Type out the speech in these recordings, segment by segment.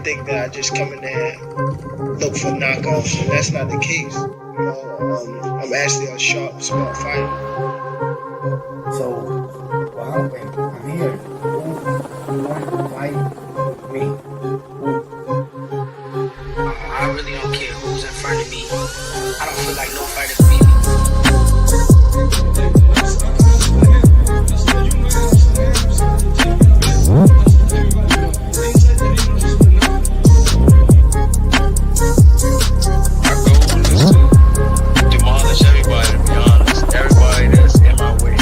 think that I just come in there and look for knockoffs, and that's not the case. I'm actually a sharp, smart fighter. So, well, I'm here. Who wanted to fight with me? Who? I really don't care who's in front of me. I don't feel like no fighter can beat me. My goal is to demolish everybody, to be honest. Everybody that's in my way.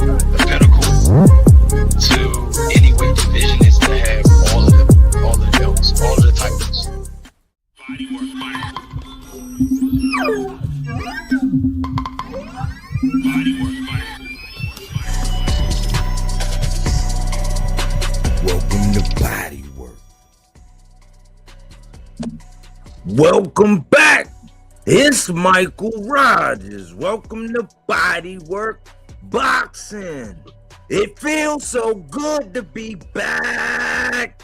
The pinnacle to any weight division is to have all the belts, all of the titles. Welcome to Bodywork. Welcome back. It's Michael Rogers. Welcome to Bodywork Boxing. It feels so good to be back.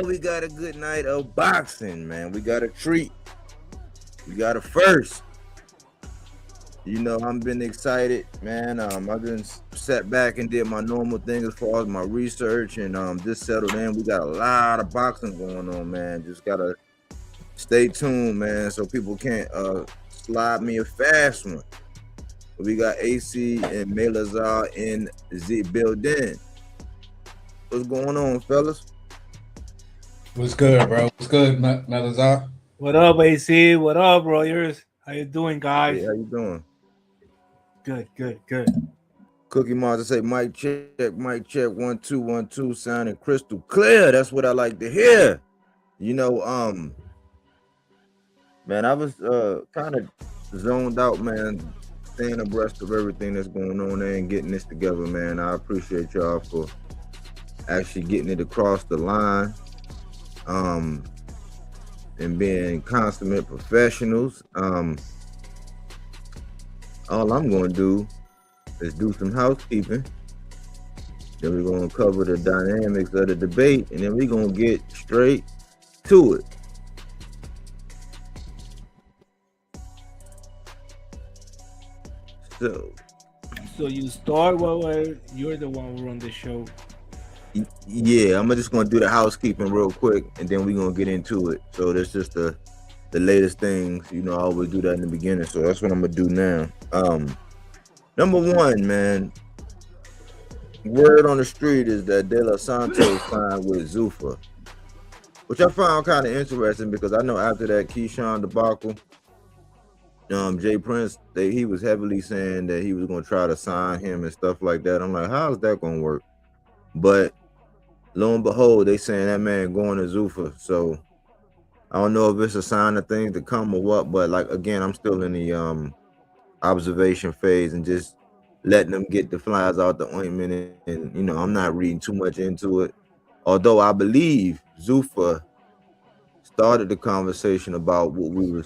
We got a good night of boxing, man. We got a treat. We got a first. You know, I've been excited, man. I've been sat back and did my normal thing as far as my research and just settled in. We got a lot of boxing going on, man. Just gotta stay tuned, man, so people can't slide me a fast one. But we got AC and Melaza in the building. What's going on, fellas? What's good, bro? What's good, Melaza? What up, AC? What up, Royers? How you doing, guys? Hey, how you doing? Good. Cookie Monster say, mic check, 1 2 1 2, sounding crystal clear. That's what I like to hear. You know, man, I was kind of zoned out, man, staying abreast of everything that's going on there and getting this together, man. I appreciate y'all for actually getting it across the line, and being consummate professionals. All I'm going to do is do some housekeeping. Then we're going to cover the dynamics of the debate, and then we're going to get straight to it. So you start while you're the one who run the show. Yeah, I'm just going to do the housekeeping real quick, and then we're going to get into it. So that's just the latest things. You know, I always do that in the beginning, so that's what I'm going to do now. Number one, man, word on the street is that De La Santos signed with Zuffa, which I found kind of interesting because I know after that Keyshawn debacle, Jay Prince, he was heavily saying that he was going to try to sign him and stuff like that. I'm like, how is that going to work? But lo and behold, they saying that man going to Zuffa. So I don't know if it's a sign of things to come or what, but like, again, I'm still in the observation phase and just letting them get the flies out the ointment, and you know, I'm not reading too much into it. Although I believe Zuffa started the conversation about what we're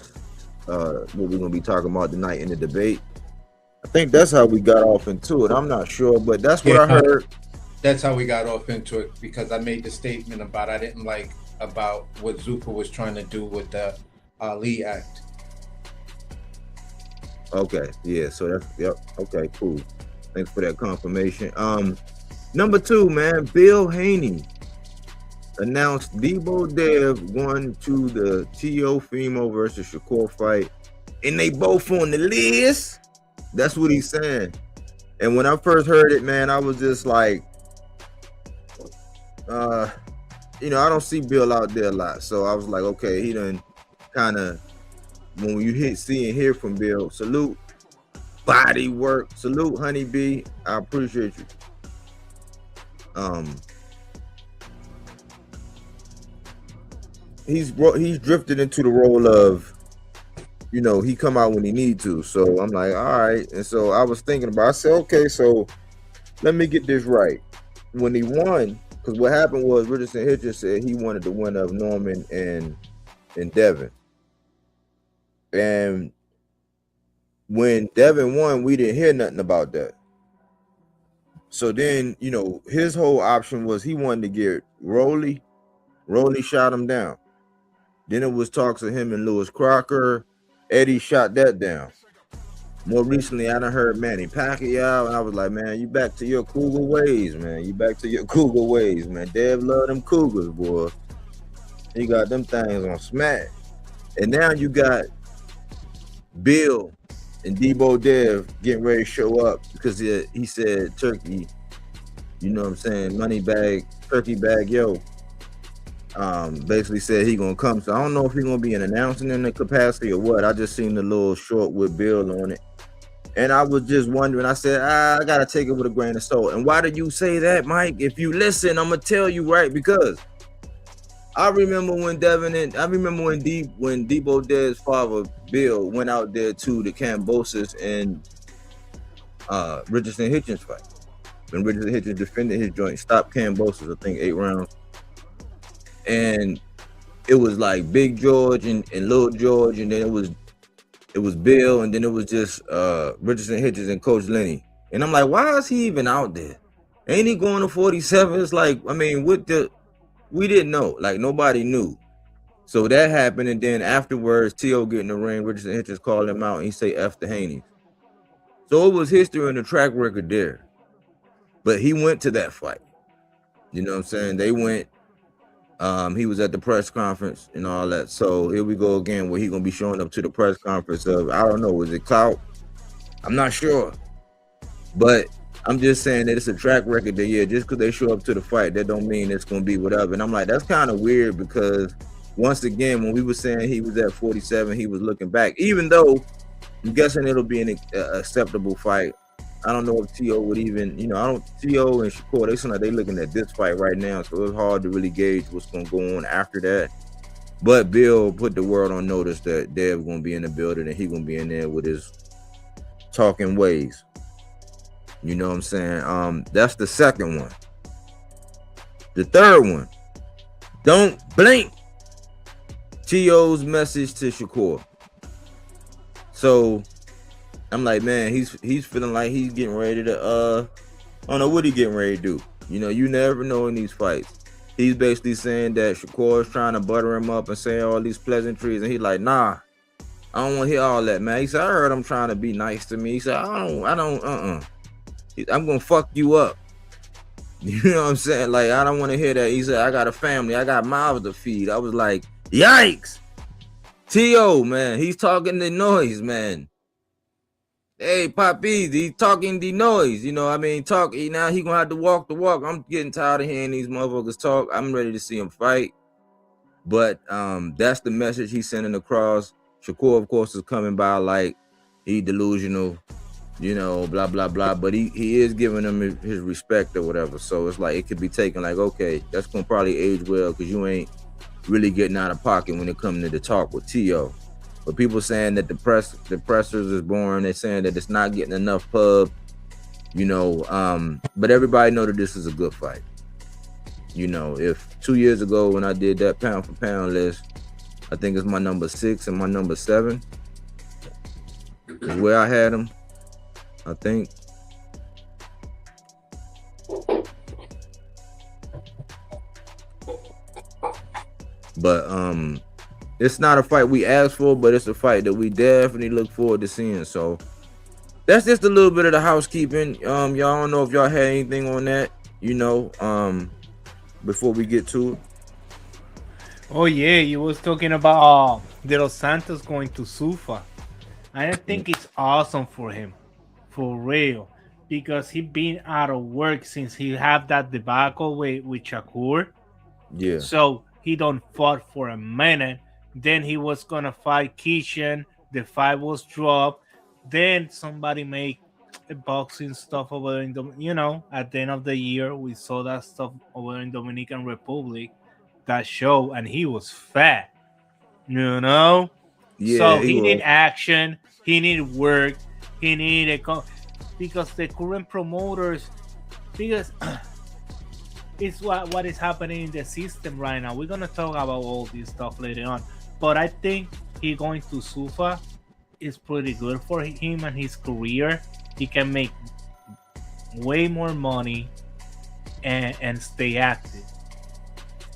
gonna be talking about tonight in the debate. I think that's how we got off into it. I'm not sure, but that's what I heard. That's how we got off into it, because I made the statement about I didn't like about what Zuffa was trying to do with the Ali Act. Okay, yeah, so that's, yep, okay, cool. Thanks for that confirmation. Number two, man, Bill Haney announced Debo Dev going to the Teofimo versus Shakur fight, and they both on the list. That's what he's saying. And when I first heard it, man, I was just like, you know, I don't see Bill out there a lot, so I was like, okay, he done kind of, when you see and hear from Bill, salute, Bodywork, salute, Honeybee, I appreciate you. He's drifted into the role of, you know, he come out when he need to. So I'm like, all right. And so I was thinking about, I said, okay, so let me get this right. When he won, because what happened was Richardson Hitchens said he wanted the winner of Norman and Devin. And when Devin won, we didn't hear nothing about that. So then, you know, his whole option was he wanted to get Rolly. Rolly shot him down. Then it was talks of him and Lewis Crocker. Eddie shot that down. More recently, I done heard Manny Pacquiao, and I was like, man, you back to your cougar ways, man. You back to your cougar ways, man. Dev love them cougars, boy. He got them things on smack. And now you got Bill and Debo Dev getting ready to show up because he said turkey, you know what I'm saying, money bag, turkey bag, yo. Basically said he gonna come. So I don't know if he gonna be an announcing in the capacity or what. I just seen the little short with Bill on it. And I was just wondering, I said, I gotta take it with a grain of salt. And why did you say that, Mike? If you listen, I'm gonna tell you, right? Because I remember when when Debo Dev's father, Bill, went out there to the Cambosis and Richardson Hitchens fight. When Richardson Hitchens defended his joint, stopped Cambosis, I think 8 rounds. And it was like Big George and Little George, and then it was Bill, and then it was just Richardson Hitchens and Coach Lenny. And I'm like, why is he even out there? Ain't he going to 47? It's like, I mean, we didn't know. Like, nobody knew. So that happened, and then afterwards, T.O. get in the ring, Richardson Hitchens called him out, and he say F the Haney. So it was history and the track record there. But he went to that fight. You know what I'm saying? They went. He was at the press conference and all that. So here we go again, where he gonna be showing up to the press conference of, I don't know, is it clout? I'm not sure, but I'm just saying that it's a track record that, yeah, just because they show up to the fight, that don't mean it's gonna be whatever. And I'm like, that's kind of weird, because once again, when we were saying he was at 47, he was looking back, even though I'm guessing it'll be an acceptable fight. I don't know if T.O. would even, you know, T.O. and Shakur, they seem like they looking at this fight right now, so it's hard to really gauge what's going to go on after that. But Bill put the world on notice that Dev going to be in the building, and he going to be in there with his talking ways. You know what I'm saying? That's the second one. The third one, don't blink. T.O.'s message to Shakur. So I'm like, man, he's feeling like he's getting ready to I don't know what he getting ready to do. You know, you never know in these fights. He's basically saying that Shakur is trying to butter him up and say all these pleasantries, and he's like, nah, I don't want to hear all that, man. He said, I heard him trying to be nice to me. He said, I'm gonna fuck you up. You know what I'm saying? Like, I don't want to hear that. He said, I got a family, I got mouths to feed. I was like, yikes. T.O., man, he's talking the noise, man. Hey, Papi, he's talking the noise. You know, I mean, now he gonna have to walk the walk. I'm getting tired of hearing these motherfuckers talk. I'm ready to see him fight. But that's the message he's sending across. Shakur, of course, is coming by like he delusional, you know, blah, blah, blah. But he is giving him his respect or whatever. So it's like, it could be taken like, okay, that's gonna probably age well, because you ain't really getting out of pocket when it comes to the talk with T.O. But people saying that the pressers is boring. They're saying that it's not getting enough pub, you know. But everybody know that this is a good fight. You know, if 2 years ago when I did that pound for pound list, I think it's my number 6 and my number 7 is where I had them, I think. But it's not a fight we asked for, but it's a fight that we definitely look forward to seeing. So that's just a little bit of the housekeeping. Y'all don't know if y'all had anything on that, you know, before we get to it. Oh yeah, you was talking about De Los Santos going to Sufa. I think it's awesome for him, for real, because he been out of work since he had that debacle with Shakur. Yeah. So he don't fought for a minute. Then he was gonna fight Kishan. The fight was dropped. Then somebody made a boxing stuff over there in you know, at the end of the year we saw that stuff over in Dominican Republic, that show, and he was fat, you know. Yeah, so he need action, he need work, he need because the current promoters, because it's what is happening in the system right now. We're gonna talk about all this stuff later on, but I think he going to Sufa is pretty good for him and his career. He can make way more money and stay active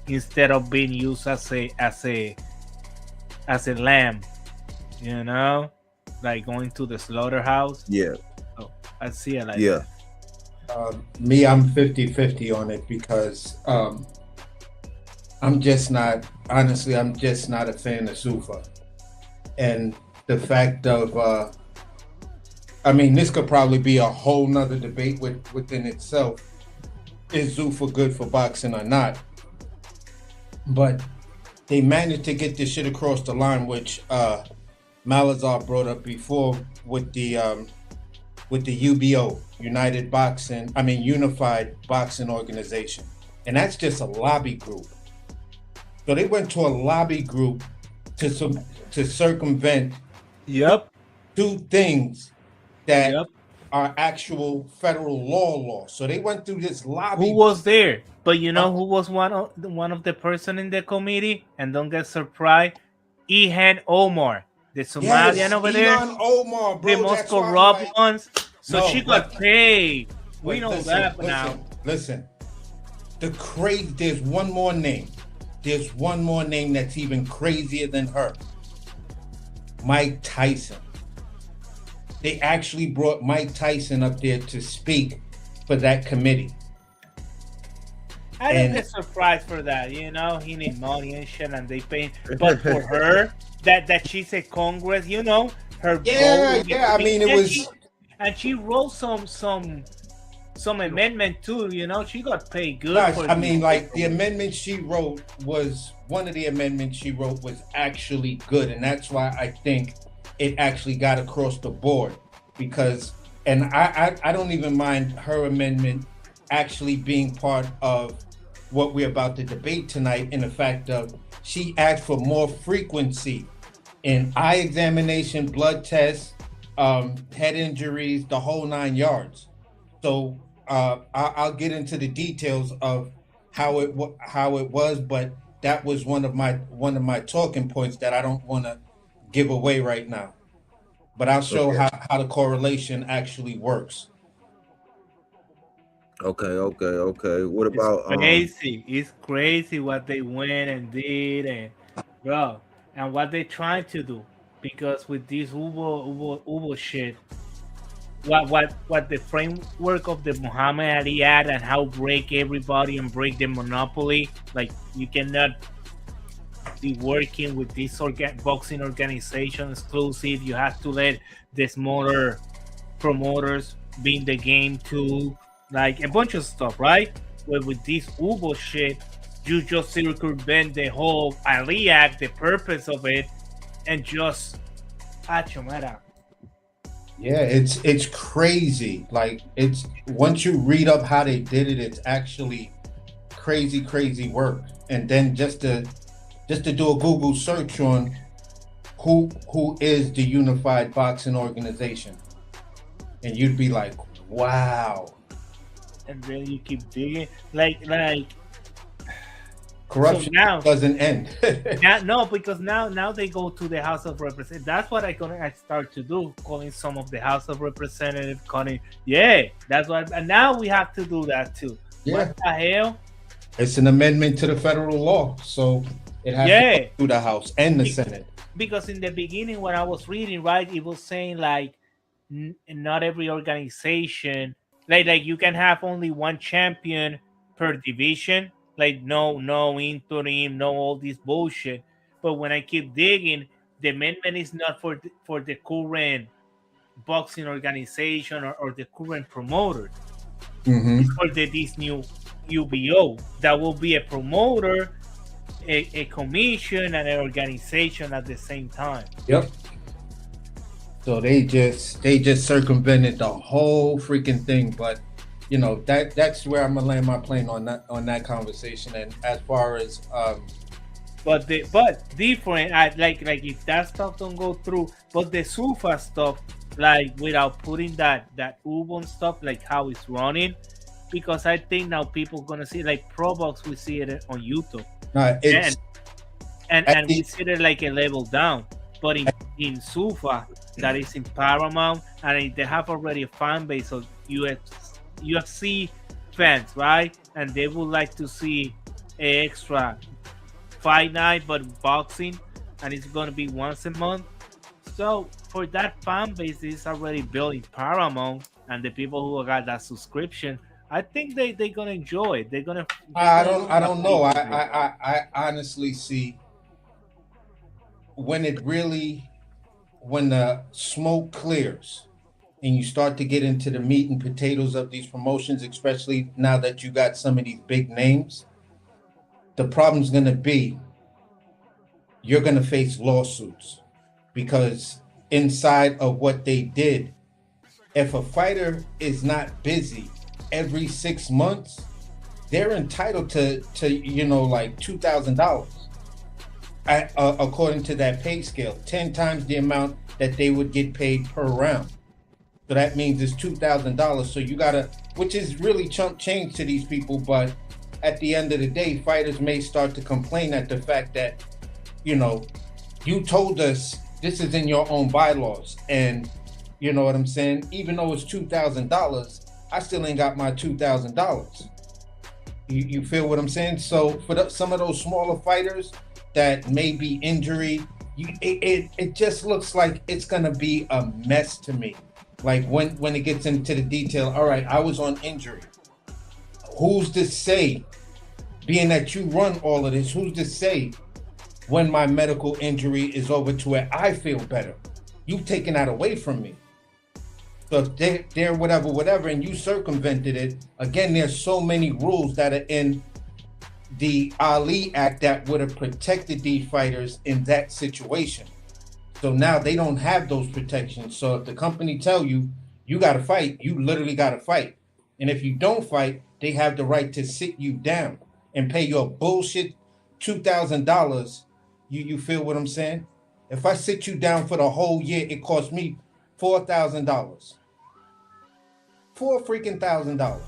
instead of being used as a lamb, you know, like going to the slaughterhouse. Yeah, So I see it like yeah. that. Me, I'm 50-50 on it because I'm just not, honestly, I'm just not a fan of Sufa. And the fact of, I mean, this could probably be a whole nother debate within itself. Is Zuffa good for boxing or not? But they managed to get this shit across the line, which Melaza brought up before with the UBO, Unified Boxing Organization. And that's just a lobby group. So they went to a lobby group to circumvent Yep. two things that Yep. are actual federal law. So they went through this lobby. Who was there? But you know who was one of the person in the committee? And don't get surprised, Ihan Omar, the Somalian over there, Ilhan Omar, bro, the most that's why I'm corrupt like- ones. So No, she got but- paid. We Wait, know listen, that now. Listen, there's one more name. There's one more name that's even crazier than her. Mike Tyson. They actually brought Mike Tyson up there to speak for that committee. I don't And- get surprised for that. You know, he need money and shit, and they pay. But for her, that she's a Congress, you know, her. Yeah, vote- yeah, I mean, it and was- and she wrote some amendment too. You know, she got paid good. Guys, for I mean, this. like the amendment she wrote was one of the amendments she wrote was actually good, and that's why I think it actually got across the board. Because, and I don't even mind her amendment actually being part of what we're about to debate tonight. In the fact of she asked for more frequency in eye examination, blood tests, head injuries, the whole 9 yards. So I'll get into the details of how it was, but that was one of my talking points that I don't want to give away right now. But I'll show Okay. how the correlation actually works. Okay. What about It's crazy what they went and did, and bro, and what they trying to do. Because with this Ubo shit, what the framework of the Muhammad Ali Act and how break everybody and break the monopoly, like you cannot be working with this boxing organization exclusive. You have to let the smaller promoters be in the game too, like a bunch of stuff, right? But with this Ubo shit, you just circumvent the whole Ali Act, the purpose of it, and just achomera. Yeah, it's crazy. Like it's once you read up how they did it, it's actually crazy work. And then just to do a Google search on who is the Unified Boxing Organization, and you'd be like, wow. And then you keep digging, like Corruption So now- doesn't end. no, because now they go to the House of Representatives. That's what I start to do, calling some of the House of Representatives, calling. Yeah, that's what. And now we have to do that too. Yeah. What the hell? It's an amendment to the federal law, so it has to Yeah. go through the House and the Senate. Because in the beginning, when I was reading, right, it was saying like not every organization, like you can have only one champion per division. Like no interim, no all this bullshit. But when I keep digging, the amendment is not for the current boxing organization or the current promoter. Mhm. It's for this new UBO that will be a promoter, a commission, and an organization at the same time. Yep. So they just circumvented the whole freaking thing, but you know that's where I'm gonna land my plane on that conversation. And as far as But different. Like if that stuff don't go through, but the Sufa stuff, like without putting that Ubon stuff, like how it's running, because I think now people gonna see like Pro Box, we see it on YouTube, it's and I we think- see it like a level down. But in Sufa, that is in Paramount, and they have already a fan base of UFC fans, right? And they would like to see an extra fight night, but boxing, and it's gonna be once a month. So for that fan base is already building Paramount, and the people who got that subscription, I think they're gonna enjoy it. They're I gonna don't look I at don't know. pay per view. I honestly see when it really when the smoke clears and you start to get into the meat and potatoes of these promotions, especially now that you got some of these big names, the problem's gonna be you're gonna face lawsuits because inside of what they did, if a fighter is not busy every 6 months, they're entitled to like $2,000 according to that pay scale, 10 times the amount that they would get paid per round. So that means it's $2,000. So you gotta, which is really chump change to these people. But at the end of the day, fighters may start to complain at the fact that, you know, you told us this is in your own bylaws, and you know what I'm saying. Even though it's $2,000, I still ain't got my $2,000. You feel what I'm saying? So for some of those smaller fighters that may be injury, it just looks like it's gonna be a mess to me. Like when it gets into the detail, all right, I was on injury. Who's to say, being that you run all of this, who's to say when my medical injury is over to where I feel better? You've taken that away from me. So if they're whatever, and you circumvented it, again, there's so many rules that are in the Ali Act that would have protected these fighters in that situation. So now they don't have those protections. So if the company tell you, you got to fight, you literally got to fight. And if you don't fight, they have the right to sit you down and pay you a bullshit $2,000. You feel what I'm saying? If I sit you down for the whole year, it costs me $4,000. $4,000.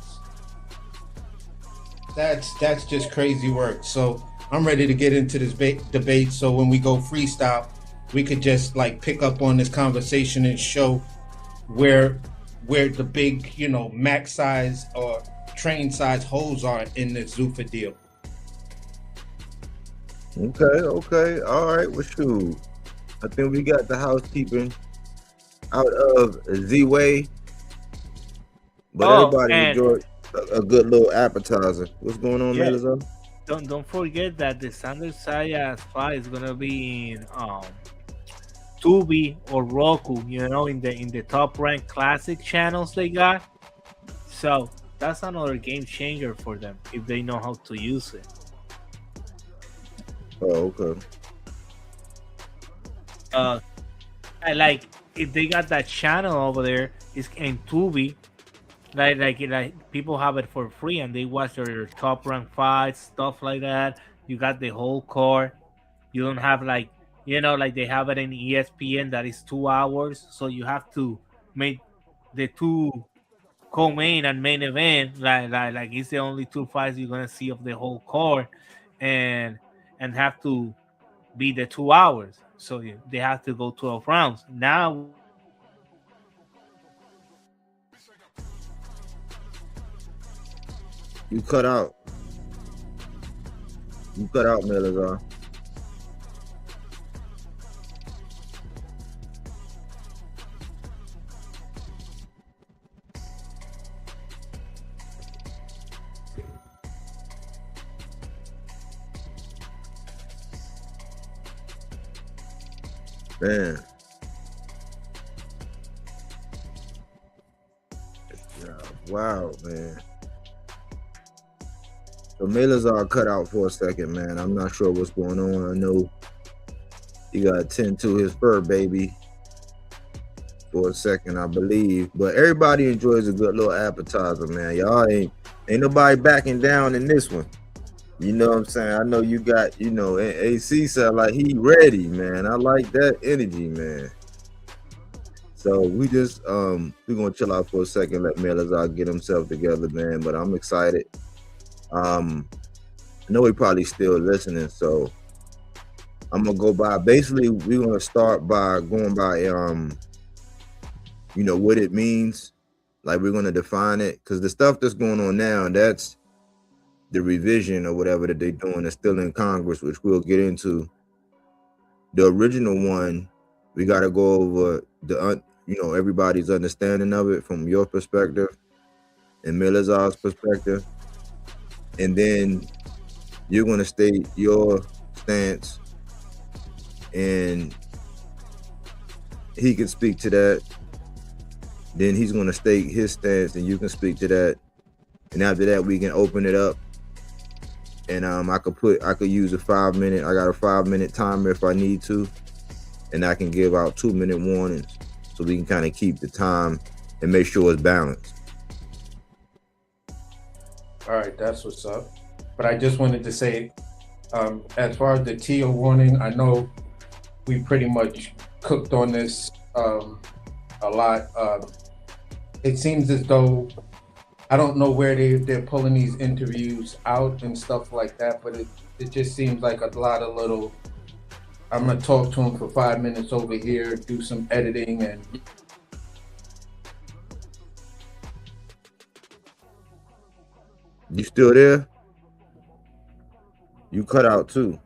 That's just crazy work. So I'm ready to get into this debate. So when we go freestyle, we could just like pick up on this conversation and show where the big, max size or train size holes are in the Zuffa deal. Okay. All right. Well, shoot. I think we got the housekeeping out of Z-Way. But everybody enjoyed a good little appetizer. What's going on, Melaza? Don't forget that the Sanders Sayas fight is gonna be in Tubi or Roku, in the top ranked classic channels they got. So that's another game changer for them if they know how to use it. Oh, okay. I like if they got that channel over there, it's in Tubi. Like people have it for free and they watch their top ranked fights, stuff like that. You got the whole card. You don't have like they have it in ESPN that is 2 hours, so you have to make the two co-main and main event like it's the only 2 fights you're gonna see of the whole card, and have to be the 2 hours. So they have to go 12 rounds now. You cut out. Melaza. Man. Yeah, wow, man. So Melaza cut out for a second, man. I'm not sure what's going on. I know he got to tend to his fur baby for a second, I believe. But everybody enjoys a good little appetizer, man. Y'all ain't nobody backing down in this one. You know what I'm saying? I know you got, AC sound like he ready, man. I like that energy, man. So we just we're gonna chill out for a second, let Melaza get himself together, man. But I'm excited. I know he probably still listening, so I'm gonna go by. Basically, we're gonna start by going by what it means Like we're gonna define it because the stuff that's going on now, that's the revision or whatever that they're doing is still in Congress, which we'll get into. The original one, we got to go over everybody's understanding of it from your perspective and Melaza's perspective, and then you're going to state your stance, and he can speak to that. Then he's going to state his stance, and you can speak to that. And after that, we can open it up. And I could use a 5 minute. I got a 5 minute timer if I need to, and I can give out 2 minute warnings so we can kind of keep the time and make sure it's balanced. All right, that's what's up. But I just wanted to say, as far as the TO warning, I know we pretty much cooked on this a lot. It seems as though, I don't know where they're pulling these interviews out and stuff like that, but it just seems like a lot of little, I'm gonna talk to him for 5 minutes over here, do some editing, and you still there? You cut out too.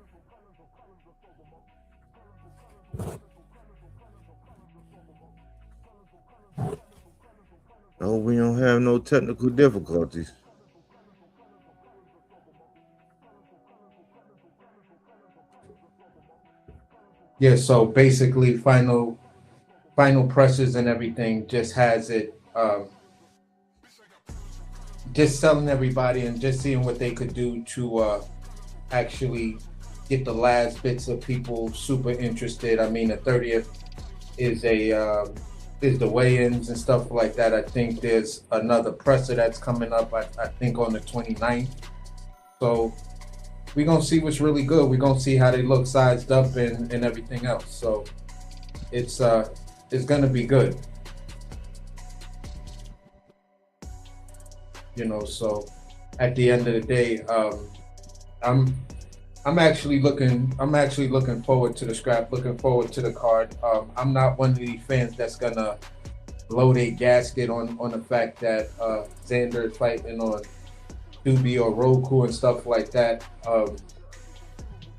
Oh, we don't have no technical difficulties. yeah, so basically final presses and everything just has it, just telling everybody and just seeing what they could do to actually get the last bits of people super interested. I mean, the 30th is the weigh-ins and stuff like that. I think there's another presser that's coming up, I think on the 29th. So we're gonna see what's really good. We're gonna see how they look sized up and everything else. So it's gonna be good. So at the end of the day, I'm actually looking forward to the scrap, looking forward to the card. I'm not one of these fans that's gonna blow their gasket on the fact that Xander is fighting on Doobie or Roku and stuff like that.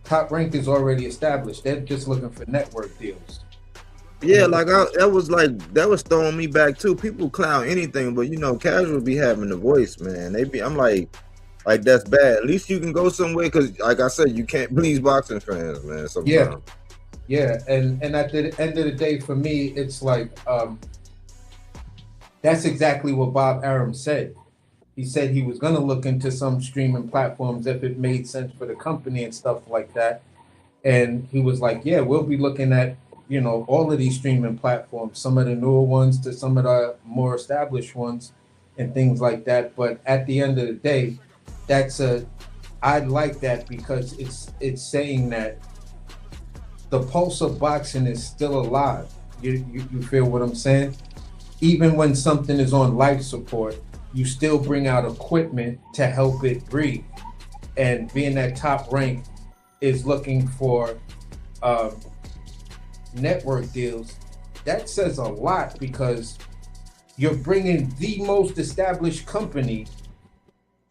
Top Rank is already established. They're just looking for network deals. Yeah, that was throwing me back too. People clown anything, but casual be having the voice, man. I'm like that's bad. At least you can go somewhere because, like I said, you can't please boxing fans, man. Sometimes. Yeah, and at the end of the day, for me, it's like that's exactly what Bob Arum said. He said he was gonna look into some streaming platforms if it made sense for the company and stuff like that. And he was like, "Yeah, we'll be looking at all of these streaming platforms, some of the newer ones to some of the more established ones, and things like that." But at the end of the day, I like that because it's saying that the pulse of boxing is still alive. You feel what I'm saying? Even when something is on life support, you still bring out equipment to help it breathe. And being that Top Rank is looking for network deals, that says a lot because you're bringing the most established company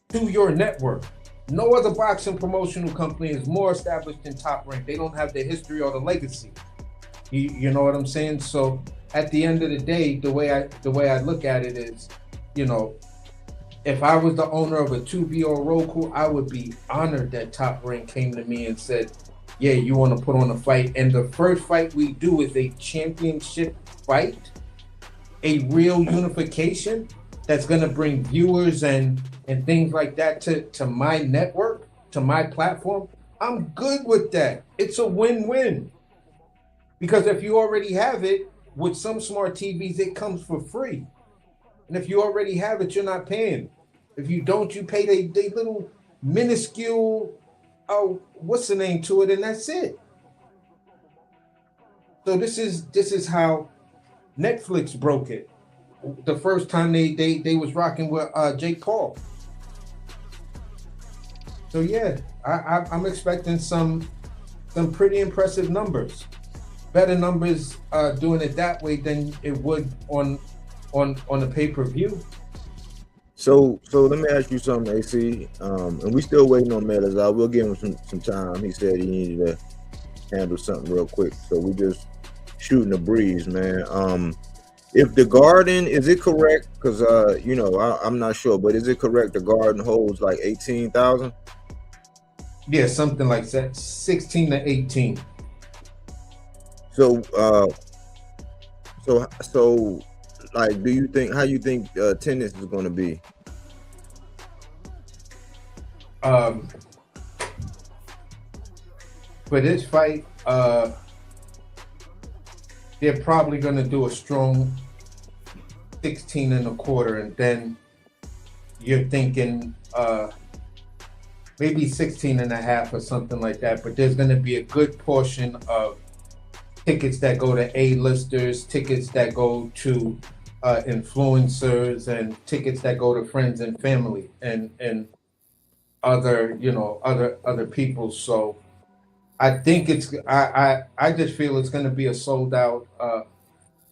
to your network. No other boxing promotional company is more established than Top Rank. They don't have the history or the legacy. You know what I'm saying? So at the end of the day, the way I look at it is, if I was the owner of a Tubi or Roku, I would be honored that Top Rank came to me and said, "Yeah, you want to put on a fight?" And the first fight we do is a championship fight, a real unification that's going to bring viewers and things like that to my network, to my platform. I'm good with that. It's a win-win. Because if you already have it, with some smart TVs, it comes for free. And if you already have it, you're not paying. If you don't, you pay they little minuscule, what's the name to it, and that's it. So this is how Netflix broke it. The first time they was rocking with Jake Paul. So yeah, I'm expecting some pretty impressive numbers. Better numbers doing it that way than it would on on the pay-per-view. So let me ask you something, AC. And we still waiting on Melaza. We'll give him some time. He said he needed to handle something real quick. So we just shooting the breeze, man. If the Garden, is it correct? Because I'm not sure, but is it correct the Garden holds like 18,000? Yeah, something like that, 16 to 18. So like, how you think attendance is going to be? For this fight, they're probably going to do a strong 16 and a quarter, and then you're thinking maybe 16 and a half or something like that. But there's going to be a good portion of tickets that go to A-listers, tickets that go to influencers, and tickets that go to friends and family and other other people. So I think I just feel it's going to be a sold out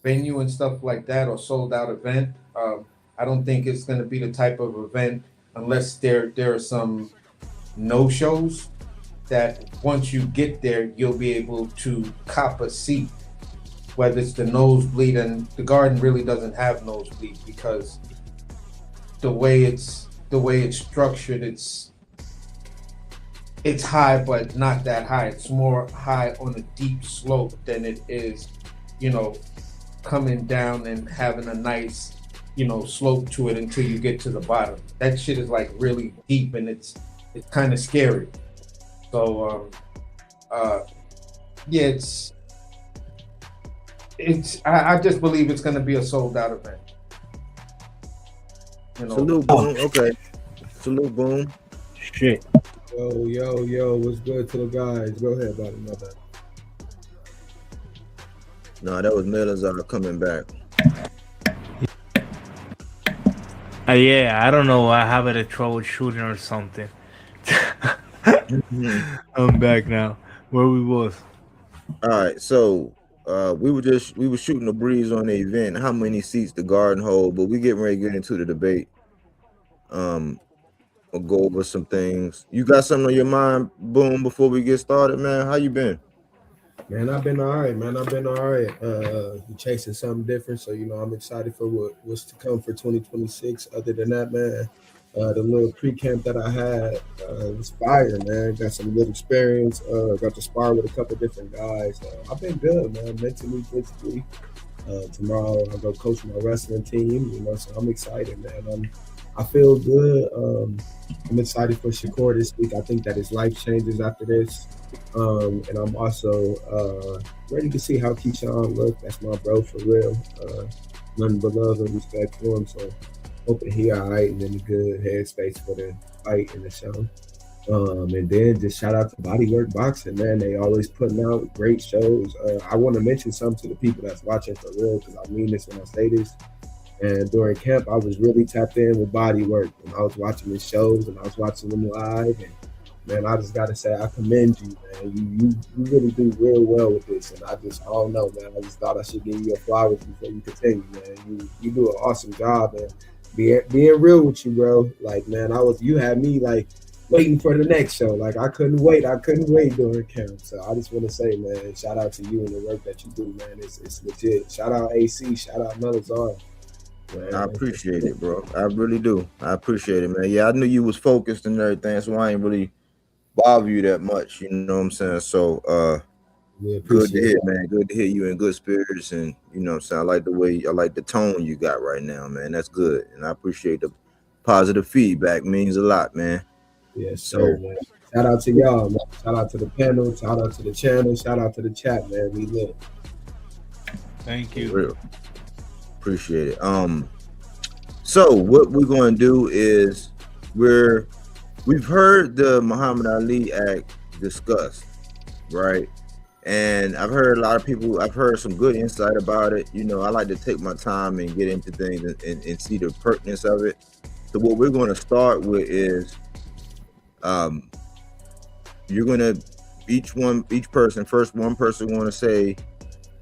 venue and stuff like that, or sold out event. I don't think it's going to be the type of event, unless there are some no shows, that once you get there you'll be able to cop a seat, whether it's the nosebleed. And the Garden really doesn't have nosebleed, because the way it's structured, it's high but not that high. It's more high on a deep slope than it is, coming down and having a nice, slope to it until you get to the bottom. That shit is like really deep, and it's kind of scary. So yeah, I just believe it's going to be a sold out event. Salute, Boom. Okay. Salute, Boom. Shit. Yo, what's good to the guys? Go ahead, buddy. My bad. No, that was Melaza coming back. Yeah, I don't know. I have a troubleshooting or something. I'm back now. Where we was? All right, so we were shooting the breeze on the event. How many seats the Garden hold? But we getting ready to get into the debate. We'll go over some things. You got something on your mind, Boom? Before we get started, man, how you been? Man, I've been all right, man. I've been all right. Chasing something different, so I'm excited for what's to come for 2026. Other than that, man, the little pre-camp that I had was fire, man. Got some good experience. Got to spar with a couple different guys. I've been good, man. Mentally, physically. Tomorrow I go coach my wrestling team. So I'm excited, man. I feel good. I'm excited for Shakur this week. I think that his life changes after this. And I'm also ready to see how Keyshawn looks. That's my bro for real. Nothing but love and respect for him. So hoping he all right and in a good headspace for the fight and the show. And then just shout out to Bodywork Boxing, man. They always putting out great shows. I want to mention something to the people that's watching for real, because I mean this when I say this. And during camp, I was really tapped in with Bodywork, and I was watching his shows and I was watching them live. And man, I just gotta say, I commend you, man. You really do real well with this, and I don't know, man. I just thought I should give you your flowers before you continue, man. You do an awesome job, and being real with you, bro. Like, man, you had me like waiting for the next show. Like, I couldn't wait during camp. So I just want to say, man, shout out to you and the work that you do, man. It's legit. Shout out AC. Shout out Melaza. I appreciate it, bro. I really do. I appreciate it, man. Yeah, I knew you was focused and everything, so I ain't really bother you that much. You know what I'm saying? So good to hear, man. Good to hear you in good spirits, and you know what I'm saying. I like the tone you got right now, man. That's good, and I appreciate the positive feedback. Means a lot, man. Yes, sir, man. Shout out to y'all, man. Shout out to the panel. Shout out to the channel. Shout out to the chat, man. We lit. Thank you. For real. Appreciate it. So what we're going to do is we've heard the Muhammad Ali Act discussed, right? And I've heard a lot of people. I've heard some good insight about it. You know, I like to take my time and get into things and see the pertinence of it. So what we're going to start with is, you're going to one person want to say,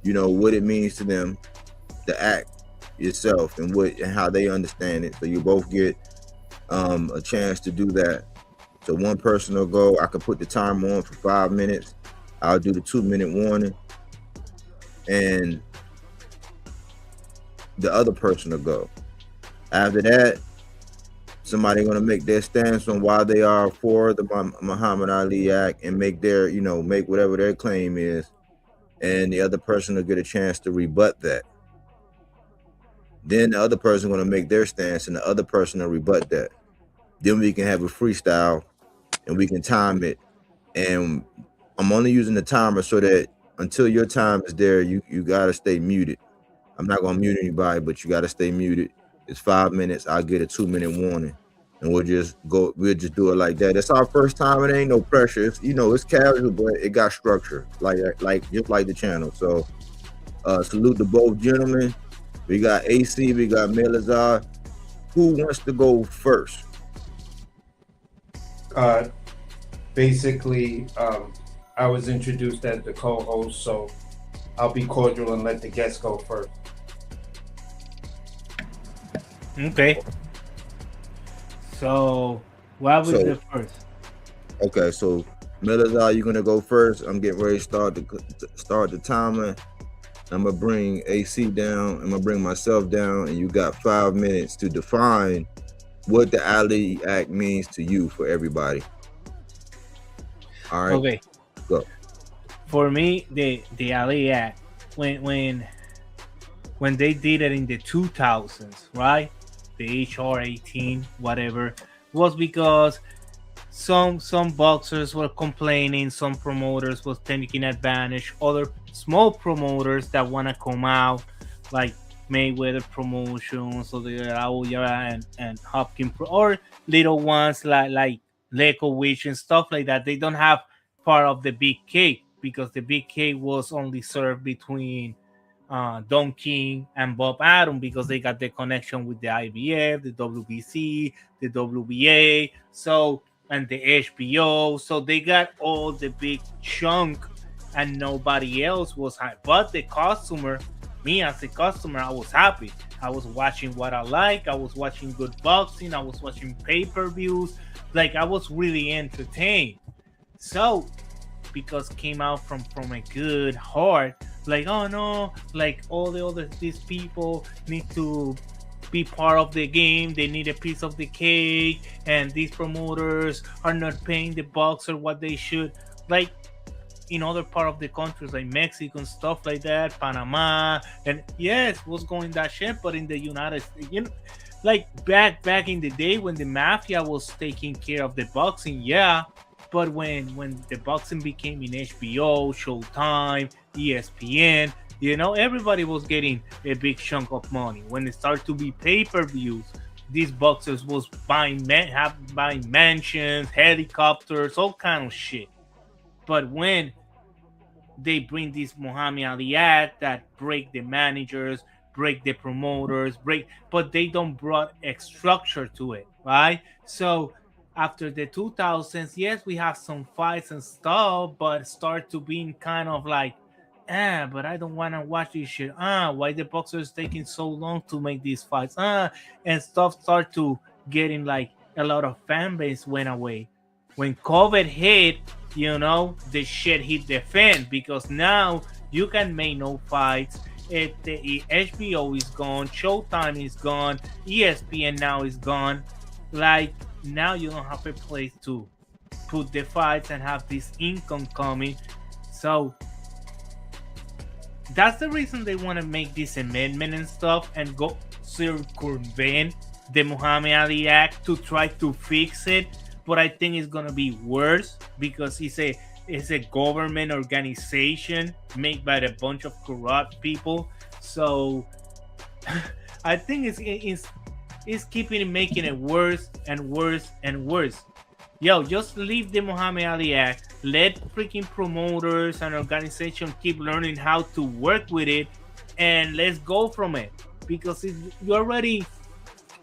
you know, what it means to them, the act. yourself and how they understand it. So you both get a chance to do that. So one person will go. I can put the time on for 5 minutes. I'll do the 2-minute warning, and the other person will go. After that, somebody gonna make their stance on why they are for the Muhammad Ali Act and make their, make whatever their claim is, and the other person will get a chance to rebut that. Then the other person gonna make their stance, and the other person will rebut that. Then we can have a freestyle, and we can time it. And I'm only using the timer so that until your time is there, you gotta stay muted. I'm not gonna mute anybody, but you gotta stay muted. It's 5 minutes. I'll get a 2-minute warning, and we'll just do it like that. It's our first time. It ain't no pressure. It's, it's casual, but it got structure, like just like the channel. So salute to both gentlemen. We got AC, we got Melaza. Who wants to go first? Basically, I was introduced as the co-host, so I'll be cordial and let the guests go first. Okay. So, why was the first? Okay, so Melaza, you're gonna go first. I'm getting ready to start the timer. I'm gonna bring AC down. I'm gonna bring myself down, and you got 5 minutes to define what the Ali Act means to you for everybody. All right. Okay. Go. For me, the Ali Act, when they did it in the 2000s, right? The HR 18, whatever, was because some boxers were complaining, some promoters was taking advantage, other small promoters that want to come out, like Mayweather Promotions or the Aoya and Hopkins, or little ones like Lekowicz and stuff like that. They don't have part of the big cake because the big cake was only served between Don King and Bob Arum because they got the connection with the IBF, the WBC, the WBA, and the HBO. So they got all the big chunk and nobody else was happy. But the customer, me as a customer, I was happy. I was watching what I like. I was watching good boxing. I was watching pay-per-views. Like, I was really entertained. So, because came out from a good heart, like, oh no, like these people need to be part of the game. They need a piece of the cake, and these promoters are not paying the boxer what they should. Like in other part of the countries, like Mexico and stuff like that, Panama, and yes, was going that shit. But in the United States, like back in the day when the mafia was taking care of the boxing, yeah. But when the boxing became in HBO, Showtime, ESPN, everybody was getting a big chunk of money. When it started to be pay-per-views, these boxers was buying mansions, helicopters, all kind of shit. But when they bring this Muhammad Ali Act that break the managers, break the promoters, but they don't brought a structure to it, right? So after the 2000s, yes, we have some fights and stuff, but start to being kind of like, but I don't want to watch this shit. Why the boxers taking so long to make these fights? And stuff start to getting like a lot of fan base went away. When COVID hit, the shit hit the fan because now you can make no fights. The HBO is gone, Showtime is gone, ESPN now is gone. Like, now you don't have a place to put the fights and have this income coming. So that's the reason they want to make this amendment and stuff and go circumvent the Muhammad Ali Act to try to fix it. But I think it's gonna be worse because it's a government organization made by a bunch of corrupt people. So I think it's making it worse and worse and worse. Yo, just leave the Muhammad Ali Act. Let freaking promoters and organizations keep learning how to work with it, and let's go from it. Because you're already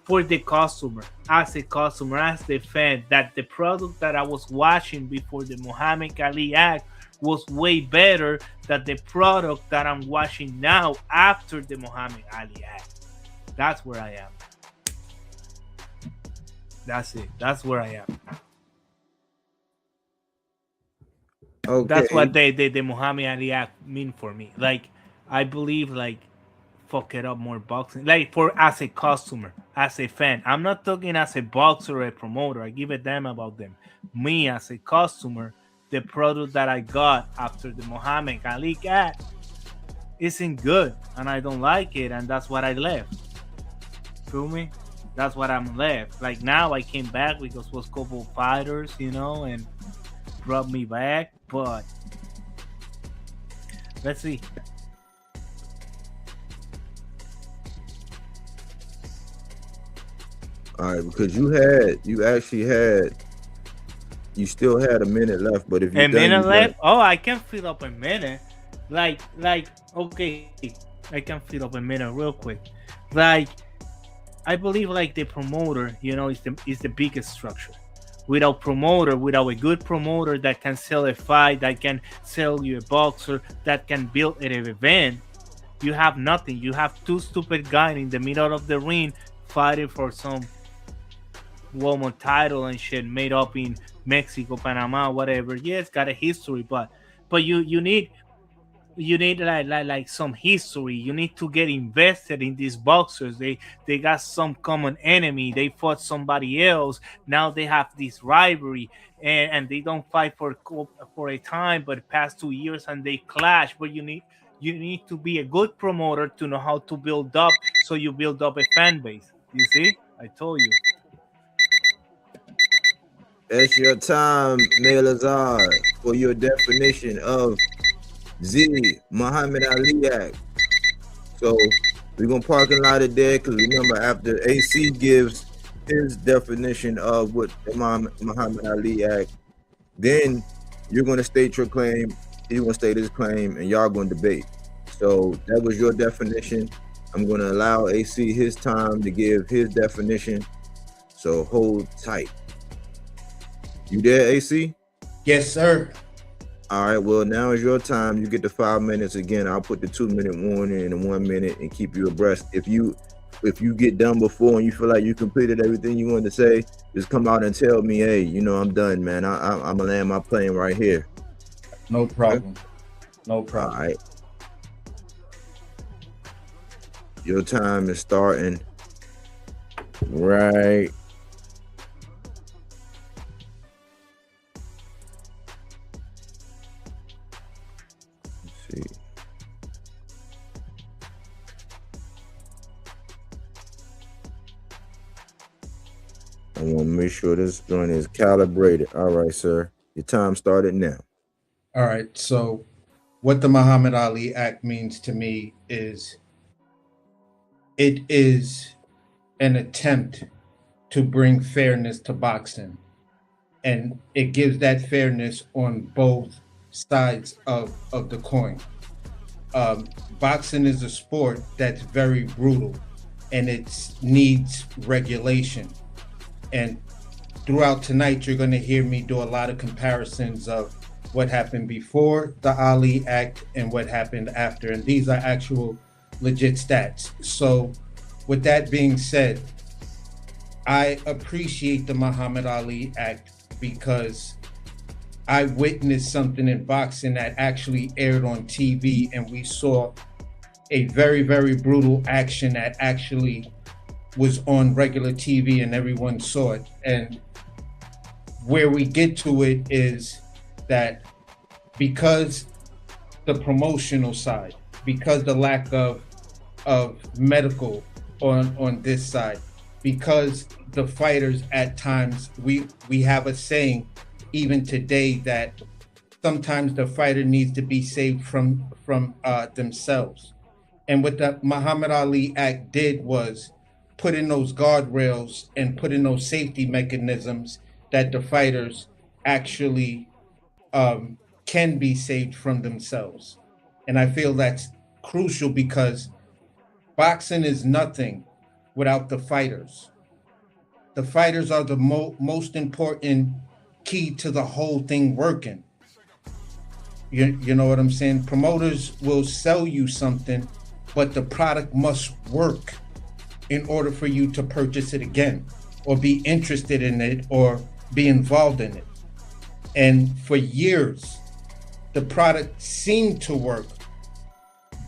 for the customer, as the fan, that the product that I was watching before the Muhammad Ali Act was way better than the product that I'm watching now after the Muhammad Ali Act. That's where I am. That's it. That's where I am. Okay. That's what the Muhammad Ali Act mean for me. Like, I believe, like, fuck it up more boxing. Like, for as a customer, as a fan. I'm not talking as a boxer or a promoter. I give a damn about them. Me as a customer, the product that I got after the Muhammad Ali Act isn't good, and I don't like it, and that's what I left. Feel me? That's what I'm left. Like, now I came back because it was a couple fighters, you know, and brought me back. But let's see. All right, because you still had a minute left, but if you A minute left? Oh, I can fill up a minute. Like, okay, I can fill up a minute real quick. Like, I believe, like, the promoter, you know, is the biggest structure. Without a good promoter that can sell a fight, that can sell you a boxer, that can build an event, you have nothing. You have two stupid guys in the middle of the ring fighting for some woman title and shit made up in Mexico, Panama, whatever. Yeah, it's got a history, but you need like some history. You need to get invested in these boxers. They got some common enemy. They fought somebody else. Now they have this rivalry, and they don't fight for a time, but past 2 years and they clash. But you need to be a good promoter to know how to build up, so you build up a fan base. You see, I told you. It's your time, Melaza, for your definition of the Muhammad Ali Act. So we're gonna park a lot of there, because remember, after AC gives his definition of what the Muhammad Ali Act, then you're gonna state your claim, he's gonna state his claim, and y'all gonna debate. So that was your definition. I'm gonna allow AC his time to give his definition. So hold tight. You there, AC? Yes, sir. All right, well, now is your time. You get the 5 minutes again. I'll put the 2-minute warning in the 1 minute and keep you abreast. If you get done before and you feel like you completed everything you wanted to say, just come out and tell me, hey, you know, I'm done, man. I'm gonna land my plane right here. No problem. Okay? No problem. All right. Your time is starting right. Let's see. I want to make sure this joint is calibrated. All right, sir. Your time started now. All right. So what the Muhammad Ali Act means to me is it is an attempt to bring fairness to boxing. And it gives that fairness on both sides of the coin. Boxing is a sport that's very brutal, and it needs regulation. And throughout tonight, you're going to hear me do a lot of comparisons of what happened before the Ali Act and what happened after. And these are actual legit stats. So with that being said, I appreciate the Muhammad Ali Act because I witnessed something in boxing that actually aired on TV, and we saw a very, very brutal action that actually was on regular TV and everyone saw it. And where we get to it is that because the promotional side, because the lack of medical on this side, because the fighters at times, we have a saying even today that sometimes the fighter needs to be saved from themselves. And what the Muhammad Ali Act did was put in those guardrails and put in those safety mechanisms that the fighters actually can be saved from themselves. And I feel that's crucial because boxing is nothing without the fighters. The fighters are the most important key to the whole thing working. You know what I'm saying? Promoters will sell you something, but the product must work. in order for you to purchase it again or be interested in it or be involved in it. And for years, the product seemed to work,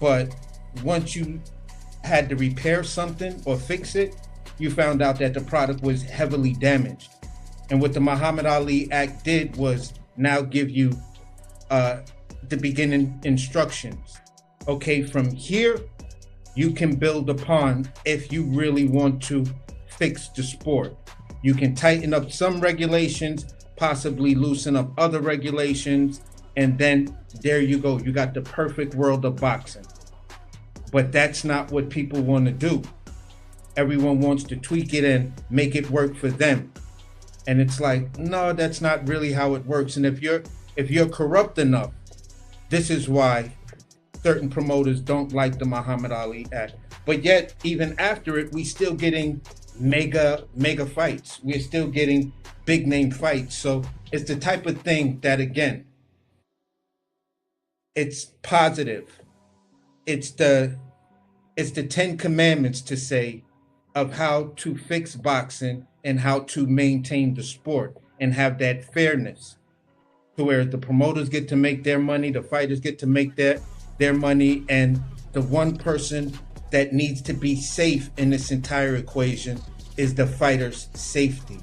but once you had to repair something or fix it, you found out that the product was heavily damaged. And what the Muhammad Ali Act did was now give you the beginning instructions. Okay, from here, you can build upon if you really want to fix the sport. You can tighten up some regulations, possibly loosen up other regulations, and then there you go. You got the perfect world of boxing. But that's not what people want to do. Everyone wants to tweak it and make it work for them. And it's like, no, that's not really how it works. And if you're corrupt enough, this is why certain promoters don't like the Muhammad Ali Act. But yet, even after it, we still getting mega fights. We're still getting big name fights. So it's the type of thing that, again, it's positive. It's the 10 commandments to say of how to fix boxing and how to maintain the sport and have that fairness to where the promoters get to make their money, the fighters get to make their money, and the one person that needs to be safe in this entire equation is the fighter's safety.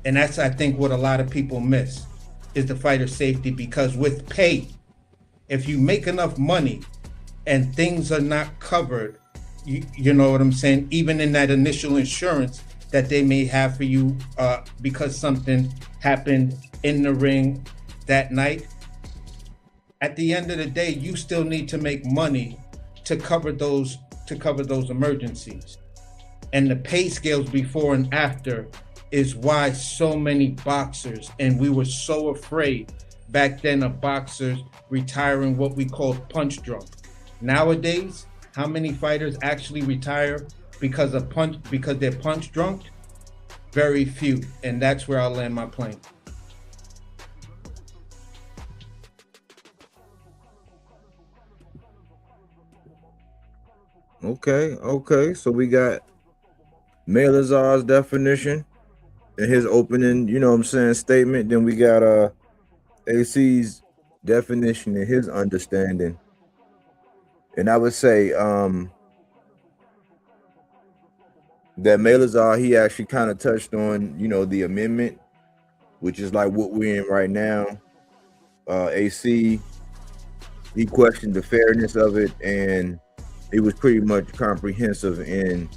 And that's, I think, what a lot of people miss is the fighter's safety, because with pay, if you make enough money and things are not covered, you know what I'm saying, even in that initial insurance that they may have for you because something happened in the ring that night, at the end of the day, you still need to make money to cover those emergencies. And the pay scales before and after is why so many boxers, and we were so afraid back then of boxers retiring what we called punch drunk. Nowadays, how many fighters actually retire because they're punch drunk? Very few, and that's where I'll land my plane. Okay. So we got Melazar's definition and his opening, you know what I'm saying, statement. Then we got AC's definition and his understanding. And I would say that Melazar, he actually kind of touched on, you know, the amendment, which is like what we're in right now. AC, he questioned the fairness of it, and he was pretty much comprehensive in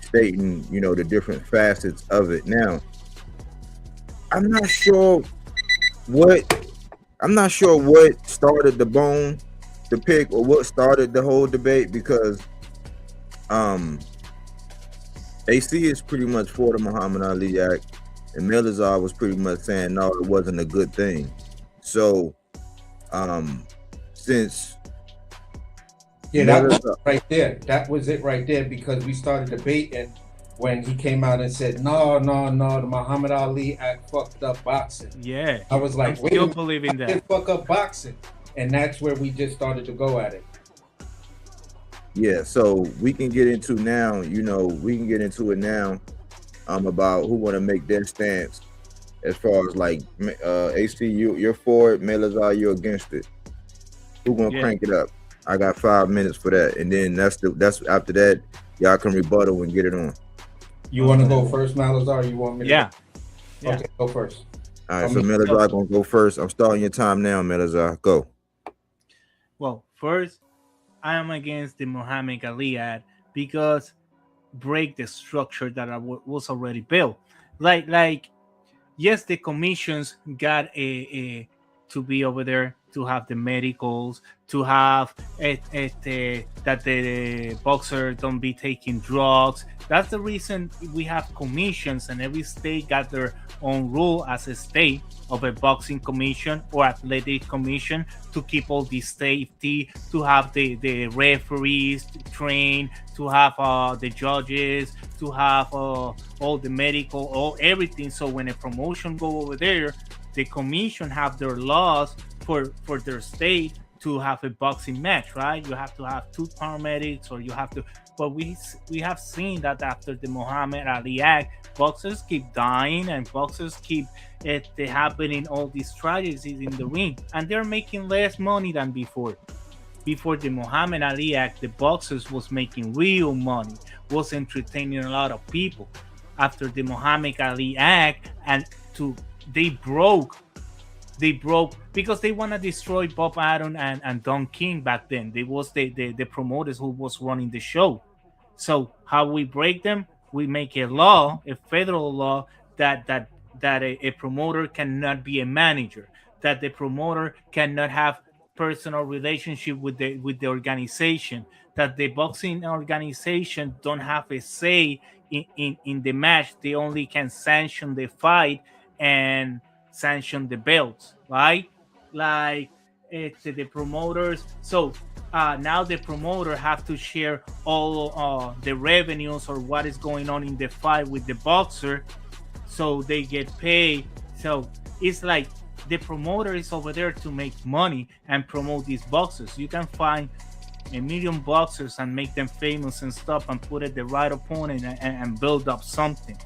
stating, you know, the different facets of it. Now, I'm not sure what started the bone to pick or what started the whole debate, because AC is pretty much for the Muhammad Ali Act, and Melazar was pretty much saying no, it wasn't a good thing. So since that was That was it right there, because we started debating when he came out and said, no, the Muhammad Ali Act fucked up boxing. Yeah. I was like, I still believe in that. Fuck up boxing. And that's where we just started to go at it. Yeah, so we can get into it now about who want to make their stance as far as like AC, you're for it, Melazar, you're against it. Who gonna crank it up? I got 5 minutes for that, and then that's after that, y'all can rebuttal and get it on. You want to go first, Melaza, or you want me to? Yeah. Okay, go first. All right, so Melazar gonna go first. I'm starting your time now, Melazar. Go. Well, first, I am against the Muhammad Ali Act because break the structure that was already built. Like, yes, the commissions got a to be over there, to have the medicals, to have that the boxer don't be taking drugs. That's the reason we have commissions, and every state got their own rule as a state of a boxing commission or athletic commission to keep all the safety, to have the referees trained, to have the judges, to have all the medical, all everything. So when a promotion go over there, the commission have their laws for their state to have a boxing match, right? You have to have two paramedics, or you have to. But we have seen that after the Muhammad Ali Act, boxers keep dying, and boxers keep they happening all these tragedies in the ring, and they're making less money than before. Before the Muhammad Ali Act, the boxers was making real money, was entertaining a lot of people. After the Muhammad Ali Act, and to they broke because they want to destroy Bob Arum and Don King back then. They was the promoters who was running the show. So how we break them? We make a law, a federal law, that a promoter cannot be a manager, that the promoter cannot have personal relationship with the organization, that the boxing organization don't have a say in the match. They only can sanction the fight and sanction the belts, right? Like the promoters. So now the promoter have to share all the revenues or what is going on in the fight with the boxer, so they get paid. So it's like the promoter is over there to make money and promote these boxers. You can find a million boxers and make them famous and stuff, and put it the right opponent and build up something.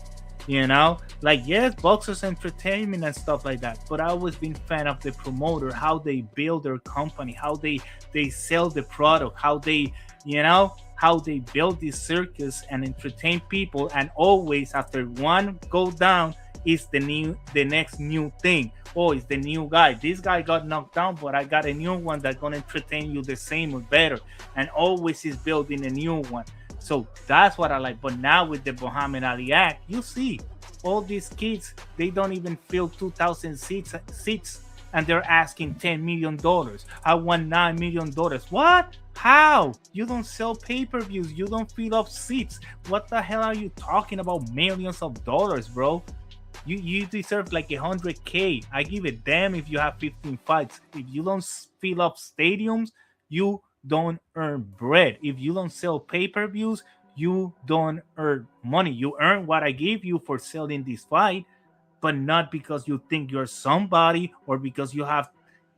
You know, like, yes, boxers entertainment and stuff like that, but I always been fan of the promoter, how they build their company, how they sell the product, how they, you know, how they build this circus and entertain people. And always after one go down is the next new thing. Oh, it's the new guy. This guy got knocked down, but I got a new one that's gonna entertain you the same or better. And always is building a new one. So that's what I like. But now with the Muhammad Ali Act, you see all these kids, they don't even fill 2,000 seats, and they're asking $10 million. I want $9 million. What? How? You don't sell pay-per-views. You don't fill up seats. What the hell are you talking about? Millions of dollars, bro. You deserve like 100K. I give a damn if you have 15 fights. If you don't fill up stadiums, you don't earn bread. If you don't sell pay-per-views, you don't earn money. You earn what I give you for selling this fight, but not because you think you're somebody or because you have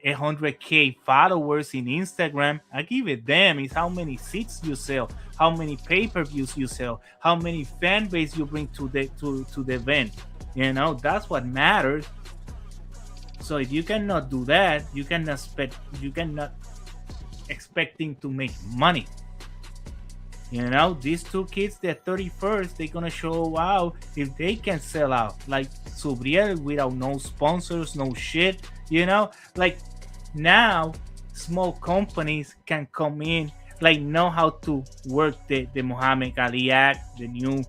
100K followers in Instagram. I give a damn. It's how many seats you sell, how many pay-per-views you sell, how many fan base you bring to the event. You know, that's what matters. So if you cannot do that, you cannot expecting to make money. You know, these two kids, they're 31st, they're gonna show out if they can sell out. Like Subriel, without no sponsors, no shit. You know, like now small companies can come in, like know how to work the Muhammad Ali Act, the new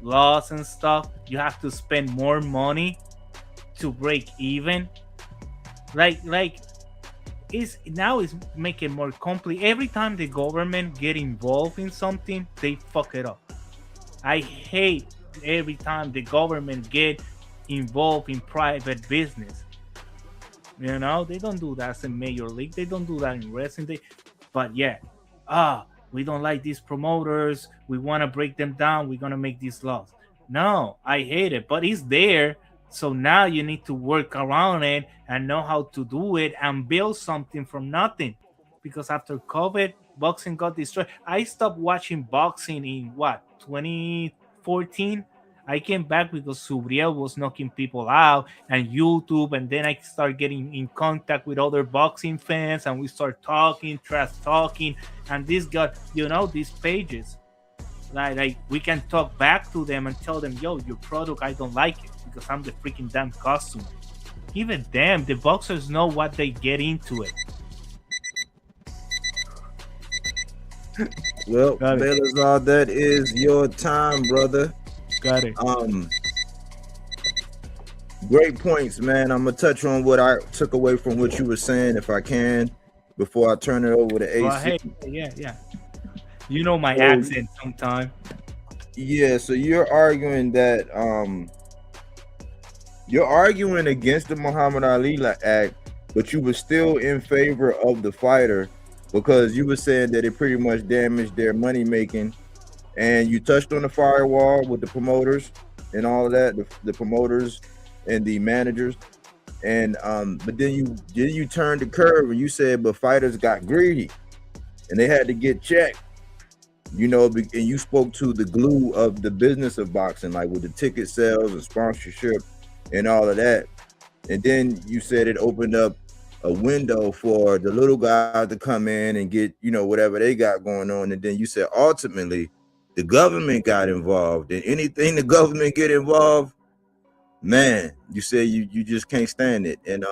laws and stuff. You have to spend more money to break even. Like it's making more complicated. Every time the government get involved in something, they fuck it up. I hate every time the government get involved in private business. You know, they don't do that in Major League. They don't do that in wrestling. But yeah, we don't like these promoters. We want to break them down. We're gonna make these laws. No, I hate it, but it's there. So now you need to work around it and know how to do it and build something from nothing. Because after COVID, boxing got destroyed. I stopped watching boxing in 2014. I came back because Subriel was knocking people out and YouTube, and then I started getting in contact with other boxing fans, and we start talking, trash talking, and this got, you know, these pages. Like we can talk back to them and tell them, yo, your product, I don't like it because I'm the freaking damn customer. Give a damn. The boxers know what they get into it. Well, Melaza, that is your time, brother. Got it. Great points, man. I'm gonna touch on what I took away from what you were saying, if I can, before I turn it over to AC. Well, hey, yeah. You know my accent sometimes. Yeah, so you're arguing that you're arguing against the Muhammad Ali Act, but you were still in favor of the fighter because you were saying that it pretty much damaged their money making. And you touched on the firewall with the promoters and all of that, the promoters and the managers. And but then you turned the curve and you said, but fighters got greedy and they had to get checked. You know, and you spoke to the glue of the business of boxing, like with the ticket sales and sponsorship and all of that. And then you said it opened up a window for the little guys to come in and get, you know, whatever they got going on. And then you said ultimately the government got involved, and anything the government get involved, man, you said you just can't stand it. And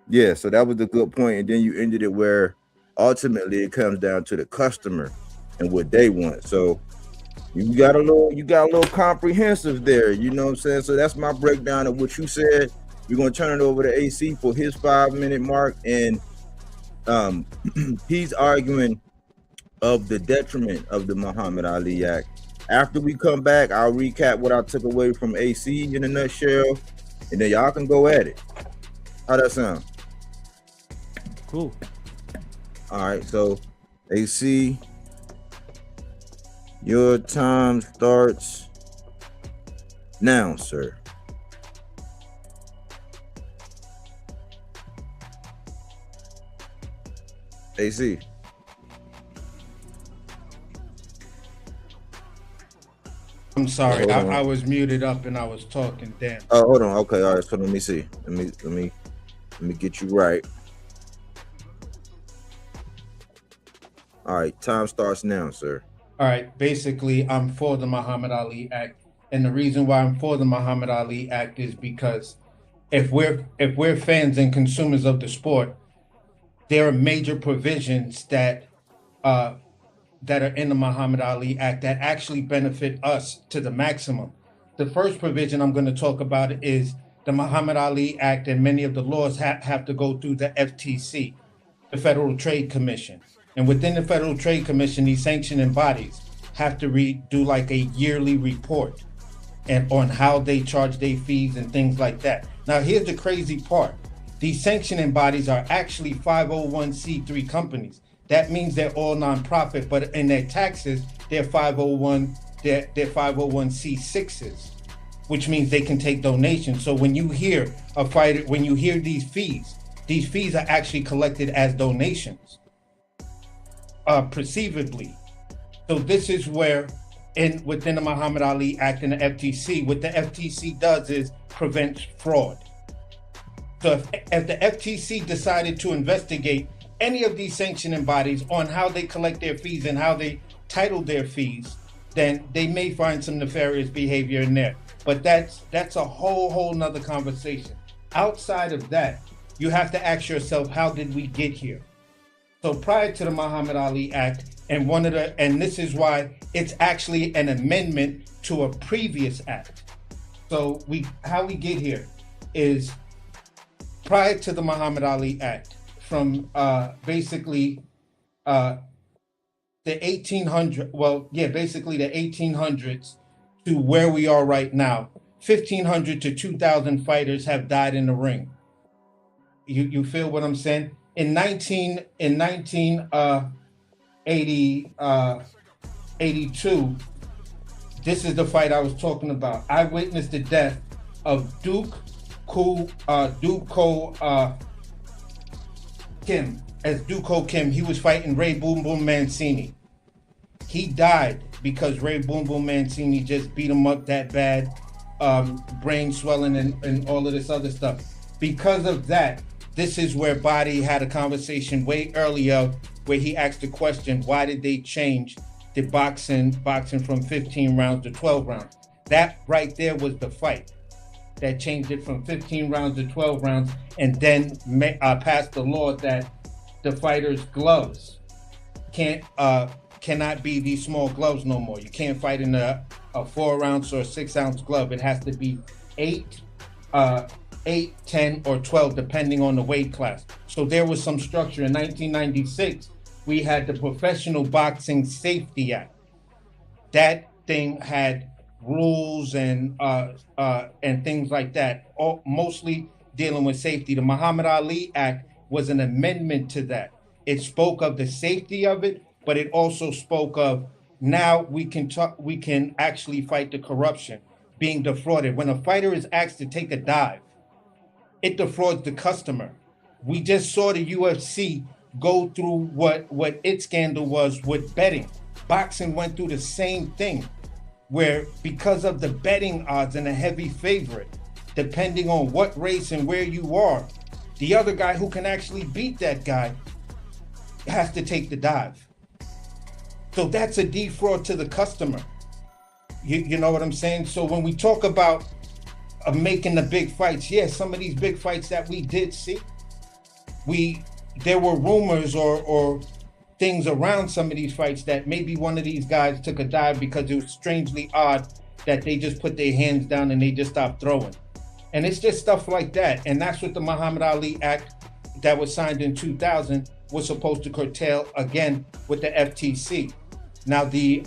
yeah, so that was a good point. And then you ended it where ultimately it comes down to the customer and what they want. So you got a little comprehensive there, you know what I'm saying? So that's my breakdown of what you said. We're gonna turn it over to AC for his 5-minute mark, and he's arguing of the detriment of the Muhammad Ali Act. After we come back, I'll recap what I took away from AC in a nutshell, and then y'all can go at it. How that sound? Cool. All right, so AC, your time starts now, sir. AC. I'm sorry, I was muted up and I was talking. Damn. Oh, hold on. Okay, all right. So let me see. Let me get you right. All right, time starts now, sir. All right, basically, I'm for the Muhammad Ali Act, and the reason why I'm for the Muhammad Ali Act is because if we're fans and consumers of the sport, there are major provisions that are in the Muhammad Ali Act that actually benefit us to the maximum. The first provision I'm going to talk about is the Muhammad Ali Act, and many of the laws have to go through the FTC, the Federal Trade Commission. And within the Federal Trade Commission, these sanctioning bodies have to do like a yearly report and on how they charge their fees and things like that. Now, here's the crazy part. These sanctioning bodies are actually 501c3 companies. That means they're all nonprofit, but in their taxes, they're 501c6s, which means they can take donations. So when you hear a fighter, when you hear these fees are actually collected as donations, perceivably. So this is where, within the Muhammad Ali Act and the FTC, what the FTC does is prevents fraud. So if the FTC decided to investigate any of these sanctioning bodies on how they collect their fees and how they title their fees, then they may find some nefarious behavior in there. But that's a whole nother conversation. Outside of that, you have to ask yourself, how did we get here? So prior to the Muhammad Ali Act, and this is why it's actually an amendment to a previous act. So how we get here is prior to the Muhammad Ali Act, from basically the 1800s to where we are right now, 1,500 to 2,000 fighters have died in the ring. You feel what I'm saying? In 1982, this is the fight I was talking about. I witnessed the death of Duke Kim. As Duke Kim, he was fighting Ray Boom Boom Mancini. He died because Ray Boom Boom Mancini just beat him up that bad, brain swelling and all of this other stuff. Because of that, this is where Body had a conversation way earlier where he asked the question, why did they change the boxing from 15 rounds to 12 rounds? That right there was the fight that changed it from 15 rounds to 12 rounds, and then passed the law that the fighters' gloves cannot be these small gloves no more. You can't fight in a 4-ounce or 6-ounce glove. It has to be 8, 10, or 12, depending on the weight class. So there was some structure. In 1996, we had the Professional Boxing Safety Act. That thing had rules and things like that, mostly dealing with safety. The Muhammad Ali Act was an amendment to that. It spoke of the safety of it, but it also spoke of now we can actually fight the corruption, being defrauded. When a fighter is asked to take a dive, it defrauds the customer. We just saw the UFC go through what its scandal was with betting. Boxing went through the same thing, where because of the betting odds and a heavy favorite, depending on what race and where you are, the other guy who can actually beat that guy has to take the dive. So that's a defraud to the customer. You know what I'm saying? So when we talk about making the big fights, yes, some of these big fights that we did see, there were rumors or things around some of these fights that maybe one of these guys took a dive because it was strangely odd that they just put their hands down and they just stopped throwing. And it's just stuff like that. And that's what the Muhammad Ali Act that was signed in 2000 was supposed to curtail, again, with the FTC. Now the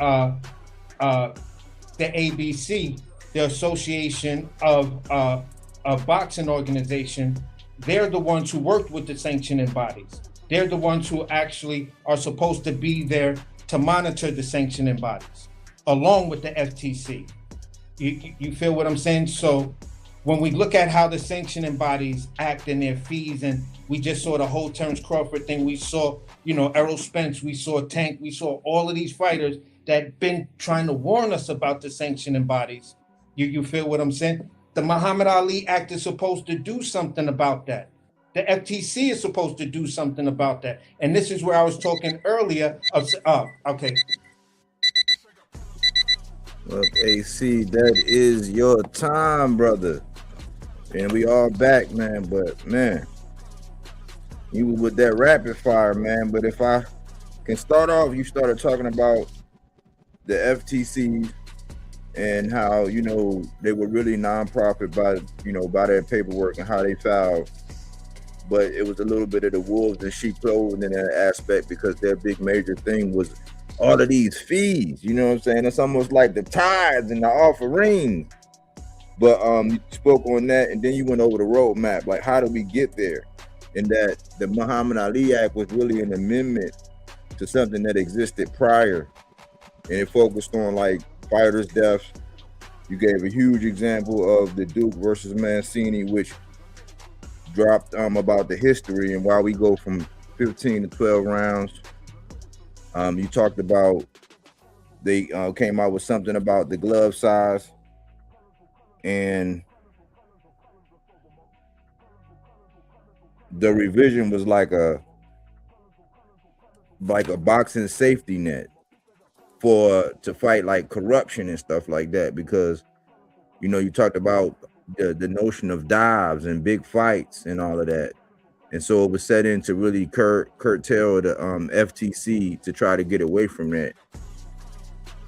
ABC, the Association of Boxing Organization, they're the ones who worked with the sanctioning bodies. They're the ones who actually are supposed to be there to monitor the sanctioning bodies, along with the FTC. You feel what I'm saying? So when we look at how the sanctioning bodies act and their fees, and we just saw the whole Terrence Crawford thing, we saw, Errol Spence, we saw Tank, we saw all of these fighters that been trying to warn us about the sanctioning bodies. You feel what I'm saying? The Muhammad Ali Act is supposed to do something about that. The FTC is supposed to do something about that. And this is where I was talking earlier of, okay. Well, AC, that is your time, brother. And we all back, man. But, man, you were with that rapid fire, man. But if I can start off, you started talking about the FTC and how, they were really nonprofit by their paperwork and how they filed. But it was a little bit of the wolves in sheep clothing in that aspect, because their big major thing was all of these fees. You know what I'm saying? It's almost like the tithes and the offering. But you spoke on that, and then you went over the roadmap. Like, how do we get there? And that the Muhammad Ali Act was really an amendment to something that existed prior. And it focused on, like, fighters' deaths. You gave a huge example of the Duke versus Mancini, which dropped about the history and why we go from 15 to 12 rounds. You talked about they came out with something about the glove size, and the revision was like a boxing safety net to fight like corruption and stuff like that, because you talked about the notion of dives and big fights and all of that, and so it was set in to really curtail the FTC to try to get away from that.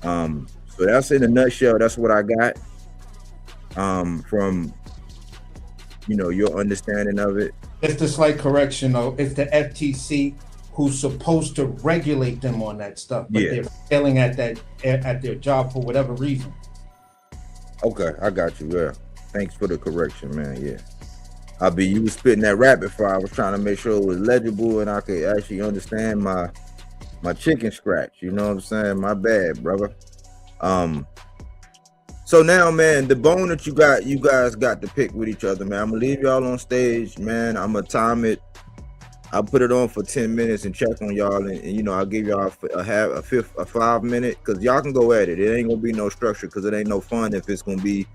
So that's in a nutshell. That's what I got from your understanding of it. It's the slight correction, though. It's the FTC who's supposed to regulate them on that stuff, but they're failing at their job for whatever reason. Okay, I got you. Yeah, thanks for the correction, man. Yeah, you was spitting that rapid fire. I was trying to make sure it was legible and I could actually understand my chicken scratch. You know what I'm saying? My bad, brother. So now, man, the bone that you guys got to pick with each other, man. I'm gonna leave y'all on stage, man. I'm gonna time it. I'll put it on for 10 minutes and check on y'all, and I'll give y'all a 5 minute, because y'all can go at it. It ain't gonna be no structure, because it ain't no fun if it's gonna be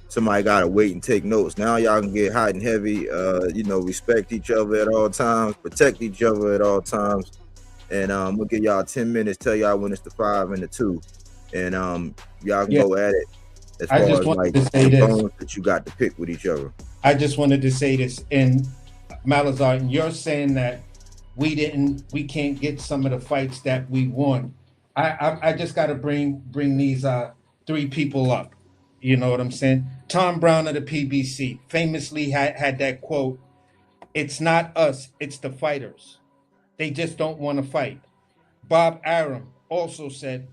somebody gotta wait and take notes. Now y'all can get hot and heavy, respect each other at all times, protect each other at all times, and we'll give y'all 10 minutes, tell y'all when it's the 5 and the 2, and y'all can go at it as far as like the bones that you got to pick with each other. I just wanted to say this, and Melaza, you're saying that we can't get some of the fights that we won. I just got to bring these 3 people up. You know what I'm saying? Tom Brown of the PBC famously had that quote, "It's not us, it's the fighters. They just don't want to fight." Bob Arum also said,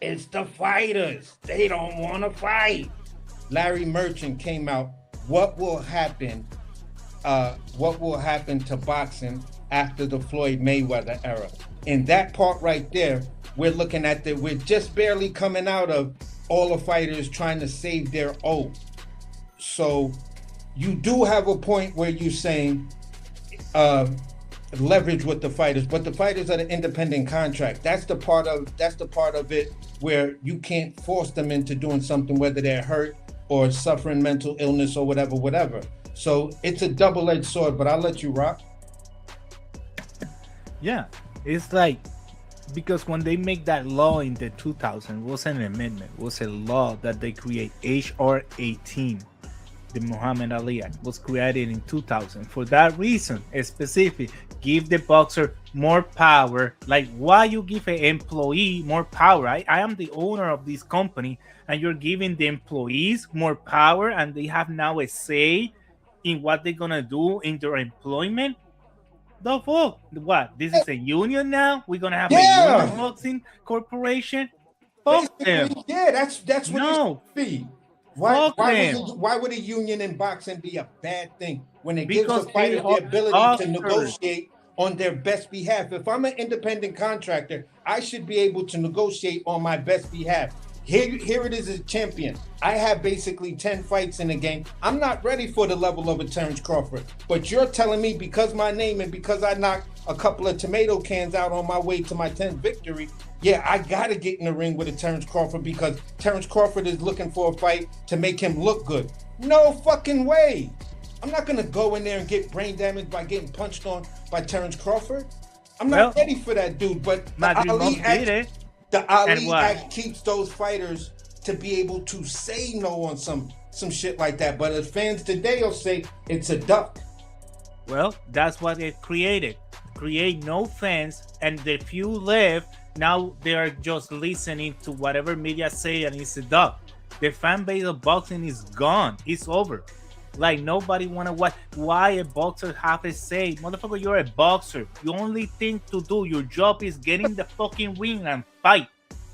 "It's the fighters. They don't want to fight." Larry Merchant came out, what will happen to boxing after the Floyd Mayweather era? In that part right there, we're looking at we're just barely coming out of all the fighters trying to save their oath. So, you do have a point where you're saying leverage with the fighters, but the fighters are the independent contract. That's the part of it where you can't force them into doing something, whether they're hurt or suffering mental illness or whatever. So it's a double-edged sword, but I'll let you rock. Yeah, it's like, because when they make that law in the 2000, it was an amendment, it was a law that they create, HR 18. The Muhammad Ali Act was created in 2000 for that reason, specific. Give the boxer more power. Like, why you give an employee more power? I am the owner of this company, and you're giving the employees more power, and they have now a say in what they're gonna do in their employment. The fuck? What? This is a union now? We're gonna have a union boxing corporation? Fuck them. Yeah, that's what No. it should be. Why would a union in boxing be a bad thing when it gives the fighter the ability to negotiate on their best behalf? If I'm an independent contractor, I should be able to negotiate on my best behalf. Here it is as a champion. I have basically 10 fights in the game. I'm not ready for the level of a Terrence Crawford. But you're telling me because my name and because I knocked a couple of tomato cans out on my way to my 10th victory, yeah, I got to get in the ring with a Terrence Crawford because Terrence Crawford is looking for a fight to make him look good. No fucking way. I'm not going to go in there and get brain damage by getting punched on by Terrence Crawford. I'm not ready for that dude, but the Ali Act keeps those fighters to be able to say no on some shit like that. But as fans today will say, it's a duck. Well, that's what it created. Create no fans, and the few left, now they are just listening to whatever media say, and it's a duck. The fan base of boxing is gone. It's over. Like, nobody wanna watch. Why a boxer have a say? Motherfucker, you're a boxer. The only thing to do, your job is getting the fucking ring and fight.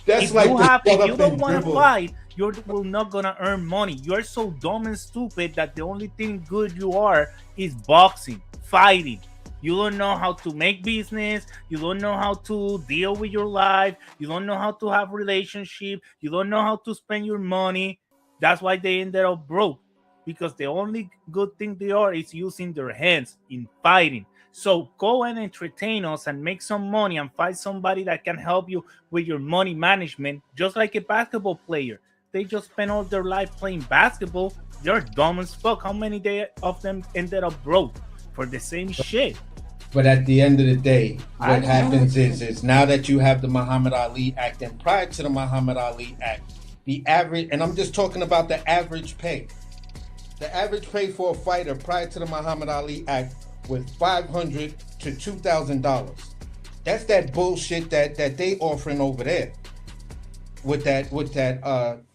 That's if like you don't want to fight, you're not gonna earn money. You're so dumb and stupid that the only thing good you are is boxing, fighting. You don't know how to make business. You don't know how to deal with your life. You don't know how to have relationship. You don't know how to spend your money. That's why they ended up broke. Because the only good thing they are is using their hands in fighting. So go and entertain us and make some money and find somebody that can help you with your money management, just like a basketball player. They just spend all their life playing basketball. They're dumb as fuck. How many of them ended up broke for the same shit? But at the end of the day, what happens is now that you have the Muhammad Ali Act, and prior to the Muhammad Ali Act, the average, and I'm just talking about the average pay. The average pay for a fighter prior to the Muhammad Ali Act was $500 to $2,000. That's that bullshit that they offering over there. With that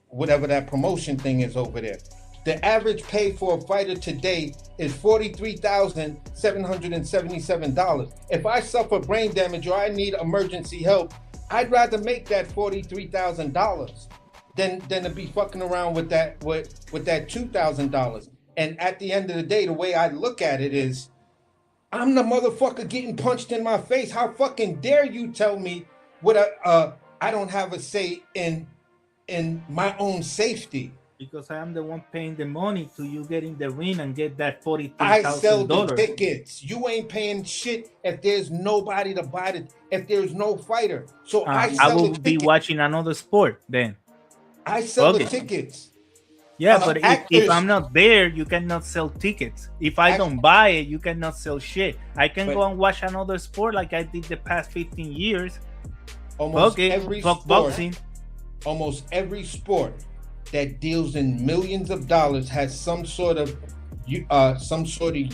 whatever that promotion thing is over there. The average pay for a fighter today is $43,777. If I suffer brain damage or I need emergency help, I'd rather make that $43,000 than to be fucking around with that $2,000. And at the end of the day, the way I look at it is, I'm the motherfucker getting punched in my face. How fucking dare you tell me what I don't have a say in my own safety? Because I am the one paying the money to you get in the ring and get that $43,000. I sell the tickets. You ain't paying shit if there's nobody to buy it, if there's no fighter. So I will be watching another sport then. I sell the tickets. Yeah, but if I'm not there, you cannot sell tickets. If I don't buy it, you cannot sell shit. I can go and watch another sport like I did the past 15 years. Almost every sport that deals in millions of dollars has some sort of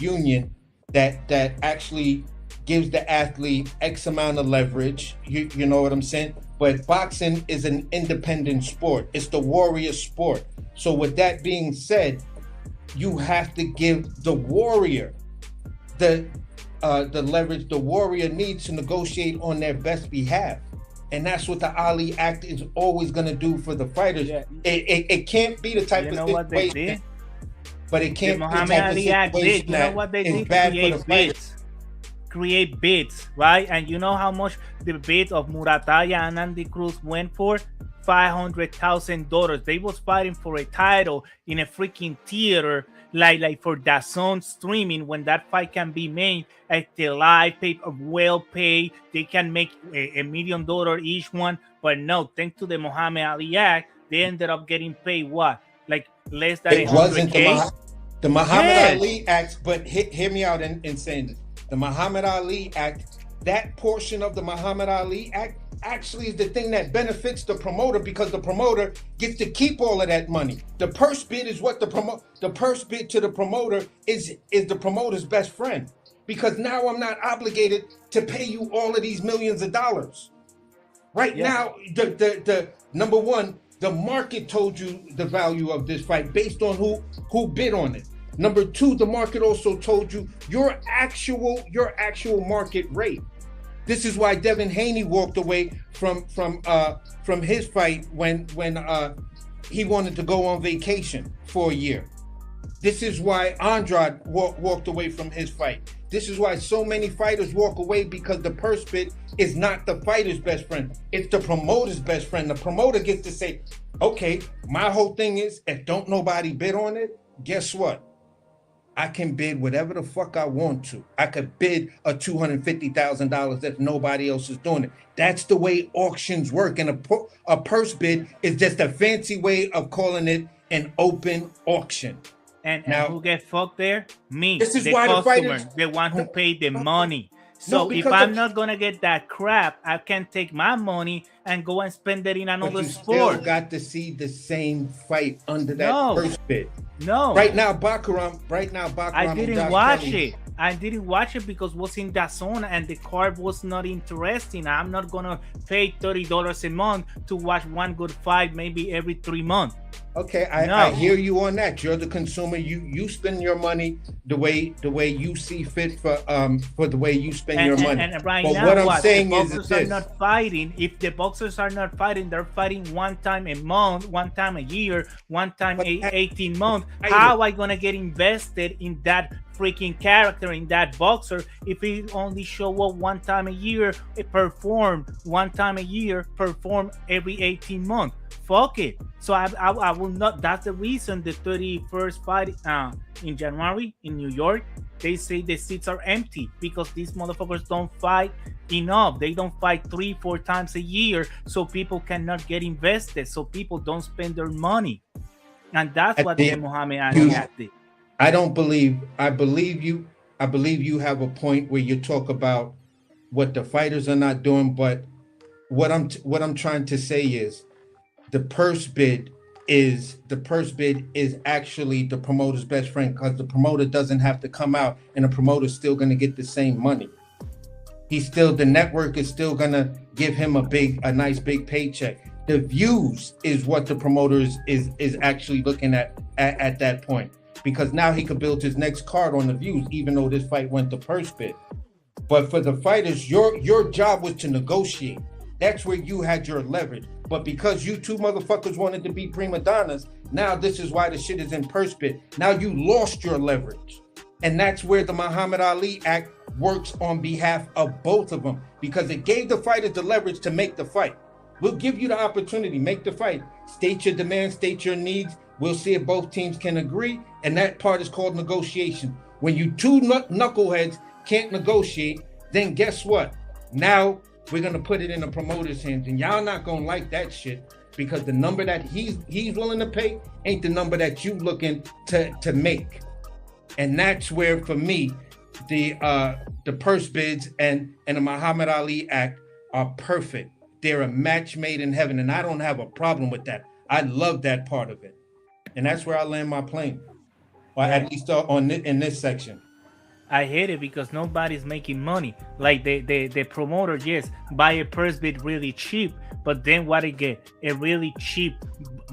union that actually gives the athlete X amount of leverage. You know what I'm saying? But boxing is an independent sport. It's the warrior sport. So with that being said, you have to give the warrior the leverage the warrior needs to negotiate on their best behalf. And that's what the Ali Act is always going to do for the fighters. Yeah. It can't be the type of situation, but it can't be the type of situation that is bad for the fighters. Create bids, right? And you know how much the bid of Murataya and Andy Cruz went for? $500,000. They was fighting for a title in a freaking theater like for that zone streaming when that fight can be made at the live pay well paid. They can make $1 million each one, but no, thanks to the Muhammad Ali Act, they ended up getting paid what, like less than It wasn't 100K. the Muhammad Yes. Ali Act, but hear me out in saying this. The Muhammad Ali Act, that portion of the Muhammad Ali Act actually is the thing that benefits the promoter, because the promoter gets to keep all of that money. The purse bid is what the purse bid to the promoter is the promoter's best friend, because now I'm not obligated to pay you all of these millions of dollars. Right now, the number one, the market told you the value of this fight based on who bid on it. Number two, the market also told you your actual market rate. This is why Devin Haney walked away from his fight when he wanted to go on vacation for a year. This is why Andrade walked away from his fight. This is why so many fighters walk away, because the purse bid is not the fighter's best friend. It's the promoter's best friend. The promoter gets to say, okay, my whole thing is, if don't nobody bid on it, guess what? I can bid whatever the fuck I want to. I could bid a $250,000 if nobody else is doing it. That's the way auctions work. And a purse bid is just a fancy way of calling it an open auction. And who get fucked there? Me. This is the why customer, the fighters, the one who paid the money. So if I'm not gonna get that crap, I can take my money and go and spend it in another but you sport. still got to see the same fight under that purse bid. No. Right now, Bakaram. I didn't watch it. I didn't watch it because it was in that zone and the card was not interesting. I'm not gonna pay $30 a month to watch one good fight maybe every 3 months. Okay, I hear you on that. You're the consumer. You spend your money the way you see fit for the way you spend your money. And right but now, what I'm saying the is boxers this. are not fighting. If the boxers are not fighting, they're fighting one time a month, one time a year, one time 18 months. How am I gonna get invested in that freaking character, in that boxer, if he only show up one time a year, perform one time a year, perform every 18 months? Fuck it. So I will not. That's the reason the 31st fight in January in New York, they say the seats are empty because these motherfuckers don't fight enough. They don't fight 3-4 times a year, so people cannot get invested. So people don't spend their money, and that's what the Muhammad Ali did. I believe you have a point where you talk about what the fighters are not doing, but what I'm trying to say is the purse bid is actually the promoter's best friend, because the promoter doesn't have to come out and the promoter's still going to get the same money. The network is still going to give him a nice big paycheck. The views is what the promoter is actually looking at that point, because now he could build his next card on the views, even though this fight went to purse bid. But for the fighters, your job was to negotiate. That's where you had your leverage. But because you two motherfuckers wanted to be prima donnas, now this is why the shit is in purse bid. Now you lost your leverage. And that's where the Muhammad Ali Act works on behalf of both of them, because it gave the fighters the leverage to make the fight. We'll give you the opportunity, make the fight. State your demands, state your needs. We'll see if both teams can agree. And that part is called negotiation. When you two knuckleheads can't negotiate, then guess what? Now we're gonna put it in the promoter's hands, and y'all not gonna like that shit, because the number that he's willing to pay ain't the number that you looking to make. And that's where, for me, the purse bids and the Muhammad Ali Act are perfect. They're a match made in heaven, and I don't have a problem with that. I love that part of it, and that's where I land my plane, or at least in this section. I hate it because nobody's making money. Like the promoter, yes, buy a purse bid really cheap, but then what they get? A really cheap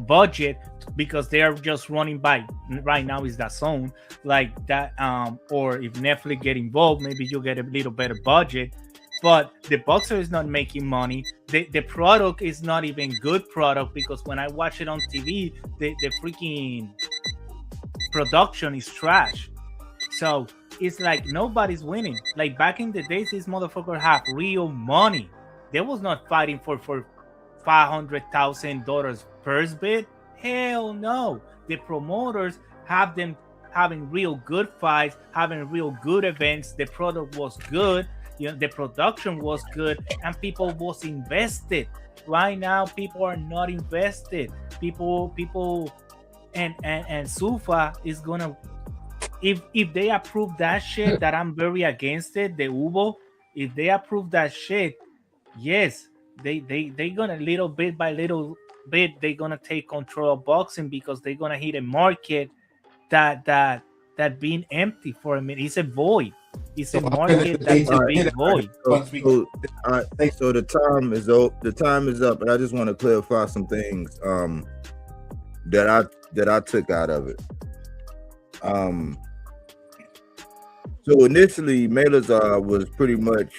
budget, because they are just running by. Right now is that zone like that, or if Netflix get involved, maybe you get a little better budget. But the boxer is not making money. The product is not even good product, because when I watch it on TV, the freaking production is trash. So it's like nobody's winning. Like back in the days, these motherfuckers have real money. They was not fighting for $500,000 purse bid. Hell no. The promoters have them having real good fights, having real good events. The product was good, the production was good, and people was invested. Right now, people are not invested. People, and Sufa is gonna, if they approve that shit, that I'm very against it, the Ubo, if they approve that shit, yes, they gonna, little bit by little bit, they gonna take control of boxing, because they're gonna hit a market that being empty for a minute. It's a void. It's a market that's a big void. So the time is up. The time is up, and I just want to clarify some things that I took out of it. So initially, Melaza was pretty much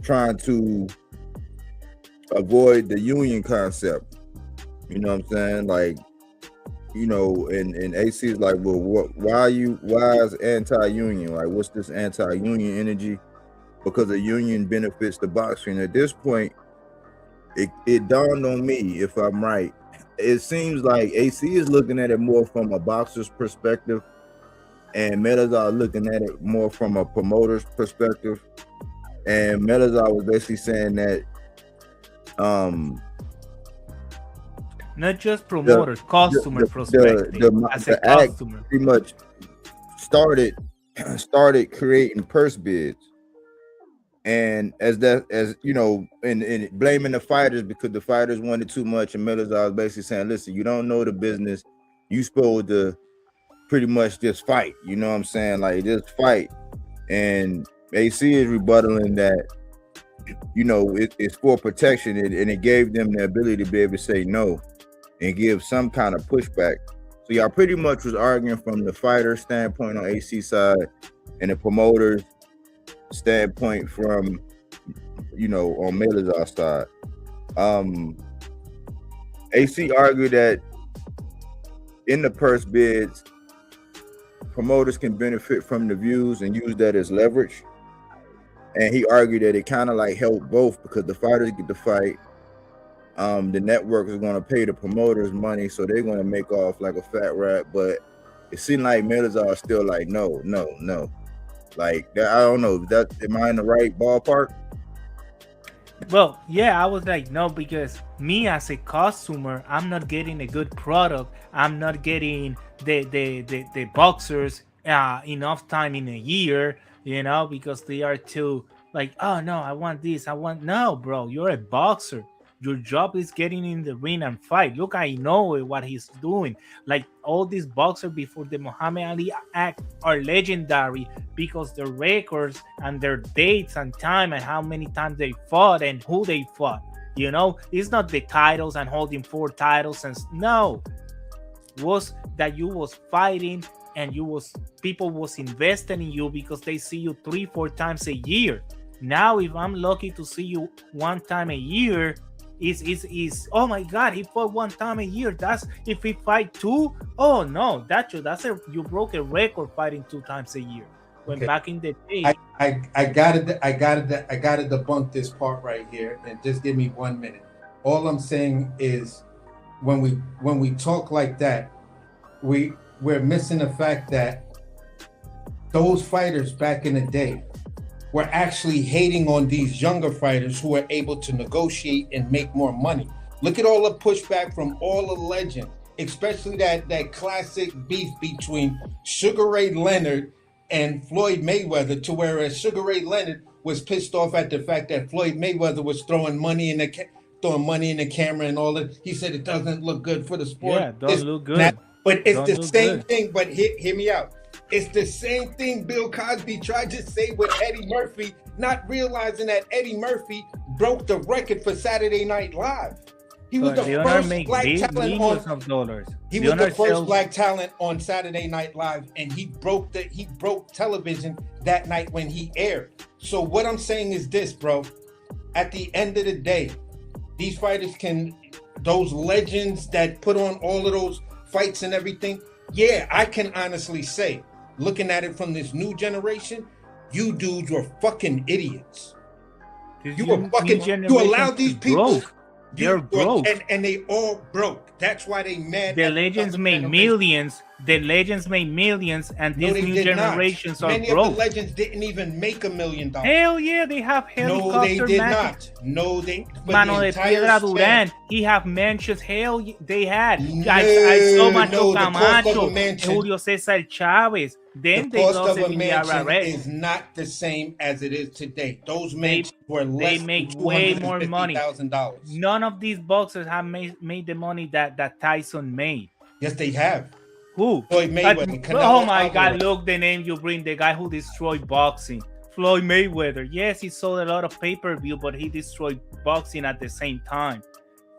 trying to avoid the union concept. You know what I'm saying? Like, you know, and AC is like, well, why is anti-union? Like, what's this anti-union energy? Because the union benefits the boxing. At this point, it dawned on me, if I'm right, it seems like AC is looking at it more from a boxer's perspective, and Melaza looking at it more from a promoter's perspective. And Melaza was basically saying that not just promoters, customer perspective. As a customer, pretty much started creating purse bids, and as you know, and blaming the fighters because the fighters wanted too much. And Melaza was basically saying, listen, you don't know the business, you supposed to pretty much just fight. You know what I'm saying? Like, just fight. And AC is rebuttaling that, you know, it's for protection, and it gave them the ability to be able to say no and give some kind of pushback. So y'all pretty much was arguing from the fighter standpoint on AC side and the promoter's standpoint from, you know, on Melaza's side. AC argued that in the purse bids, promoters can benefit from the views and use that as leverage. And he argued that it kind of like helped both, because the fighters get to fight. The network is going to pay the promoters money, so they're going to make off like a fat rat. But it seemed like Melaza are still like, no. Like, that, I don't know. Am I in the right ballpark? Well, yeah, I was like, no, because me as a customer, I'm not getting a good product. I'm not getting the boxers enough time in a year, you know, because they are too like, oh no, I want this, no, bro, you're a boxer. Your job is getting in the ring and fight. Look, I know what he's doing. Like, all these boxers before the Muhammad Ali Act are legendary because their records and their dates and time and how many times they fought and who they fought. You know, it's not the titles and holding 4 titles, and no, was that you was fighting and people was investing in you because they see you 3-4 times a year. Now, if I'm lucky to see you 1 time a year, is oh my god, he fought 1 time a year. That's if he fight 2. Oh no, you broke a record fighting 2 times a year. When back in the day, I gotta debunk this part right here, and just give me 1 minute. All I'm saying is, when we talk like that, we're missing the fact that those fighters back in the day were actually hating on these younger fighters who are able to negotiate and make more money. Look at all the pushback from all the legends, especially that classic beef between Sugar Ray Leonard and Floyd Mayweather, to whereas Sugar Ray Leonard was pissed off at the fact that Floyd Mayweather was throwing money in the camera and all that. He said it doesn't look good for the sport. Yeah, don't look good. But it's the same thing. But hear me out. It's the same thing Bill Cosby tried to say with Eddie Murphy, not realizing that Eddie Murphy broke the record for Saturday Night Live. He was the first black talent black talent on Saturday Night Live, and he broke television that night when he aired. So what I'm saying is this, bro. At the end of the day, these fighters those legends that put on all of those fights and everything, yeah, I can honestly say, looking at it from this new generation, you dudes were fucking idiots. You allowed these people. They're broke. And they all broke. That's why they mad. The legends made millions The legends made millions, and No, these they new did not. generations are Many of broke. the legends didn't even make $1 million. Hell yeah, they have No, helicopter they did matches. not. No, they. but Mano the de entire Piedra span- Duran, he have mansions. Hell, they had. No, I saw Macho no, the cost of a Camacho, mansion- Julio Cesar Chavez. Then The they cost lost of it a in the mansion IRS. is not the same as it is today. Those mansions were less They make than way more money. $250,000. None of these boxers have made the money that Tyson made. Yes, they have. Who? Floyd Mayweather. Canelo Oh my Alvarez. God! Look, the name you bring, the guy who destroyed boxing, Floyd Mayweather. Yes, he sold a lot of pay-per-view, but he destroyed boxing at the same time.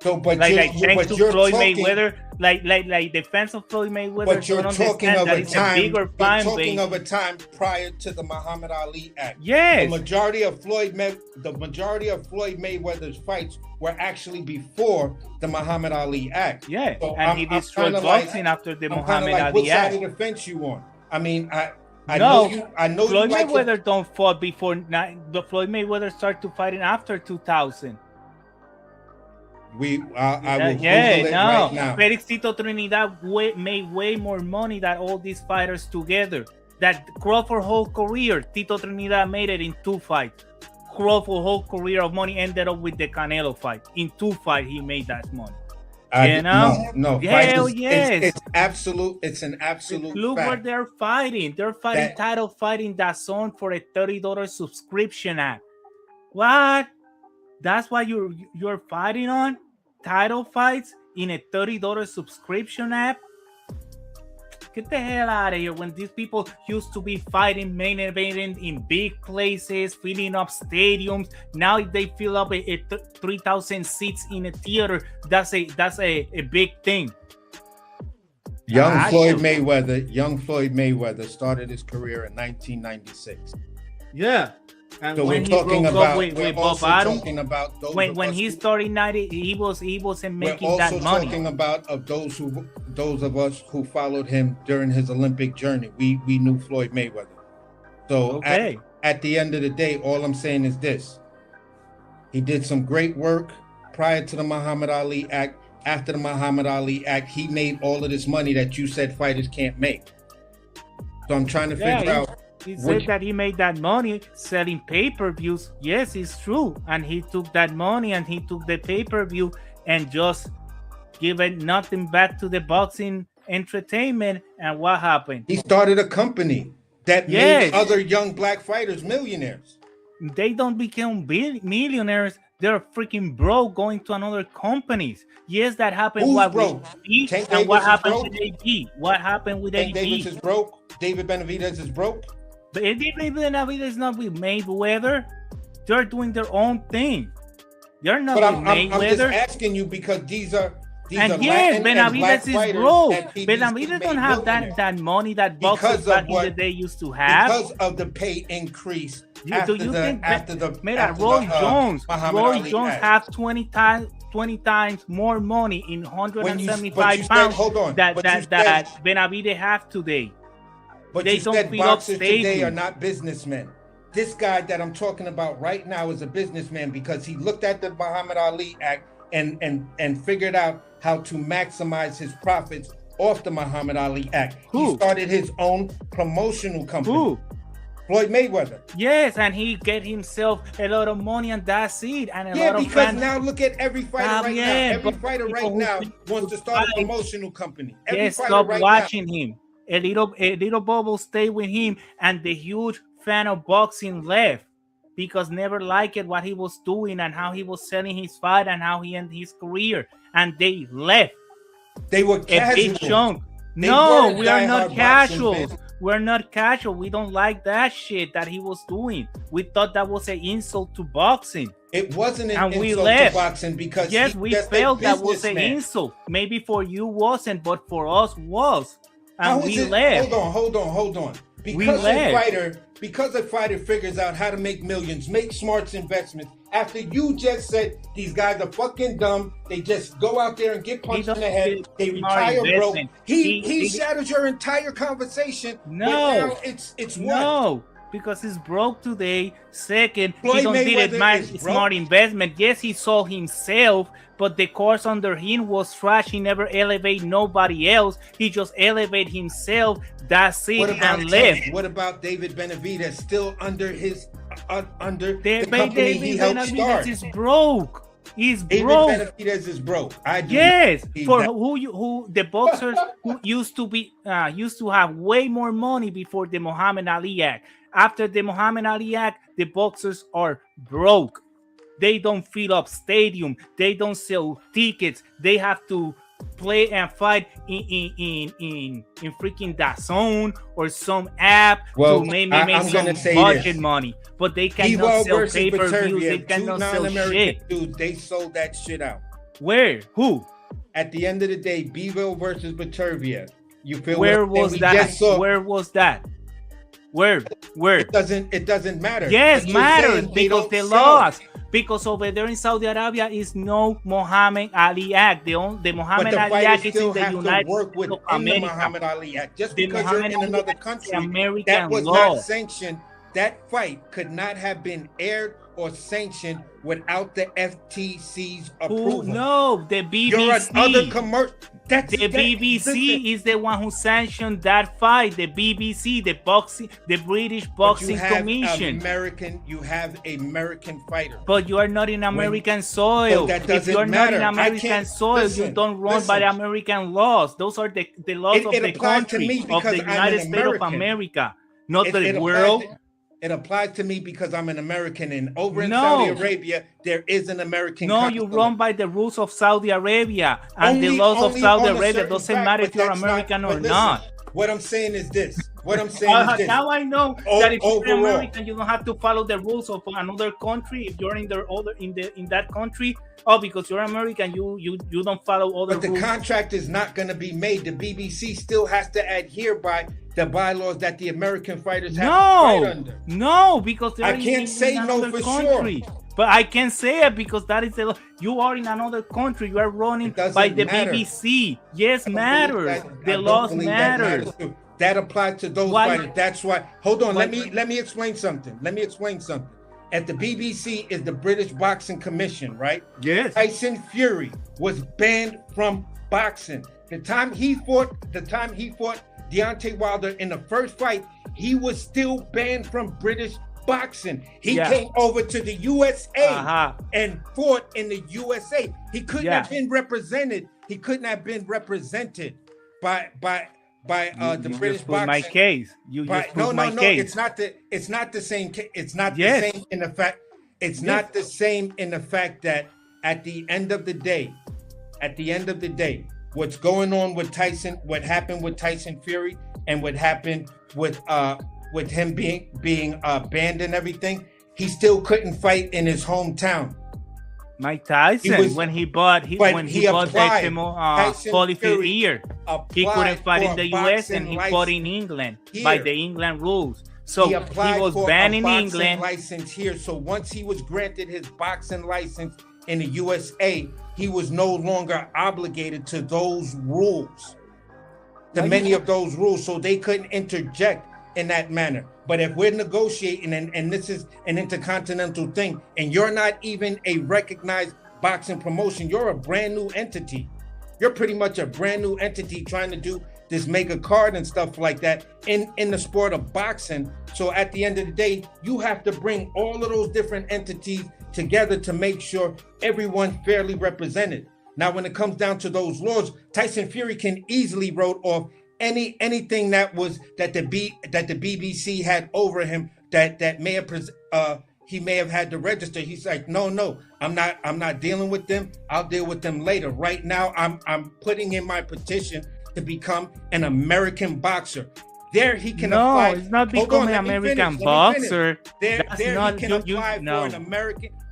So, but Like, you're, thanks but to you're Floyd talking, Mayweather, like the fans of Floyd Mayweather but you're don't talking understand of that a it's time. a bigger You're fan talking base. of a time prior to the Muhammad Ali Act. Yes. The majority of Floyd Mayweather's fights were actually before the Muhammad Ali Act. Yeah, So and he destroyed kinda boxing after the I'm kinda Muhammad like, Ali what side Act. of the fence you on? I mean, I No, know Floyd you like Mayweather don't fought before. The Floyd Mayweather started to fighting after 2000. I will Google it no. right now. Felix Tito Trinidad made way more money than all these fighters together. That Crawford whole career, Tito Trinidad made it in 2 fights. Crawford whole career of money ended up with the Canelo fight. In 2 fights, he made that money. No. Hell yes. It's absolute. It's an absolute Look fact. where they're fighting. They're fighting That- title fighting that zone for a $30 subscription app. What? That's why you're fighting on title fights in a $30 subscription app? Get the hell out of here. When these people used to be fighting main eventing in big places, filling up stadiums, now if they fill up a 3,000 seats in a theater, that's a big thing. Young Floyd Mayweather started his career in 1996. Yeah. And So when we're he talking broke about up with we're Bob also Arum, talking about those when of when us he who- started 90, he wasn't we're making also that money. talking about of those of us who followed him during his Olympic journey. We knew Floyd Mayweather. So Okay. at the end of the day, all I'm saying is this: he did some great work prior to the Muhammad Ali Act. After the Muhammad Ali Act, he made all of this money that you said fighters can't make. So I'm trying to figure out. He Would said you- that he made that money selling pay-per-views. Yes, it's true. And he took that money and he took the pay-per-view and just given nothing back to the boxing entertainment. And what happened? He started a company that Yes. made other young black fighters millionaires. They don't become millionaires. They're freaking broke going to another companies. Yes, that happened. Who's What broke? with AB, Tank and what Davis is happened broke? with AB? What happened with Tank AB? Davis is broke. David Benavidez is broke. But Benavidez is not with Mayweather. They're doing their own thing. They're not But with I'm just Mayweather. asking you because these are And yes, Latin and black Benavidez is fighters broke. that PBC Benavidez made don't have millionaires. that money that Because boxers of back in the what- day used to have. because of the pay increase Do after you the think after the Mira, after Roy the, Jones, Muhammad Roy Ali Jones Act. have 20 times more money in But 175 you said- pounds hold on, that but you that said- Benavidez have today. But They you don't said fill up boxers today are stadiums. not businessmen. This guy that I'm talking about right now is a businessman because he looked at the Muhammad Ali Act and figured out how to maximize his profits off the Muhammad Ali Act. Who? He started his own promotional company. Who? Floyd Mayweather. Yes, and he get himself a lot of money and that's it. And a Yeah, lot of because fans. now look at every fighter right yeah, now. Every but fighter right people who now think wants to to start a fight- promotional company. Every Yes, fighter stop right watching him. A little bubble stay with him, and the huge fan of boxing left because never liked it what he was doing and how he was selling his fight and how he ended his career, and they left. now, they were A big casual. chunk. They No, were we are diehard not boxing casuals. fans. We're not casual. We don't like that shit that he was doing. We thought that was an insult to boxing. It wasn't an And we insult left. to boxing because Yes, he's we just a felt that was an businessman. insult. Maybe for you wasn't, but for us was. How And is we it? left. Hold on. We Because left. a fighter figures out how to make millions, make smart investments. After you just said these guys are fucking dumb, they just go out there and get punched in the head. They smart retire broke. investment. He He- shatters your entire conversation. No. But now it's what? No, Because he's broke today. Second, he Floyd don't did Mayweather a is smart broke. investment. Yes, he sold himself, but the course under him was trash. He never elevate nobody else. He just elevate himself. That's it. What about And left. What about David Benavidez still under his under the David company he helped Benavidez start? is broke. He's David broke. Benavidez is broke. I do Yes, not believe for that. who the boxers who used to have way more money before the Muhammad Ali Act. After the Muhammad Ali Act, the boxers are broke. They don't fill up stadium. They don't sell tickets. They have to play and fight in freaking DAZN or some app Well, to maybe I'm make gonna some say budget this. money. But they cannot Evo sell versus pay-per-views. They Batervia, two cannot sell non-American shit. dudes, they sold that shit out. Where? Who? At the end of the day, Bevo versus Batervia. You feel Where what I'm saying? was We that? just saw- Where was that? Where? It doesn't matter. Yes, But you're matters saying they because don't they sell. lost. Because over there in Saudi Arabia is no Muhammad Ali Act. The But Muhammad the Ali Act fighters is still in the have to United work States within of the America. Muhammad Ali Act. Just The because Muhammad you're in Ali another Act is country, American that was law. not sanctioned. That fight could not have been aired or sanctioned without the FTC's approval. No, the BBC. You're another commercial. The BBC is the one who sanctioned that fight. The BBC, the British Boxing Commission. You have American fighters. But you are not in American soil. But that If you're doesn't not in matter. I American can't- soil, you listen, don't run by the American laws. Those are the laws It of the applies to country, me of because the I'm United an States of American. America, not It the applies world. It applies to me because I'm an American, and over in No. Saudi Arabia, there is an American. No, you consulate. run by the rules of Saudi Arabia, and the Only- laws of only Saudi on a Arabia certain doesn't fact, matter but if you're that's American not- or but listen, not. What I'm saying is this. What I'm saying is this. Now I know that if you're Overall. American, you don't have to follow the rules of another country. If you're in that country, because you're American, you don't follow other But the rules. contract is not going to be made. The BBC still has to adhere by the bylaws that the American fighters have to fight under. No, because they're I can't in say no another for country. sure. But I can say it because that is the law. You are in another country. You are running It doesn't by the matter. BBC. Yes, I don't matters. believe that- I The don't laws believe that matter. matters too. That applies to those Why- fighters. That's why. Hold on. Why- Let me explain something. At the BBC is the British Boxing Commission, right? Yes. Tyson Fury was banned from boxing. The time he fought Deontay Wilder in the first fight, he was still banned from British boxing. He Yeah. came over to the USA Uh-huh. and fought in the USA. He couldn't Yeah. have been represented. He couldn't have been represented by the You British just put my boxing. case. You just But put no, my case. it's not the same. It's not Yes. the same in the fact. It's not the same in the fact that at the end of the day, what's going on with Tyson, what happened with Tyson Fury, and what happened with him being banned and everything, he still couldn't fight in his hometown. Mike Tyson, He was- when he bought he the applied. Tyson Holyfield Fury ear, he applied couldn't fight for in a the US and boxing he fought license in England here. by the England rules. So he he applied was for banned a in boxing England. license here. So once he was granted his boxing license in the USA, he was no longer obligated to those rules, to many of those rules. So they couldn't interject in that manner. But if we're negotiating and this is an intercontinental thing, and you're not even a recognized boxing promotion, you're a brand new entity. You're pretty much a brand new entity trying to do this mega card and stuff like that in the sport of boxing. So at the end of the day, you have to bring all of those different entities together to make sure everyone's fairly represented. Now, when it comes down to those laws, Tyson Fury can easily wrote off anything that the BBC had over him that may have he may have had to register. He's like, no, I'm not dealing with them. I'll deal with them later. Right now, I'm putting in my petition to become an American boxer. There he can apply. No, it's not Hold becoming on, an let me American finish. boxer. There That's he not- can you- apply no.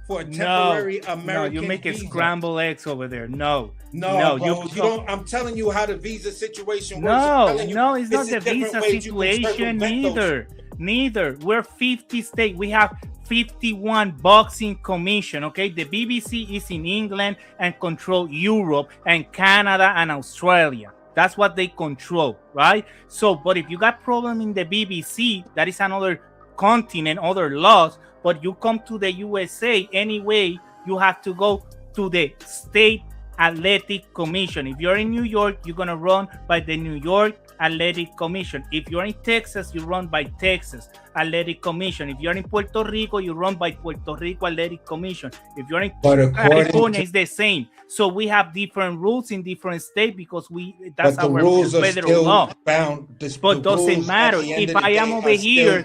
for a temporary American No, you make it visa. scramble eggs over there. No, No, you bro, you don't. I'm telling you how the visa situation works. No, I'm telling you, no, it's not this the is different visa ways you can situation circumvent those. neither. We're 50 states. We have 51 boxing commission, okay? The BBC is in England and control Europe and Canada and Australia. That's what they control, right? So, but if you got problem in the BBC, that is another continent, other laws, but you come to the USA anyway, you have to go to the state athletic commission. If you're in New York, you're going to run by the New York Athletic Commission. If you're in Texas, you run by Texas Athletic Commission. If you're in Puerto Rico, you run by Puerto Rico Athletic Commission. If you're in California, it's the same. So we have different rules in different states because that's our federal law. But doesn't matter if I am over here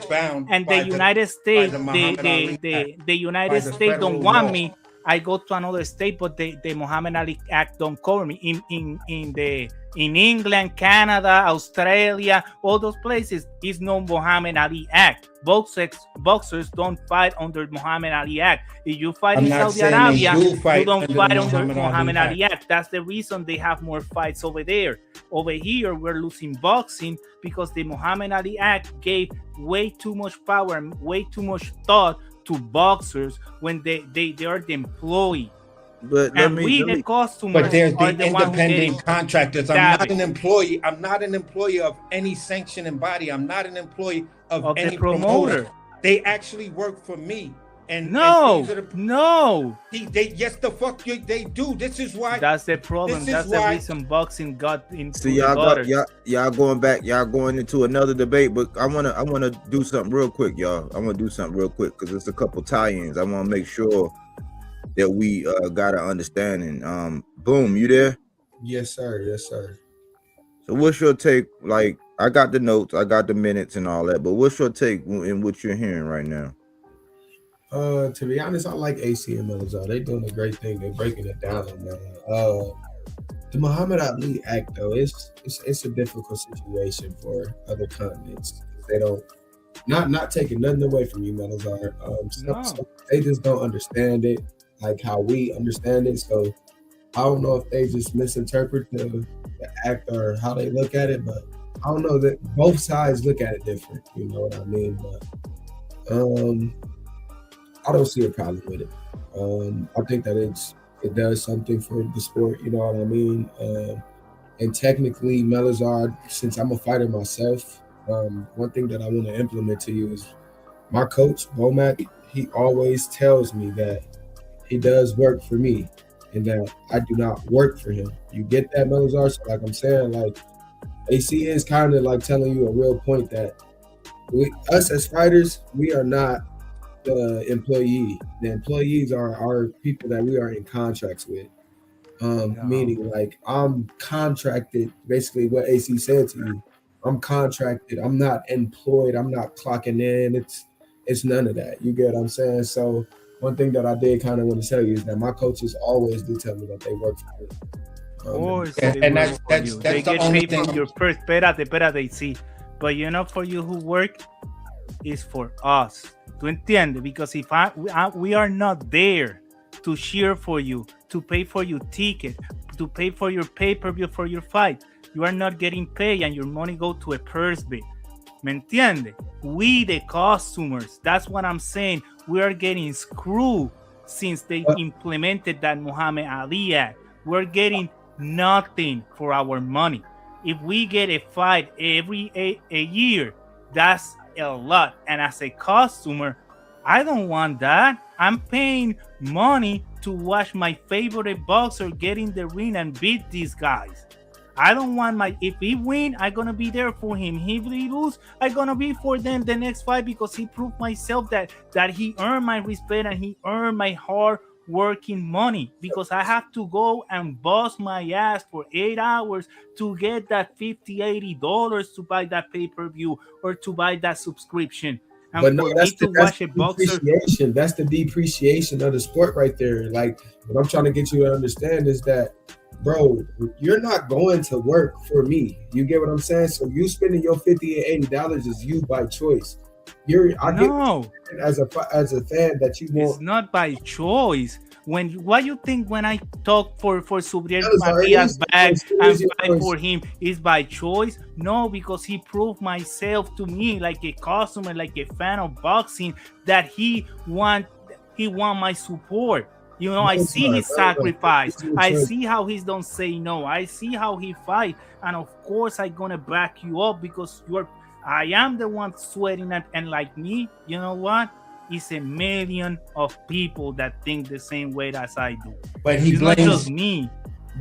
and the United States, the United States don't want me. I go to another state, but the Muhammad Ali Act don't cover me. In England, Canada, Australia, all those places is no Muhammad Ali Act. Boxers don't fight under Muhammad Ali Act. If you fight in Saudi Arabia, you don't fight under Muhammad Ali Act. That's the reason they have more fights over there. Over here, we're losing boxing because the Muhammad Ali Act gave way too much power and way too much thought to boxers when they are the employee. But the customers, but they're the independent contractors. I'm not an employee. I'm not an employee of any sanctioning body. I'm not an employee of any promoter. They actually work for me. No. Yes, the fuck they do. This is why. That's the problem. That's the reason boxing got into. So y'all going back. Y'all going into another debate. But I wanna do something real quick, y'all. I wanna do something real quick because it's a couple tie-ins. I want to make sure that we got an understanding. Boom, you there? Yes, sir. Yes, sir. So what's your take? Like, I got the notes, I got the minutes and all that, but what's your take in what you're hearing right now? To be honest, I like AC and Melaza. They're doing a great thing. They're breaking it down, man. The Muhammad Ali Act, though, it's a difficult situation for other continents. They don't not taking nothing away from you, Melaza. So they just don't understand it like how we understand it. So I don't know if they just misinterpret the act or how they look at it, but I don't know that both sides look at it different. You know what I mean? But I don't see a problem with it. I think that it does something for the sport. You know what I mean? And technically, Melazar, since I'm a fighter myself, one thing that I want to implement to you is my coach, Bomac, he always tells me that he does work for me and that I do not work for him. You get that, Melazar? So like I'm saying, like AC is kind of like telling you a real point that us as fighters, we are not the employee. The employees are people that we are in contracts with. Meaning like I'm contracted, basically what AC said to you. I'm contracted. I'm not employed. I'm not clocking in. It's none of that. You get what I'm saying? So one thing that I did kind of want to tell you is that my coaches always do tell me that they work for me. And that's they the get only paid thing. from your first. Espérate, see. But you know, for you who work, is for us. ¿Tú entiendes? Because if we are not there to cheer for you, to pay for your ticket, to pay for your pay-per-view for your fight, you are not getting paid and your money go to a purse bit. ¿Me entiende? We, the customers, that's what I'm saying. We are getting screwed since they implemented that Muhammad Ali Act. We're getting nothing for our money. If we get a fight every a year, that's a lot. And as a customer, I don't want that. I'm paying money to watch my favorite boxer get in the ring and beat these guys. I don't want if he win, I'm gonna be there for him. If he lose, I'm gonna be for them the next fight because he proved myself that he earned my respect and he earned my hard working money, because I have to go and bust my ass for 8 hours to get that $50-$80 to buy that pay-per-view or to buy that subscription. And but no, that's the depreciation. That's the depreciation of the sport right there. Like, what I'm trying to get you to understand is that, bro, you're not going to work for me. You get what I'm saying? So you spending your $50 and $80 is you by choice. As a fan that you want. It's not by choice. What you think when I talk for Subriel Maria's back and fight for him is by choice? No, because he proved myself to me like a customer, like a fan of boxing, that he want my support. You know, I see his sacrifice. I see how he don't say no. I see how he fight, and of course I'm gonna back you up because I am the one sweating, and like me, you know what? It's a million of people that think the same way as I do. But he It's not blames. just me.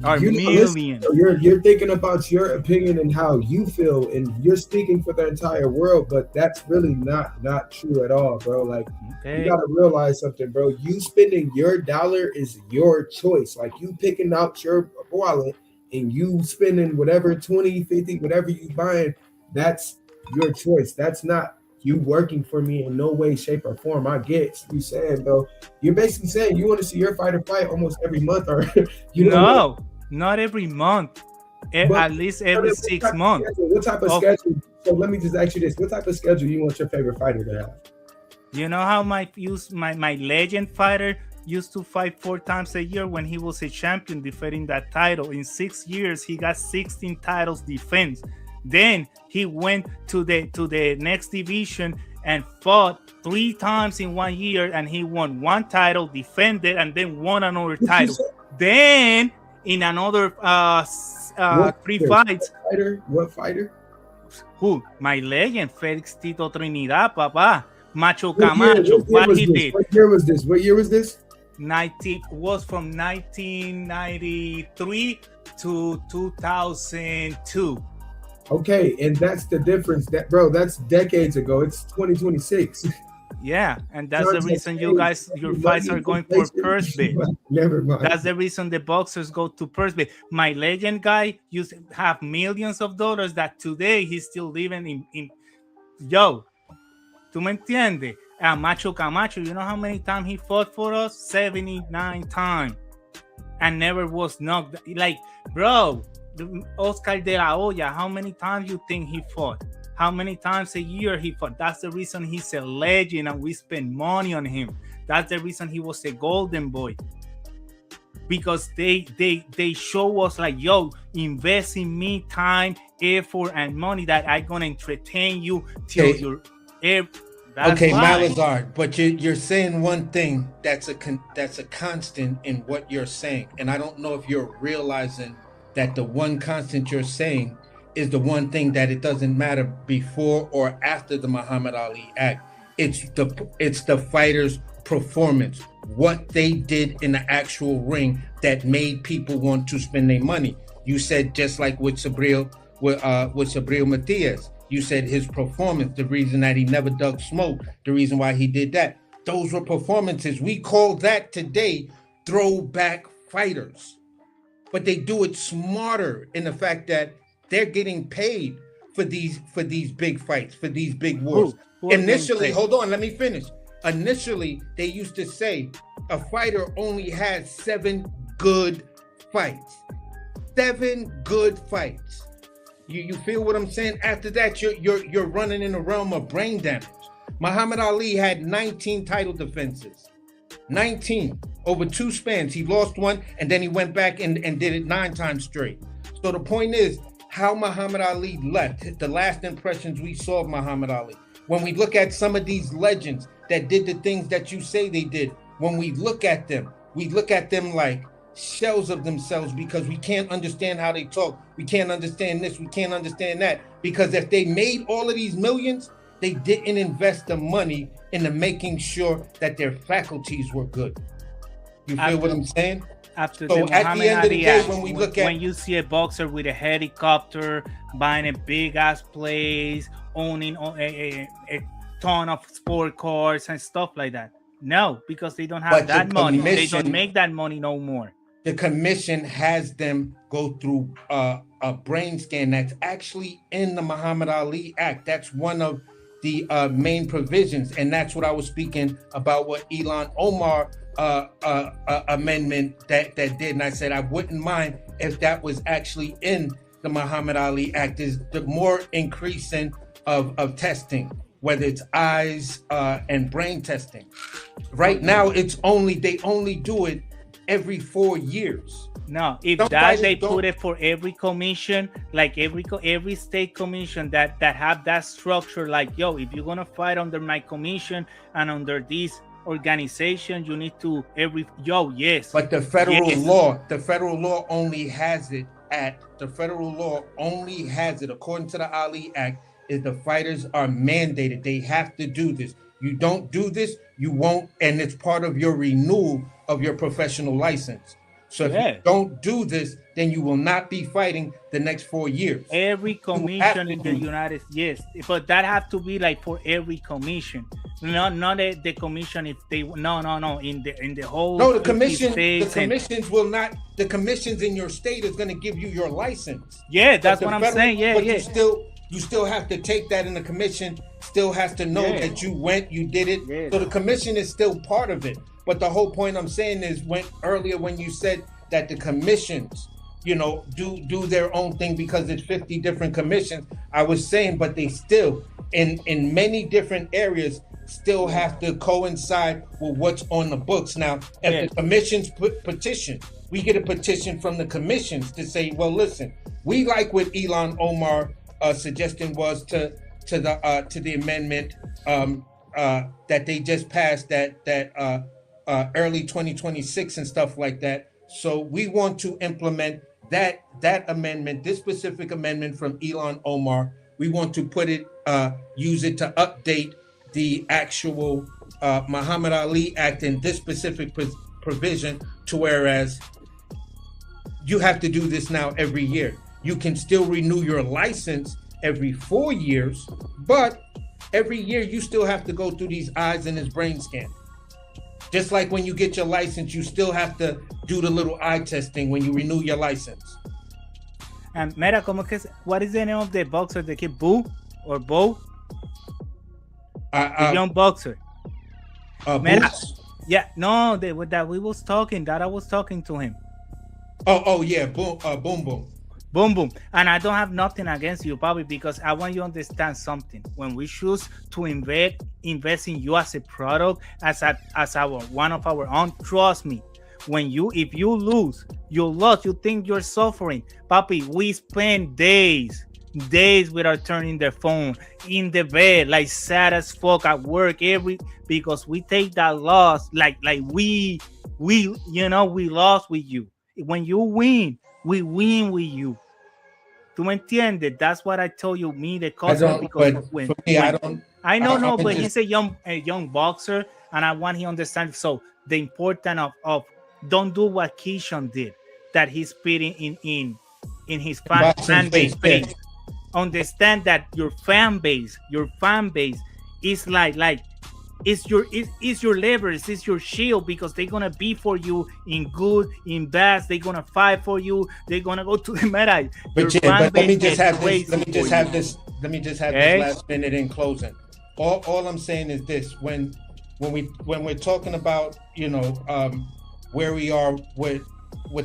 Are You know, listen, millions. you're thinking about your opinion and how you feel, and you're speaking for the entire world, but that's really not true at all, bro. Like you Okay. gotta realize something, bro. You spending your dollar is your choice. Like you picking out your wallet and you spending whatever 20, 50, whatever you buying, that's your choice. That's not you working for me in no way, shape, or form. I get you saying, bro. You're basically saying you want to see your fighter fight almost every month, or you know. No, not every month. But At least every what 6 type of months. schedule- What type of Oh. schedule? So let me just ask you this: what type of schedule you want your favorite fighter to have? You know how my legend fighter used to fight 4 times a year when he was a champion, defending that title. In 6 years, he got 16 titles defense. Then he went to the next division and fought 3 times in 1 year, and he won 1 title, defended, and then won another title. Then in another What 3 fighter? fights, What fighter? who? My legend, Felix Tito Trinidad, papa. Macho What year- Camacho, what year what was he this? did. What year was this? What year was this? 19 was from 1993 to 2002. Okay, and that's the difference. That bro, that's decades ago. It's 2026. Yeah, and that's the Context reason you changed. guys, your Money, fights are going for inflation. purse bid. Never mind. That's the reason the boxers go to purse bid. My legend guy used to have millions of dollars that today he's still living in yo. ¿Tú me entiendes? Macho Camacho, you know how many times he fought for us? 79 times. And never was knocked. Like, bro, Oscar de la Hoya, how many times you think he fought? How many times a year he fought? That's the reason he's a legend and we spend money on him. That's the reason he was a golden boy. Because they show us like, yo, invest in me time, effort, and money that I'm gonna entertain you till Okay. you're Okay, why. Malazar, but you're saying one thing that's a constant in what you're saying, and I don't know if you're realizing that the one constant you're saying is the one thing that it doesn't matter before or after the Muhammad Ali Act. It's the fighter's performance, what they did in the actual ring that made people want to spend their money. You said just like with Sabril Matias. You said his performance, the reason that he never dug smoke, the reason why he did that. Those were performances. We call that today throwback fighters. But they do it smarter in the fact that they're getting paid for these big fights, for these big wars. Who are Initially, getting paid? hold on, let me finish. Initially, they used to say a fighter only has 7 good fights. 7 good fights. You feel what I'm saying? After that, you're running in the realm of brain damage. Muhammad Ali had 19 title defenses. 19 over 2 spans. He lost 1 and then he went back and did it 9 times straight. So the point is how Muhammad Ali left, the last impressions we saw of Muhammad Ali. When we look at some of these legends that did the things that you say they did, when we look at them like shells of themselves because we can't understand how they talk. We can't understand this. We can't understand that. Because if they made all of these millions, they didn't invest the money into making sure that their faculties were good. You feel what I'm saying? After So the at Muhammad the end of the Ali day, Act, when we look at when you see a boxer with a helicopter, buying a big ass place, owning a ton of sport cars and stuff like that. No, because they don't have But that the money. They commission- don't make that money no more. the commission has them go through a brain scan that's actually in the Muhammad Ali Act. That's one of the main provisions, and that's what I was speaking about. What Elon Omar amendment that did, and I said I wouldn't mind if that was actually in the Muhammad Ali Act. Is the more increasing of testing, whether it's eyes and brain testing. Right now, they only do it every 4 years. No, if Some that fighters they don't- put it for every commission, like every state commission that have that structure, like, yo, if you're gonna fight under my commission and under this organization, you need to yes. But the federal Yes. law only has it according to the Ali Act, is the fighters are mandated. They have to do this. You don't do this, you won't, and it's part of your renewal of your professional license. So if you don't do this, then you will not be fighting the next 4 years. Every commission in the United States, but that have to be like for every commission. Not the commission if they no in the whole the commissions will not. The commissions in your state is going to give you your license. Yeah, that's what I'm saying. But you still have to take that, and the commission still has to know that you went, you did it. So the commission is still part of it. But the whole point I'm saying is when you said that the commissions, do their own thing because it's 50 different commissions. I was saying, but they still in many different areas still have to coincide with what's on the books. Now, if the commissions petition, we get a petition from the commissions to say, well, listen, we like what Elon Omar suggestion was to the amendment that they just passed that early 2026 and stuff like that. So we want to implement that amendment, this specific amendment from Elon Omar. We want to use it to update the actual Muhammad Ali Act in this specific provision to whereas you have to do this now every year. You can still renew your license every 4 years, but every year you still have to go through these eyes and this brain scan. Just like when you get your license, you still have to do the little eye testing when you renew your license. And Mera, what is the name of the boxer? The kid BOUT or BOUT? The young boxer. Mera, yeah, no, that we was talking. That I was talking to him. Oh yeah, boom. And I don't have nothing against you, Bobby, because I want you to understand something. When we choose to invest in you as a product, as our one of our own, trust me. If you lose, you lost. You think you're suffering, Papi. We spend days without turning the phone in the bed, like sad as fuck at work because we take that loss like we lost with you. When you win, we win with you. ¿Tú me entiendes? That's what I told you, me, the customer. I know, but he's a young boxer, and I want him to understand. So the importance of don't do what Keyshawn did, that he's spitting in his fan base. Understand that your fan base is like it's your leverage, it's your shield, because they're gonna be for you in good, in bad. They're gonna fight for you. They're gonna go to the medal. But let me just have this last minute in closing. All I'm saying is this: when we're talking about where we are with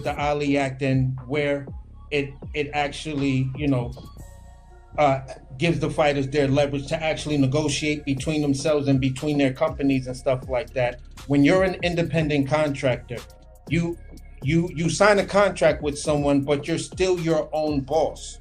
the Ali Act and where it actually gives the fighters their leverage to actually negotiate between themselves and between their companies and stuff like that. When you're an independent contractor, you sign a contract with someone, but you're still your own boss.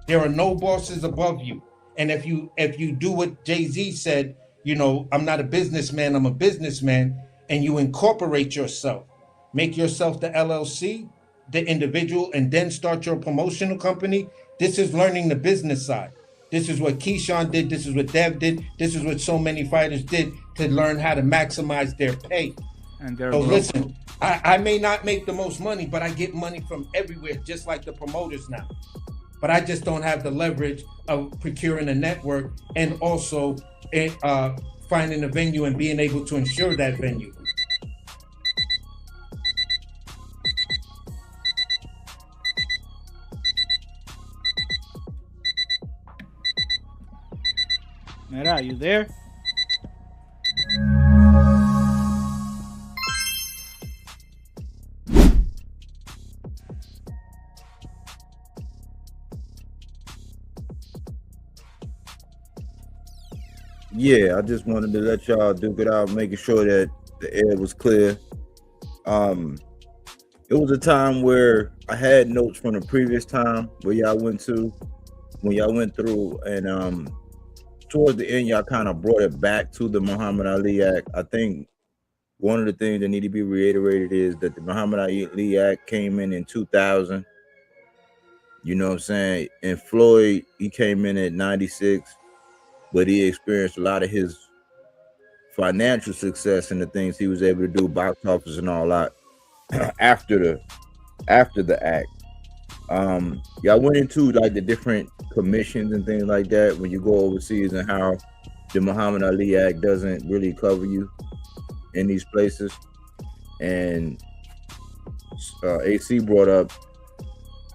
There are no bosses above you. And if you do what Jay-Z said, I'm not a businessman, I'm a businessman, and you incorporate yourself, make yourself the LLC, the individual, and then start your promotional company. This is learning the business side. This is what Keyshawn did. This is what Dev did. This is what so many fighters did to learn how to maximize their pay. And so listen, I may not make the most money, but I get money from everywhere, just like the promoters now. But I just don't have the leverage of procuring a network and also finding a venue and being able to ensure that venue. Mira, are you there? Yeah, I just wanted to let y'all duke it out, making sure that the air was clear. It was a time where I had notes from the previous time where y'all went through, and towards the end, y'all kind of brought it back to the Muhammad Ali Act. I think one of the things that need to be reiterated is that the Muhammad Ali Act came in 2000. You know what I'm saying? And Floyd, he came in at 96, but he experienced a lot of his financial success and the things he was able to do, box office and all that after the act. Y'all went into like the different commissions and things like that when you go overseas and how the Muhammad Ali Act doesn't really cover you in these places. And AC brought up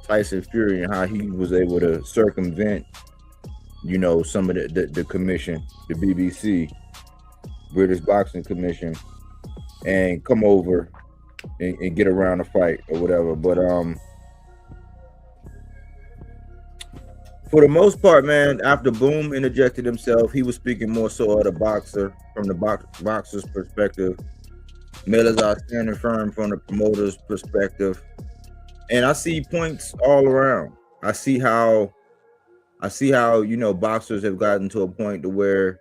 Tyson Fury and how he was able to circumvent, you know, some of the commission, the BBC, British Boxing Commission, and come over and get around the fight or whatever. But for the most part, man, after Boom interjected himself, he was speaking more so of the boxer from the boxer's perspective. Melaza standing firm from the promoter's perspective, and I see points all around. I see how you know boxers have gotten to a point to where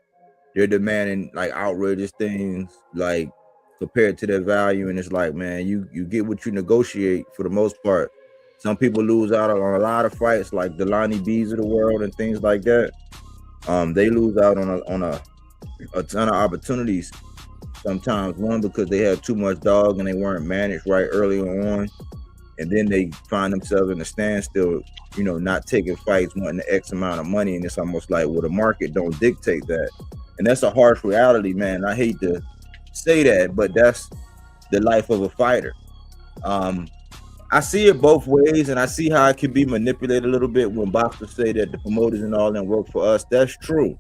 they're demanding like outrageous things, like compared to their value, and it's like, man, you get what you negotiate for the most part. Some people lose out on a lot of fights, like the Lonnie B's of the world and things like that. They lose out on a ton of opportunities. Sometimes one because they had too much dog and they weren't managed right early on, and then they find themselves in a standstill, you know, not taking fights, wanting the X amount of money, and it's almost like, well, the market don't dictate that, and that's a harsh reality, man. I hate to say that, but that's the life of a fighter. I see it both ways, and I see how it can be manipulated a little bit when boxers say that the promoters and all them work for us. That's true.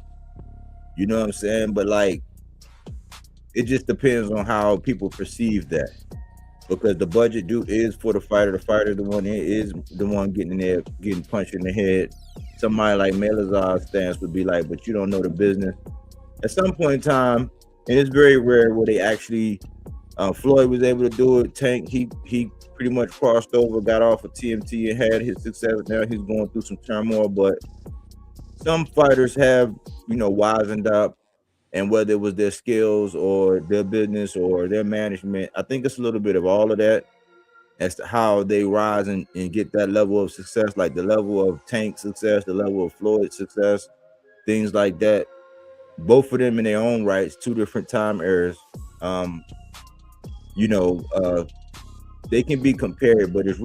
You know what I'm saying? But like, it just depends on how people perceive that. Because the budget is for the fighter. The fighter, the one is the one getting in there, getting punched in the head. Somebody like Melazar's stance would be like, but you don't know the business. At some point in time, and it's very rare where they actually, Floyd was able to do it. Tank, he pretty much crossed over, got off of TMT and had his success. Now he's going through some turmoil, but some fighters have, you know, wisened up, and whether it was their skills or their business or their management, I think it's a little bit of all of that as to how they rise and get that level of success, like the level of Tank success, the level of Floyd success, things like that. Both of them in their own rights, two different time eras. You know, they can be compared, but it's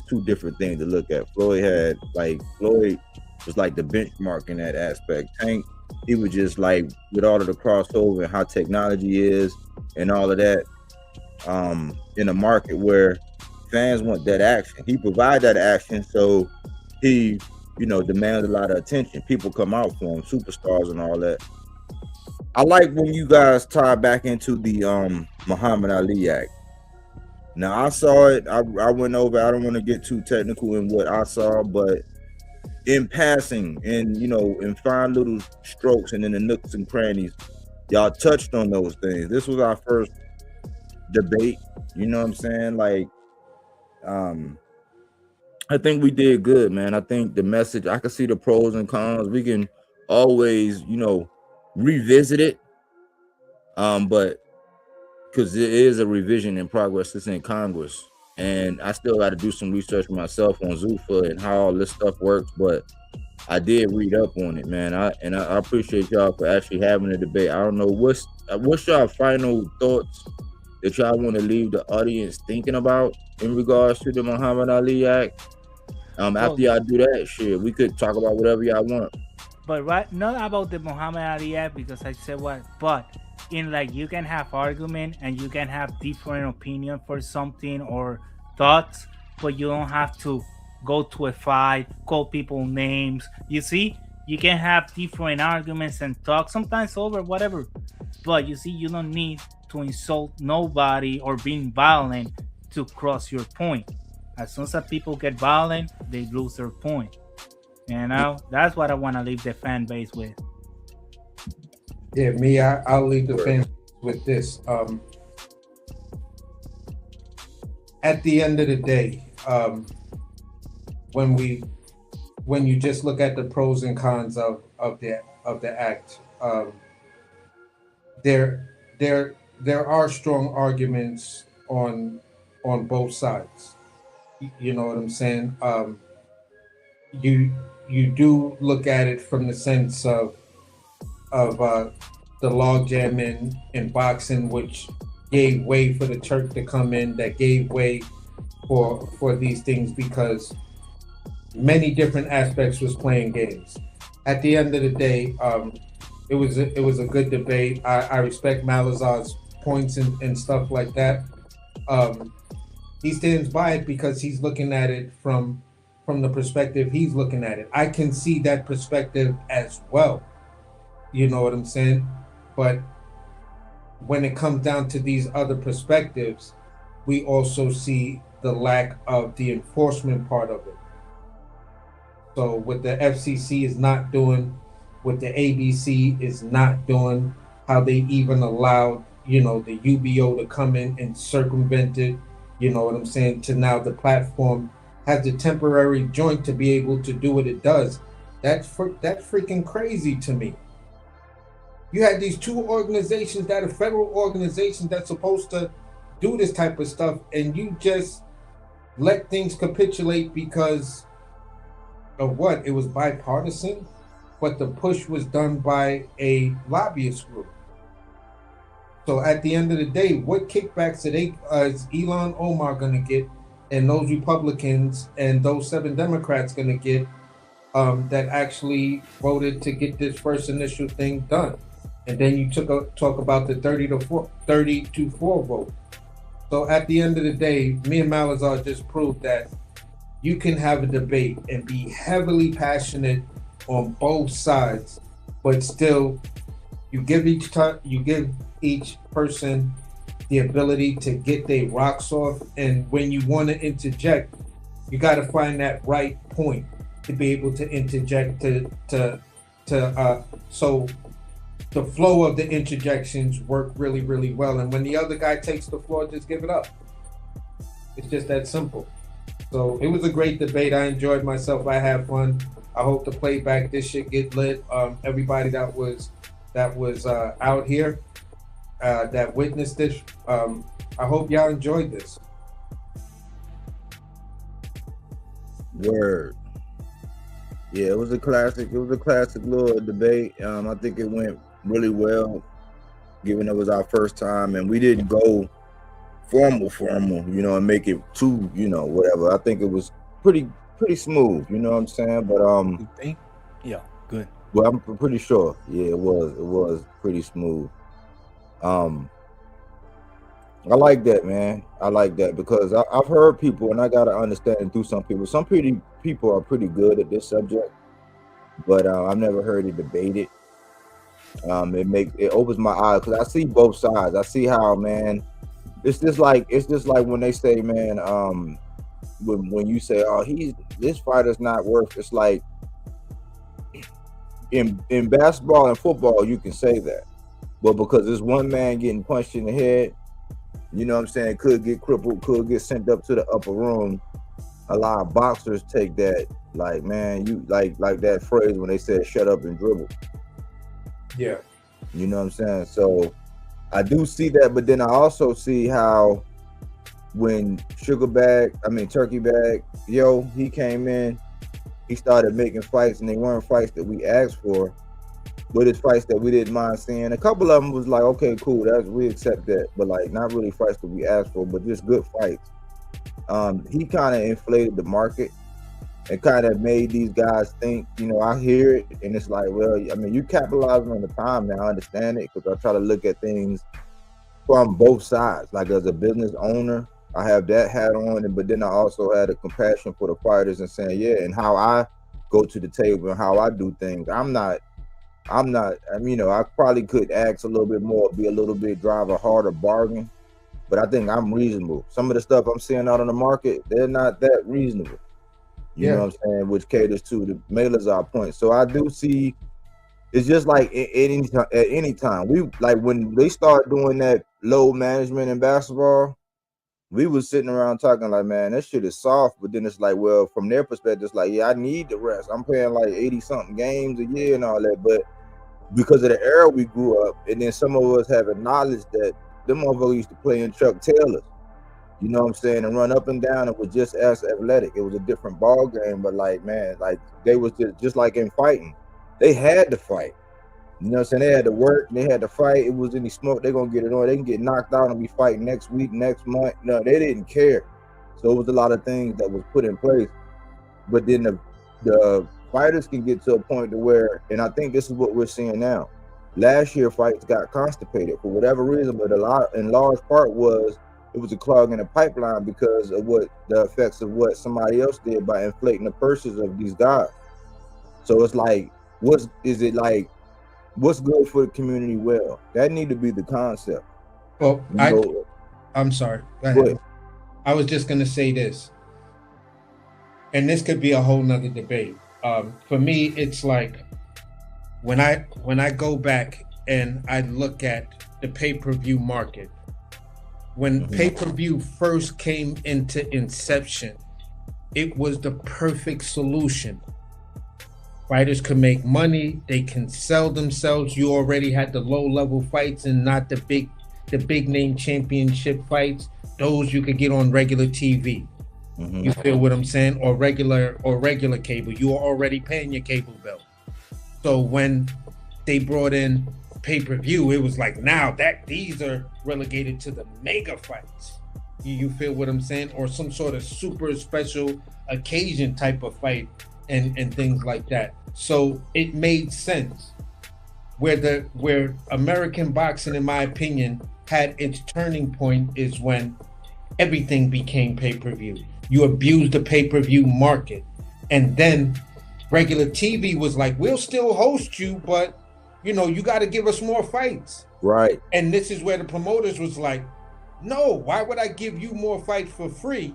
two different things to look at. Floyd was like the benchmark in that aspect. Tank, he was just like with all of the crossover and how technology is and all of that, in a market where fans want that action. He provides that action, so he, you know, demands a lot of attention. People come out for him, superstars and all that. I like when you guys tie back into the Muhammad Ali Act. Now I saw it. I went over. I don't want to get too technical in what I saw, but in passing, and you know, in fine little strokes and in the nooks and crannies, y'all touched on those things. This was our first debate. You know what I'm saying? Like, I think we did good, man. I think the message, I can see the pros and cons. We can always, you know, revisit it. But because it is a revision in progress, it's in Congress. And I still got to do some research myself on Zuffa and how all this stuff works. But I did read up on it, man. I appreciate y'all for actually having a debate. I don't know what's y'all final thoughts that y'all want to leave the audience thinking about in regards to the Muhammad Ali Act. After y'all do that shit, we could talk about whatever y'all want. But right, not about the Muhammad Ali Act, because I said what, but in like you can have argument and you can have different opinion for something or thoughts, but you don't have to go to a fight, call people names. You see, you can have different arguments and talk sometimes over whatever, but you see, you don't need to insult nobody or being violent to cross your point. As soon as people get violent, they lose their point. You know, that's what I want to leave the fan base with. Yeah, I'll leave the fans with this. At the end of the day, when you just look at the pros and cons of the act, there are strong arguments on both sides. You know what I'm saying? you do look at it from the sense of the logjam in boxing, which gave way for the Turk to come in, that gave way for these things, because many different aspects was playing games. At the end of the day, it was a good debate. I respect Malazar's points and stuff like that. He stands by it because he's looking at it from the perspective he's looking at it. I can see that perspective as well. You know what I'm saying? But when it comes down to these other perspectives, we also see the lack of the enforcement part of it. So what the FCC is not doing, what the ABC is not doing, how they even allowed, the UBO to come in and circumvent it, you know what I'm saying, to now the platform has a temporary joint to be able to do what it does. That's freaking crazy to me. You had these two organizations that are federal organizations that's supposed to do this type of stuff, and you just let things capitulate because of what? It was bipartisan, but the push was done by a lobbyist group. So at the end of the day, what kickbacks is Elon Omar going to get, and those Republicans and those 7 Democrats going to get that actually voted to get this first initial thing done? And then you talk about the 30 to 4 vote. So at the end of the day, me and Malazar just proved that you can have a debate and be heavily passionate on both sides, but still you give each person the ability to get their rocks off. And when you want to interject, you got to find that right point to be able to interject so the flow of the interjections work really, really well. And when the other guy takes the floor, just give it up. It's just that simple. So it was a great debate. I enjoyed myself. I had fun. I hope the playback, this shit get lit. Everybody that was out here that witnessed this, I hope y'all enjoyed this. Word. Yeah, it was a classic. It was a classic little debate. I think it went really well, given it was our first time, and we didn't go formal, and make it too, whatever. I think it was pretty smooth, you know what I'm saying? But You think? Yeah, good. well, I'm pretty sure. Yeah, it was pretty smooth. I like that, man. I like that because I've heard people, and I gotta understand it through some people. Some people are pretty good at this subject, but I've never heard it debated. It opens my eyes because I see both sides. I see how, man, it's just like when they say, man, when you say, oh, this fighter's not worth, it's like in basketball and football you can say that, but because there's one man getting punched in the head, you know what I'm saying, could get crippled, could get sent up to the upper room. A lot of boxers take that, like, man, you like that phrase when they said shut up and dribble. Yeah. You know what I'm saying? So I do see that, but then I also see how when Turkey Bag, he came in, he started making fights, and they weren't fights that we asked for, but it's fights that we didn't mind seeing. A couple of them was like, okay, cool, we accept that, but like not really fights that we asked for, but just good fights. He kind of inflated the market and kind of made these guys think, I hear it, and it's like, well, you capitalizing on the time now. I understand it because I try to look at things from both sides. Like as a business owner, I have that hat on, but then I also had a compassion for the fighters and saying, yeah, and how I go to the table and how I do things. I probably could ask a little bit more, be a little bit, drive a harder bargain, but I think I'm reasonable. Some of the stuff I'm seeing out on the market, they're not that reasonable. You know what I'm saying? Which caters to the Melaza point. So I do see, it's just like at any time. We like when they start doing that load management in basketball, we was sitting around talking like, man, that shit is soft. But then it's like, well, from their perspective, it's like, yeah, I need the rest. I'm playing like 80 something games a year and all that. But because of the era we grew up, and then some of us have acknowledged that them motherfuckers used to play in Chuck Taylors. You know what I'm saying? And run up and down. It was just as athletic. It was a different ball game, but like, man, like they was just like in fighting. They had to fight. You know what I'm saying? They had to work, they had to fight. It was any smoke, they're gonna get it on. They can get knocked out and be fighting next week, next month. No, they didn't care. So it was a lot of things that was put in place. But then the fighters can get to a point to where, and I think this is what we're seeing now. Last year fights got constipated for whatever reason, but in large part was it was a clog in the pipeline because of what the effects of what somebody else did by inflating the purses of these guys. So it's like, what's good for the community? Well, that need to be the concept. Well, I'm sorry. Go ahead. I was just going to say this, and this could be a whole nother debate. For me, it's like when I go back and I look at the pay-per-view market, when pay-per-view first came into inception, it was the perfect solution. Fighters could make money, they can sell themselves. You already had the low-level fights and not the big name championship fights. Those you could get on regular TV. You feel what I'm saying? Or regular cable. You are already paying your cable bill. So when they brought in pay-per-view, it was like, now that these are relegated to the mega fights. You feel what I'm saying? Or some sort of super special occasion type of fight and things like that. So it made sense. Where American boxing, in my opinion, had its turning point is when everything became pay-per-view. You abused the pay-per-view market. And then regular TV was like, we'll still host you, but you got to give us more fights. Right. And this is where the promoters was like, no, why would I give you more fights for free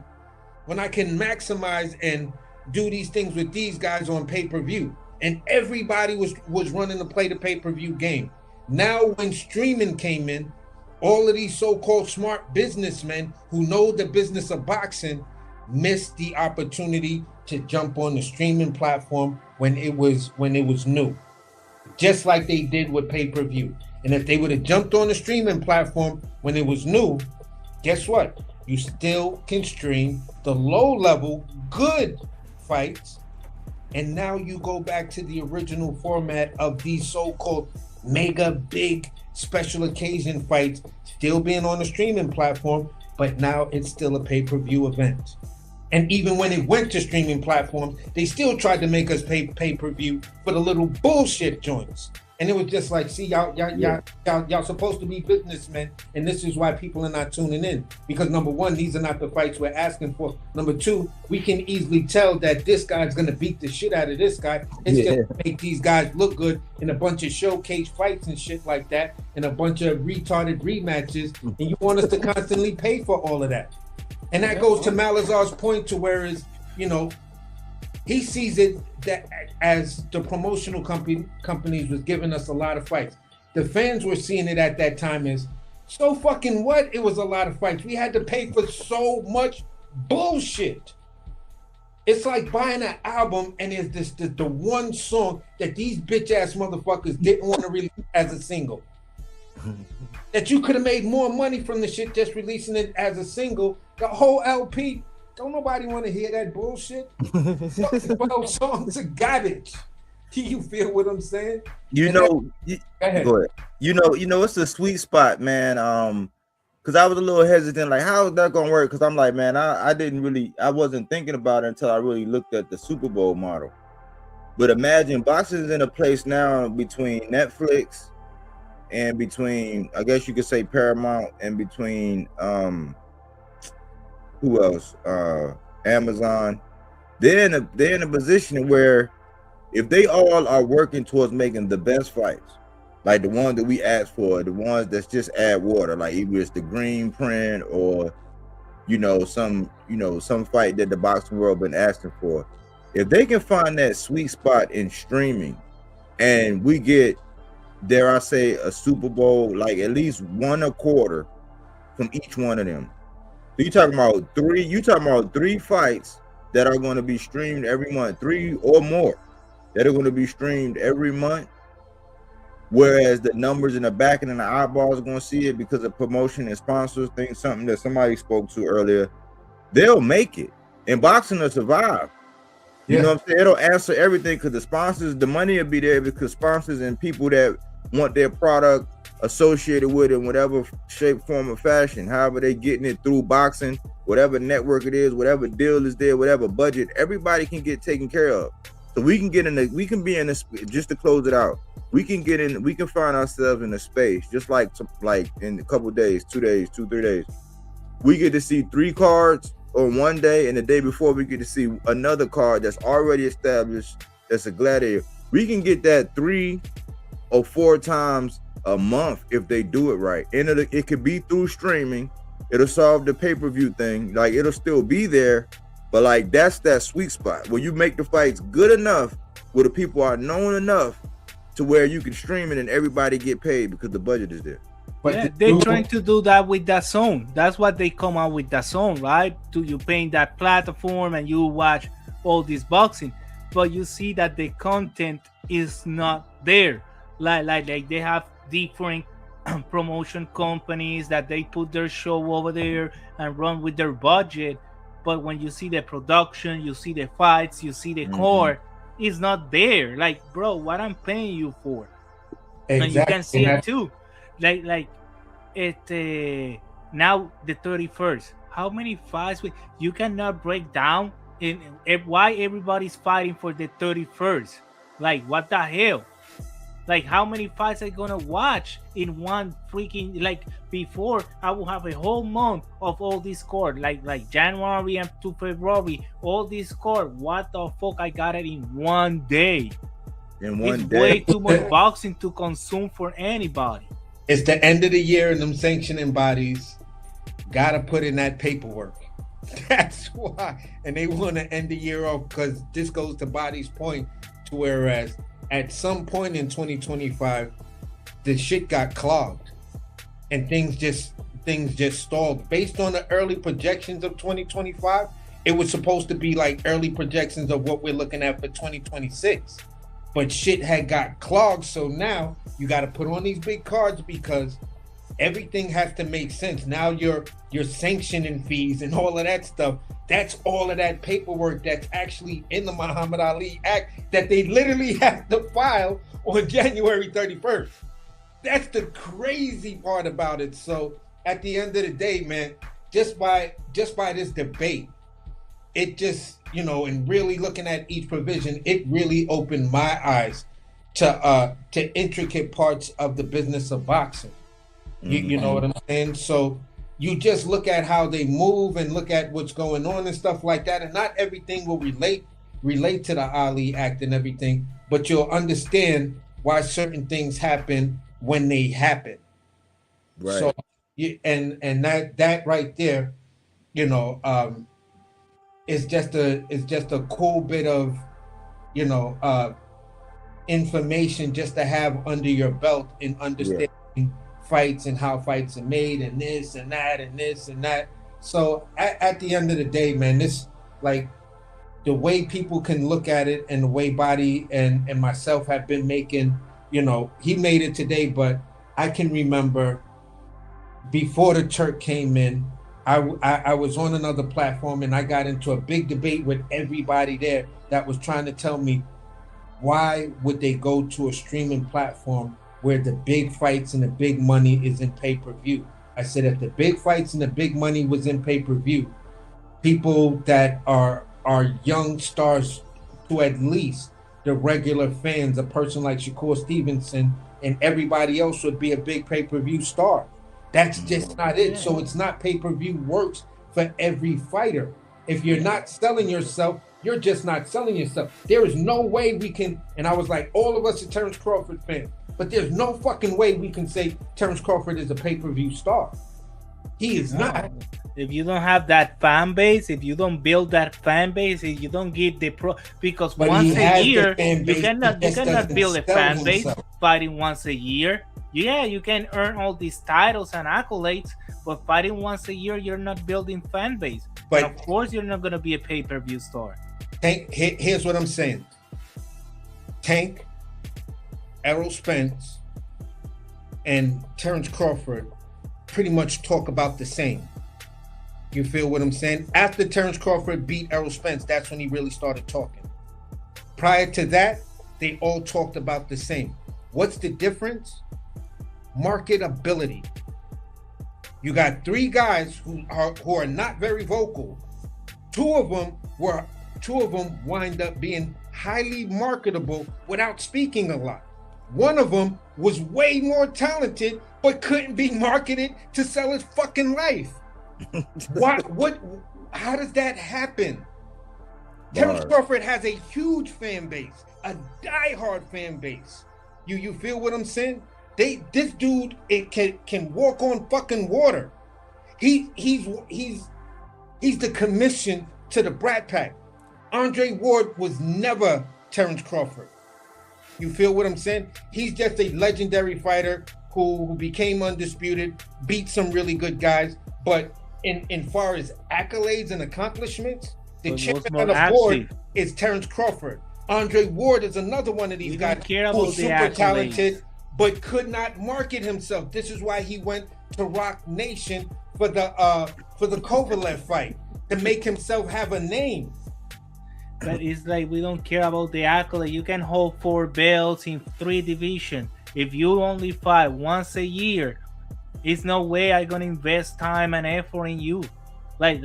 when I can maximize and do these things with these guys on pay-per-view? And everybody was running to play the pay-per-view game. Now when streaming came in, all of these so-called smart businessmen who know the business of boxing missed the opportunity to jump on the streaming platform when it was new, just like they did with pay-per-view. And if they would have jumped on the streaming platform when it was new, guess what? You still can stream the low-level good fights. And now you go back to the original format of these so-called mega big special occasion fights still being on the streaming platform, but now it's still a pay-per-view event. And even when it went to streaming platforms, they still tried to make us pay pay-per-view for the little bullshit joints. And it was just like, see, y'all supposed to be businessmen, and this is why people are not tuning in. Because number one, these are not the fights we're asking for. Number two, we can easily tell that this guy's gonna beat the shit out of this guy. It's just to make these guys look good in a bunch of showcase fights and shit like that, and a bunch of retarded rematches. And you want us to constantly pay for all of that. And that goes to Melazar's point, to where is, he sees it that as the promotional companies was giving us a lot of fights. The fans were seeing it at that time as, so fucking what? It was a lot of fights. We had to pay for so much bullshit. It's like buying an album and there's the one song that these bitch ass motherfuckers didn't want to release as a single. That you could have made more money from the shit just releasing it as a single. The whole LP, don't nobody want to hear that bullshit. 12 songs of garbage. You feel what I'm saying? Go ahead. It's a sweet spot, man. Because I was a little hesitant, like, how is that gonna work? Because I'm like, man, I wasn't thinking about it until I really looked at the Super Bowl model. But imagine boxing is in a place now between Netflix and between, I guess you could say, Paramount, and between who else? Amazon. They're in a position where if they all are working towards making the best fights, like the ones that we asked for, the ones that's just add water, like either it's the green print or some fight that the boxing world been asking for. If they can find that sweet spot in streaming, and we get, dare I say, a Super Bowl, like at least one a quarter from each one of them. So you're talking about three fights that are going to be streamed every month, 3 or more that are going to be streamed every month. Whereas the numbers in the back and in the eyeballs are going to see it because of promotion and sponsors, things, something that somebody spoke to earlier. They'll make it. And boxing will survive. You know what I'm saying? It'll answer everything because the sponsors, the money will be there because sponsors and people that want their product associated with it in whatever shape, form, or fashion, however they getting it through boxing, whatever network it is, whatever deal is there, whatever budget, everybody can get taken care of. So we can get in we can be in this, just to close it out, we can get in, we can find ourselves in a space, just like in a couple of days, 2 days, 2-3 days, we get to see 3 cards on one day, and the day before we get to see another card that's already established, that's a gladiator. We can get that 3 or 4 times a month if they do it right. And it could be through streaming. It'll solve the pay-per-view thing. Like, it'll still be there, but like that's that sweet spot where you make the fights good enough where the people are known enough to where you can stream it and everybody get paid because the budget is there. But yeah, they're trying to do that with that zone. That's what they come out with, that zone, right? You pay that platform and you watch all this boxing, but you see that the content is not there. Like they have different promotion companies that they put their show over there and run with their budget. But when you see the production, you see the fights, you see the core, it's not there. Like, bro, what I'm paying you for? Exactly. And you can see it too. Like it now the 31st. How many fights? You cannot break down in why everybody's fighting for the 31st. Like, what the hell? Like, how many fights are you gonna watch in one freaking, like, before I will have a whole month of all this cord, like January and to February, all this cord. What the fuck? I got it in one day. It's way too much boxing to consume for anybody. It's the end of the year and them sanctioning bodies gotta put in that paperwork. That's why. And they want to end the year off because this goes to Body's point, to whereas at some point in 2025, the shit got clogged and things just stalled. Based on the early projections of 2025, it was supposed to be like early projections of what we're looking at for 2026. But shit had got clogged, so now you got to put on these big cards because everything has to make sense. Now your sanctioning fees and all of that stuff, that's all of that paperwork that's actually in the Muhammad Ali Act that they literally have to file on January 31st. That's the crazy part about it. So at the end of the day, man, just by this debate, it just, and really looking at each provision, it really opened my eyes to intricate parts of the business of boxing. You know what I'm saying? So you just look at how they move and look at what's going on and stuff like that, and not everything will relate to the Ali Act and everything, but you'll understand why certain things happen when they happen. Right. So and that right there, is just a cool bit of, information just to have under your belt in understanding fights and how fights are made and this and that and this and that. So at the end of the day, man, this, like, the way people can look at it and the way Body and myself have been making, he made it today, but I can remember before the Turk came in, I was on another platform and I got into a big debate with everybody there that was trying to tell me, why would they go to a streaming platform where the big fights and the big money is in pay-per-view? I said, if the big fights and the big money was in pay-per-view, people that are young stars to at least the regular fans, a person like Shakur Stevenson and everybody else would be a big pay-per-view star. That's just not it. So it's not pay-per-view works for every fighter. If you're not selling yourself, you're just not selling yourself. There is no way we can, and I was like, all of us are Terrence Crawford fans, but there's no fucking way we can say Terrence Crawford is a pay-per-view star. He is not. If you don't have that fan base, if you don't build that fan base, if you don't get the because once a year, you cannot build a fan base fighting once a year. Yeah, you can earn all these titles and accolades, but fighting once a year, you're not building fan base. But of course, you're not going to be a pay-per-view star. Here's what I'm saying. Tank, Errol Spence, and Terrence Crawford pretty much talk about the same. You feel what I'm saying? After Terrence Crawford beat Errol Spence, that's when he really started talking. Prior to that, they all talked about the same. What's the difference? Marketability. You got three guys who are not very vocal. Two of them wind up being highly marketable without speaking a lot. One of them was way more talented, but couldn't be marketed to sell his fucking life. How does that happen? Terrence Crawford has a huge fan base, a diehard fan base. You feel what I'm saying? This dude can walk on fucking water. He's the commission to the Brat Pack. Andre Ward was never Terrence Crawford. You feel what I'm saying? He's just a legendary fighter who became undisputed, beat some really good guys, but in far as accolades and accomplishments, the champion on the board is Terrence Crawford. Andre Ward is another one of these guys who's super talented, but could not market himself. This is why he went to Rock Nation for the Kovalev fight, to make himself have a name. But it's like we don't care about the accolade. You can hold 4 belts in 3 divisions. If you only fight once a year, it's no way I'm gonna invest time and effort in you. Like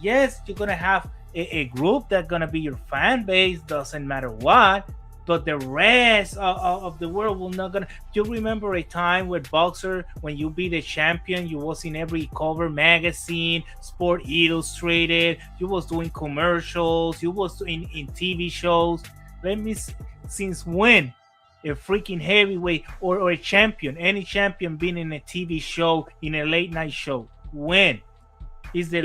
yes, you're gonna have a group that's gonna be your fan base, doesn't matter what, but the rest of the world will not gonna. You remember a time with boxer, when you be the champion, you was in every cover magazine, Sport Illustrated, you was doing commercials, you was in TV shows. Since when a freaking heavyweight or a champion, any champion, been in a TV show, in a late night show? When is the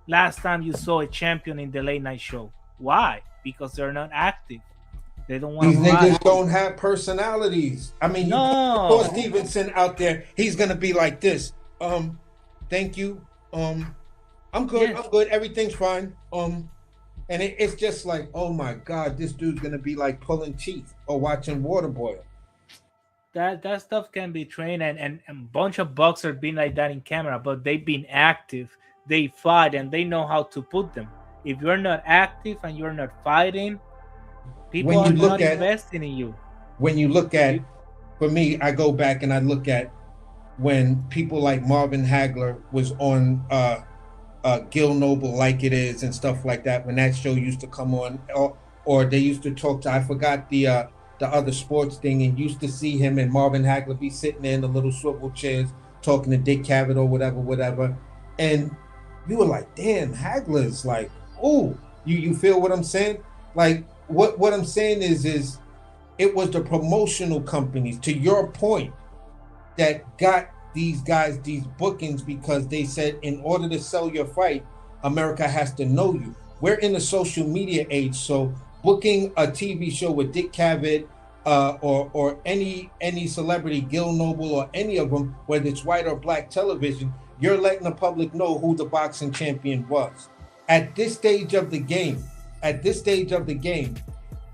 last time you saw a champion in the late night show? Why? Because they're not active. They don't want. These niggas don't have personalities. I mean, no. You put Stevenson out there, he's gonna be like this. Thank you. I'm good. Yes. I'm good. Everything's fine. And it's just like, oh my God, this dude's gonna be like pulling teeth or watching water boil. That stuff can be trained, and a bunch of boxers been like that in camera, but they've been active. They fight and they know how to put them. If you're not active and you're not fighting, people are not investing in you. When you look at, for me, I go back and I look at when people like Marvin Hagler was on Gil Noble, Like It Is, and stuff like that. When that show used to come on, or they used to talk to, I forgot the other sports thing, and used to see him and Marvin Hagler be sitting there in the little swivel chairs talking to Dick Cavett or whatever. And you were like, damn, Hagler's like, oh, you feel what I'm saying? Like, what I'm saying is it was the promotional companies, to your point, that got these guys these bookings, because they said in order to sell your fight, America has to know you. We're in the social media age, so booking a TV show with Dick Cavett or any celebrity, Gil Noble or any of them, whether it's white or black television, you're letting the public know who the boxing champion was. At this stage of the game,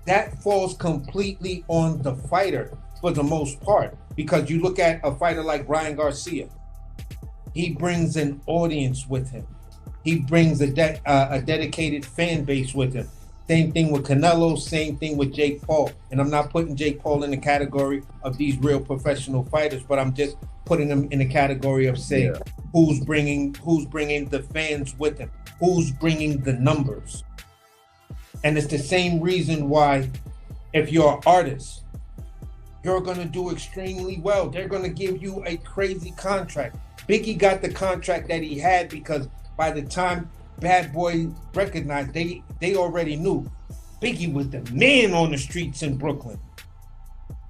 that falls completely on the fighter for the most part, because you look at a fighter like Ryan Garcia, he brings an audience with him. He brings a dedicated fan base with him. Same thing with Canelo, same thing with Jake Paul. And I'm not putting Jake Paul in the category of these real professional fighters, but I'm just putting him in the category of saying who's bringing the fans with him, who's bringing the numbers. And it's the same reason why, if you're an artist, you're going to do extremely well. They're going to give you a crazy contract. Biggie got the contract that he had because by the time Bad Boy recognized, they already knew Biggie was the man on the streets in Brooklyn.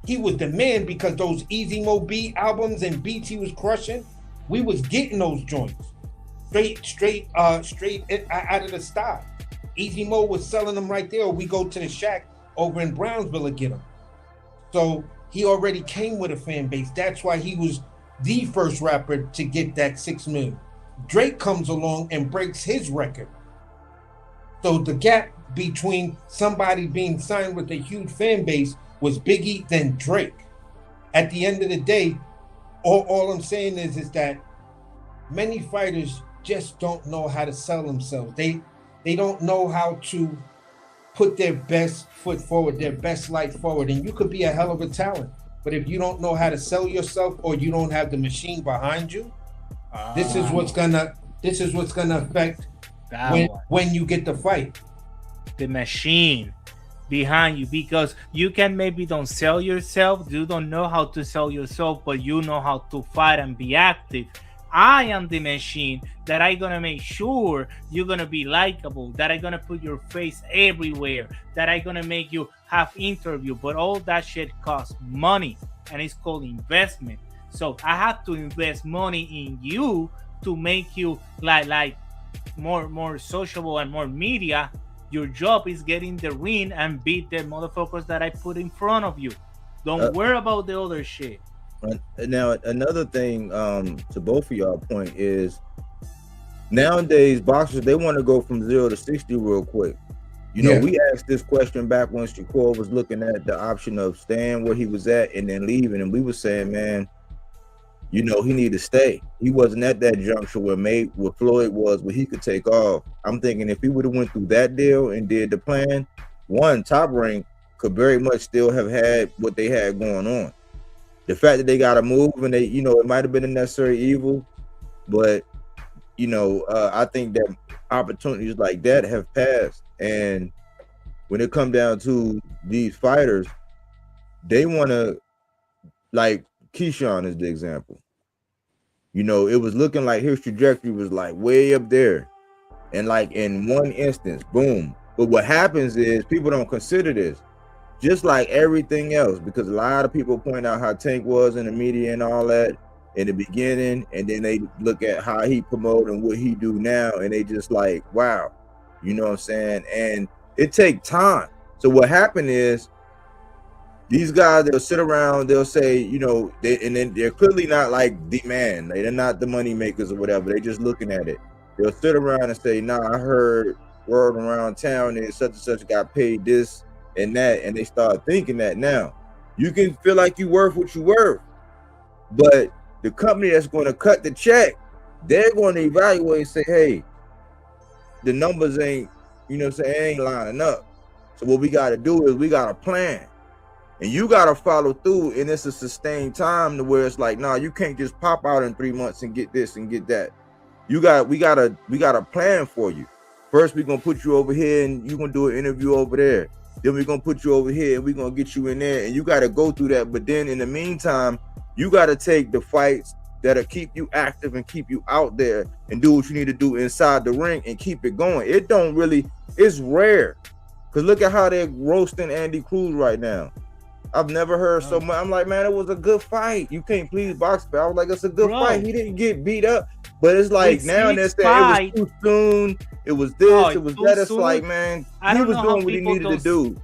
He was the man because those Easy Mo B albums and beats he was crushing, we was getting those joints straight out of the stock. Easy Mo was selling them right there, or we go to the shack over in Brownsville to get them. So he already came with a fan base. That's why he was the first rapper to get that 6 million. Drake comes along and breaks his record. So the gap between somebody being signed with a huge fan base was Biggie, then Drake. at the end of the day, all I'm saying is that many fighters just don't know how to sell themselves. They don't know how to put their best foot forward, their best light forward. And you could be a hell of a talent, but if you don't know how to sell yourself or you don't have the machine behind you, this is what's gonna affect when you get the fight. The machine behind you, because you can maybe don't sell yourself, you don't know how to sell yourself, but you know how to fight and be active. I am the machine that I gonna make sure you're gonna be likable, that I gonna put your face everywhere, that I gonna make you have interview, but all that shit costs money and it's called investment. So I have to invest money in you to make you like more sociable and more media. Your job is get in the ring and beat the motherfuckers that I put in front of you. Don't worry about the other shit. Now, another thing to both of y'all point is nowadays boxers, they want to go from 0 to 60 real quick. You know, we asked this question back when Shakur was looking at the option of staying where he was at and then leaving, and we were saying, man, you know, he needed to stay. He wasn't at that juncture where Floyd was, where he could take off. I'm thinking if he would have went through that deal and did the plan, Top Rank could very much still have had what they had going on. The fact that they got to move and they, you know, it might have been a necessary evil, but you know, I think that opportunities like that have passed. And when it comes down to these fighters, they want to, like Keyshawn is the example. You know, it was looking like his trajectory was like way up there, and like in one instance, boom. But what happens is people don't consider this, just like everything else, because a lot of people point out how Tank was in the media and all that in the beginning, and then they look at how he promote and what he do now, and they just like, wow, you know what I'm saying? And it take time. So what happened is these guys, they'll sit around, they'll say, you know, and then they're clearly not like the man, they're not the money makers or whatever, they just looking at it. They'll sit around and say, nah, I heard word around town that such and such got paid this and that, and they start thinking that. Now you can feel like you worth what you worth, but the company that's going to cut the check, they're going to evaluate and say, hey, the numbers ain't, you know what I'm saying, ain't lining up. So what we got to do is we got to plan, and you got to follow through, and it's a sustained time to where it's like, nah, you can't just pop out in 3 months and get this and get that. We got a plan for you. First, we're gonna put you over here and you're gonna do an interview over there. Then we're gonna put you over here and we're gonna get you in there, and you got to go through that. But then in the meantime, you got to take the fights that'll keep you active and keep you out there and do what you need to do inside the ring and keep it going. It's rare, because look at how they're roasting Andy Cruz right now. I've never heard so much. I'm like, man, it was a good fight. You can't please box, but I was like, it's a good fight. He didn't get beat up, but it's like now they're saying it was too soon. It was this, it was that. It's like, man, he was doing what he needed to do.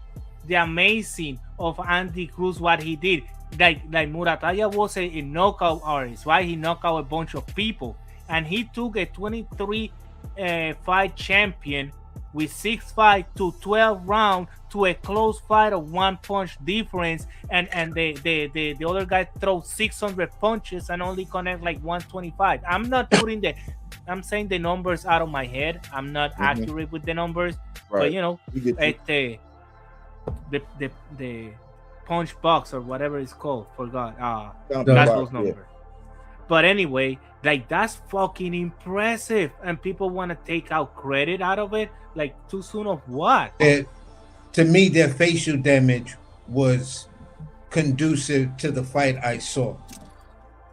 The amazing of Andy Cruz, what he did. Like Murataya was a knockout artist, right? He knocked out a bunch of people, and he took a 23 fight champion with 6 fights to 12 rounds to a close fight of 1 punch difference, and the other guy throws 600 punches and only connect like 125. I'm saying the numbers out of my head. I'm not accurate with the numbers, right. But you know, the punch box or whatever it's called, forgot. That's those numbers. Yeah. But anyway, like that's fucking impressive, and people want to take out credit out of it. Like too soon of what? To me, their facial damage was conducive to the fight I saw.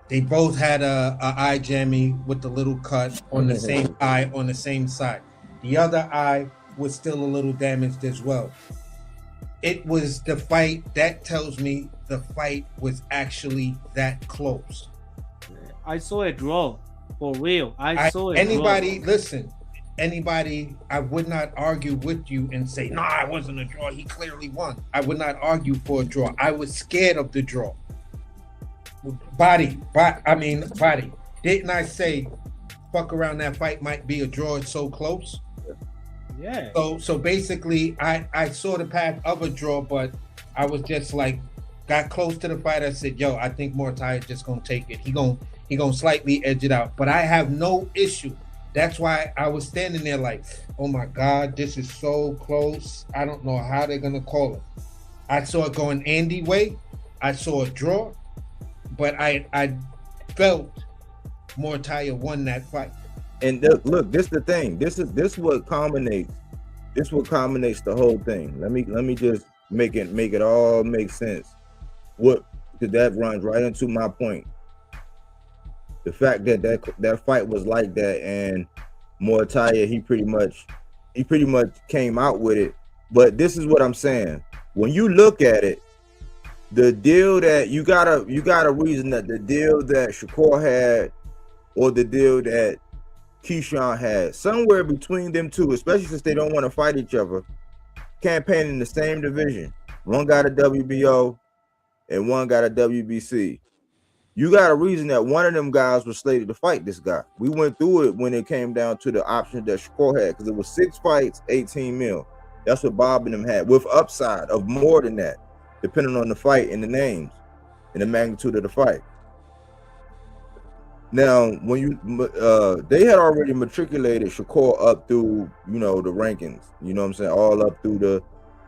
They both had a eye jammy with the little cut on the same eye on the same side. The other eye was still a little damaged as well. It was the fight that tells me the fight was actually that close. I saw a draw, for real. Anybody, I would not argue with you and say, nah, it wasn't a draw. He clearly won. I would not argue for a draw. I was scared of the draw. Body. Didn't I say, fuck around, that fight might be a draw? It's so close. Yeah. So basically, I saw the path of a draw, but I was just like, got close to the fight, I said, "Yo, I think Mortai is just gonna take it. He gonna slightly edge it out." But I have no issue. That's why I was standing there like, "Oh my God, this is so close. I don't know how they're gonna call it." I saw it going Andy way. I saw a draw, but I felt Mortai won that fight. And look, this the thing. This what culminates. This what culminates the whole thing. Let me just make it all make sense. What, because that runs right into my point. The fact that fight was like that, and Mortai, he pretty much came out with it. But this is what I'm saying. When you look at it, the deal that you gotta reason that the deal that Shakur had or the deal that Keyshawn had, somewhere between them two, especially since they don't want to fight each other, campaign in the same division. One got a WBO and one got a WBC. You got a reason that one of them guys was slated to fight this guy. We went through it when it came down to the options that Shakur had, because it was 6 fights, 18 mil. That's what Bob and them had, with upside of more than that, depending on the fight and the names and the magnitude of the fight. Now, when you they had already matriculated Shakur up through, the rankings, you know what I'm saying, all up through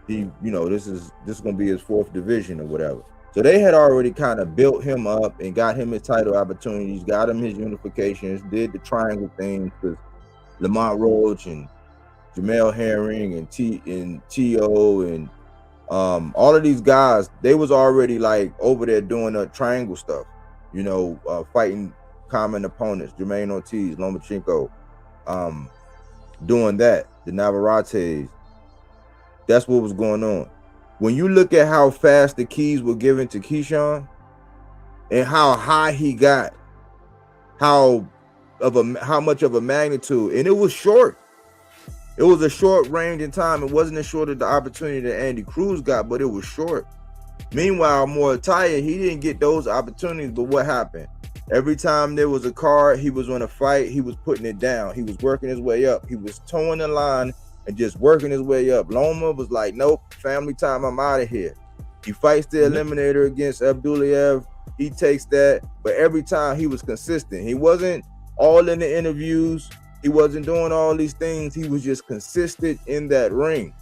this is gonna be his 4th division or whatever. So they had already kind of built him up and got him his title opportunities, got him his unifications, did the triangle thing with Lamont Roach and Jamel Herring and T.O. and all of these guys. They was already like over there doing the triangle stuff, fighting common opponents, Jermaine Ortiz, Lomachenko, doing that, the Navarrates. That's what was going on. When you look at how fast the keys were given to Keyshawn and how high he got, how much of a magnitude, and it was short. It was a short range in time. It wasn't as short as the opportunity that Andy Cruz got, but it was short. Meanwhile, Mortai, he didn't get those opportunities, but what happened? Every time there was a card, he was on a fight, he was putting it down. He was working his way up. He was towing the line and just working his way up. Loma was like, nope, family time, I'm out of here. He fights the eliminator against Abdulayev. He takes that, but every time he was consistent. He wasn't all in the interviews. He wasn't doing all these things. He was just consistent in that ring.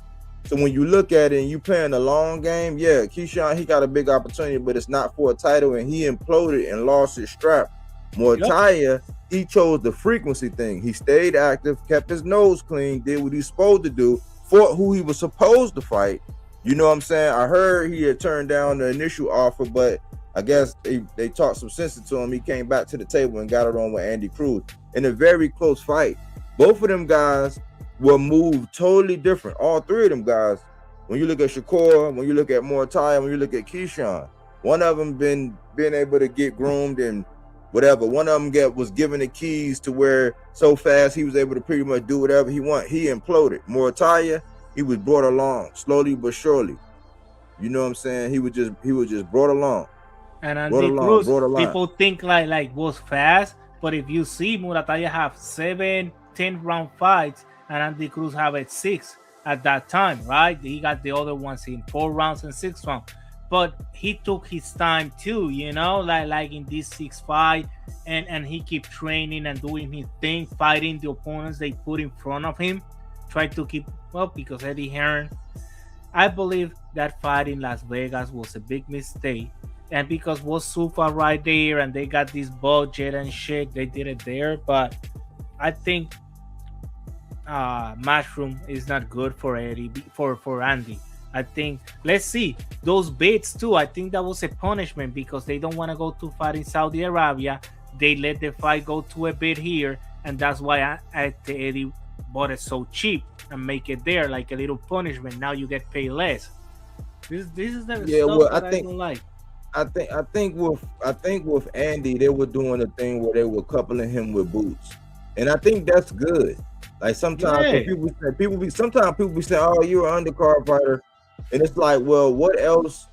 So when you look at it and you playing the long game, yeah, Keyshawn, he got a big opportunity, but it's not for a title, and he imploded and lost his strap. Mortai, he chose the frequency thing. He stayed active, kept his nose clean, did what he's supposed to do, fought who he was supposed to fight. You know what I'm saying? I heard he had turned down the initial offer, but I guess they talked some sense into him. He came back to the table and got it on with Andy Cruz in a very close fight. Both of them guys were moved totally different. All 3 of them guys, when you look at Shakur, when you look at Mortai, when you look at Keyshawn, one of them been able to get groomed and whatever. One of them was given the keys to where so fast he was able to pretty much do whatever he wanted. He imploded. Mortai, he was brought along slowly but surely. You know what I'm saying? He was just brought along. And Andy Cruz, people think like was fast, but if you see Murataya have 7-10 round fights, and Andy Cruz have it 6 at that time, right? He got the other ones in 4 rounds and 6 rounds. But he took his time too, like in this 6 fight, and he keep training and doing his thing, fighting the opponents they put in front of him, try to keep up, because Eddie Hearn, I believe that fight in Las Vegas was a big mistake, and because was Sufa right there and they got this budget and shit, they did it there. But I think Mushroom is not good for Eddie, for Andy. I think, let's see, those bids too, I think that was a punishment because they don't want to go to fight in Saudi Arabia. They let the fight go to a bid here, and that's why Eddie bought it so cheap and make it there like a little punishment. Now you get paid less. This is the stuff that I don't like. I think with Andy, they were doing a thing where they were coupling him with Boots, and I think that's good. Like sometimes people be saying, "Oh, you're an undercard fighter," and it's like, well, what else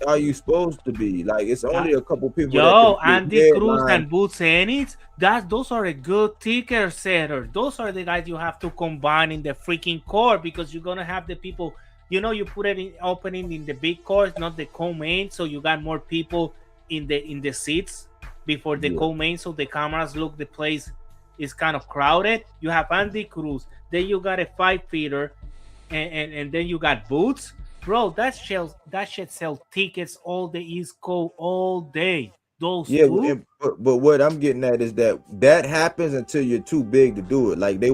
are you supposed to be? Like it's only a couple people. Yo, Andy Cruz and Boots Ennis, those are a good ticker setter. Those are the guys you have to combine in the freaking core, because you're gonna have the people You put it in opening in the big course, not the co-main, so you got more people in the seats before the Yeah. co-main, so the cameras look the place is kind of crowded. You have Andy Cruz, then you got a 5-feeder, and then you got Boots. Bro, that shit sell tickets all the East Coast all day. Those Yeah, two, but what I'm getting at is that happens until you're too big to do it. Like they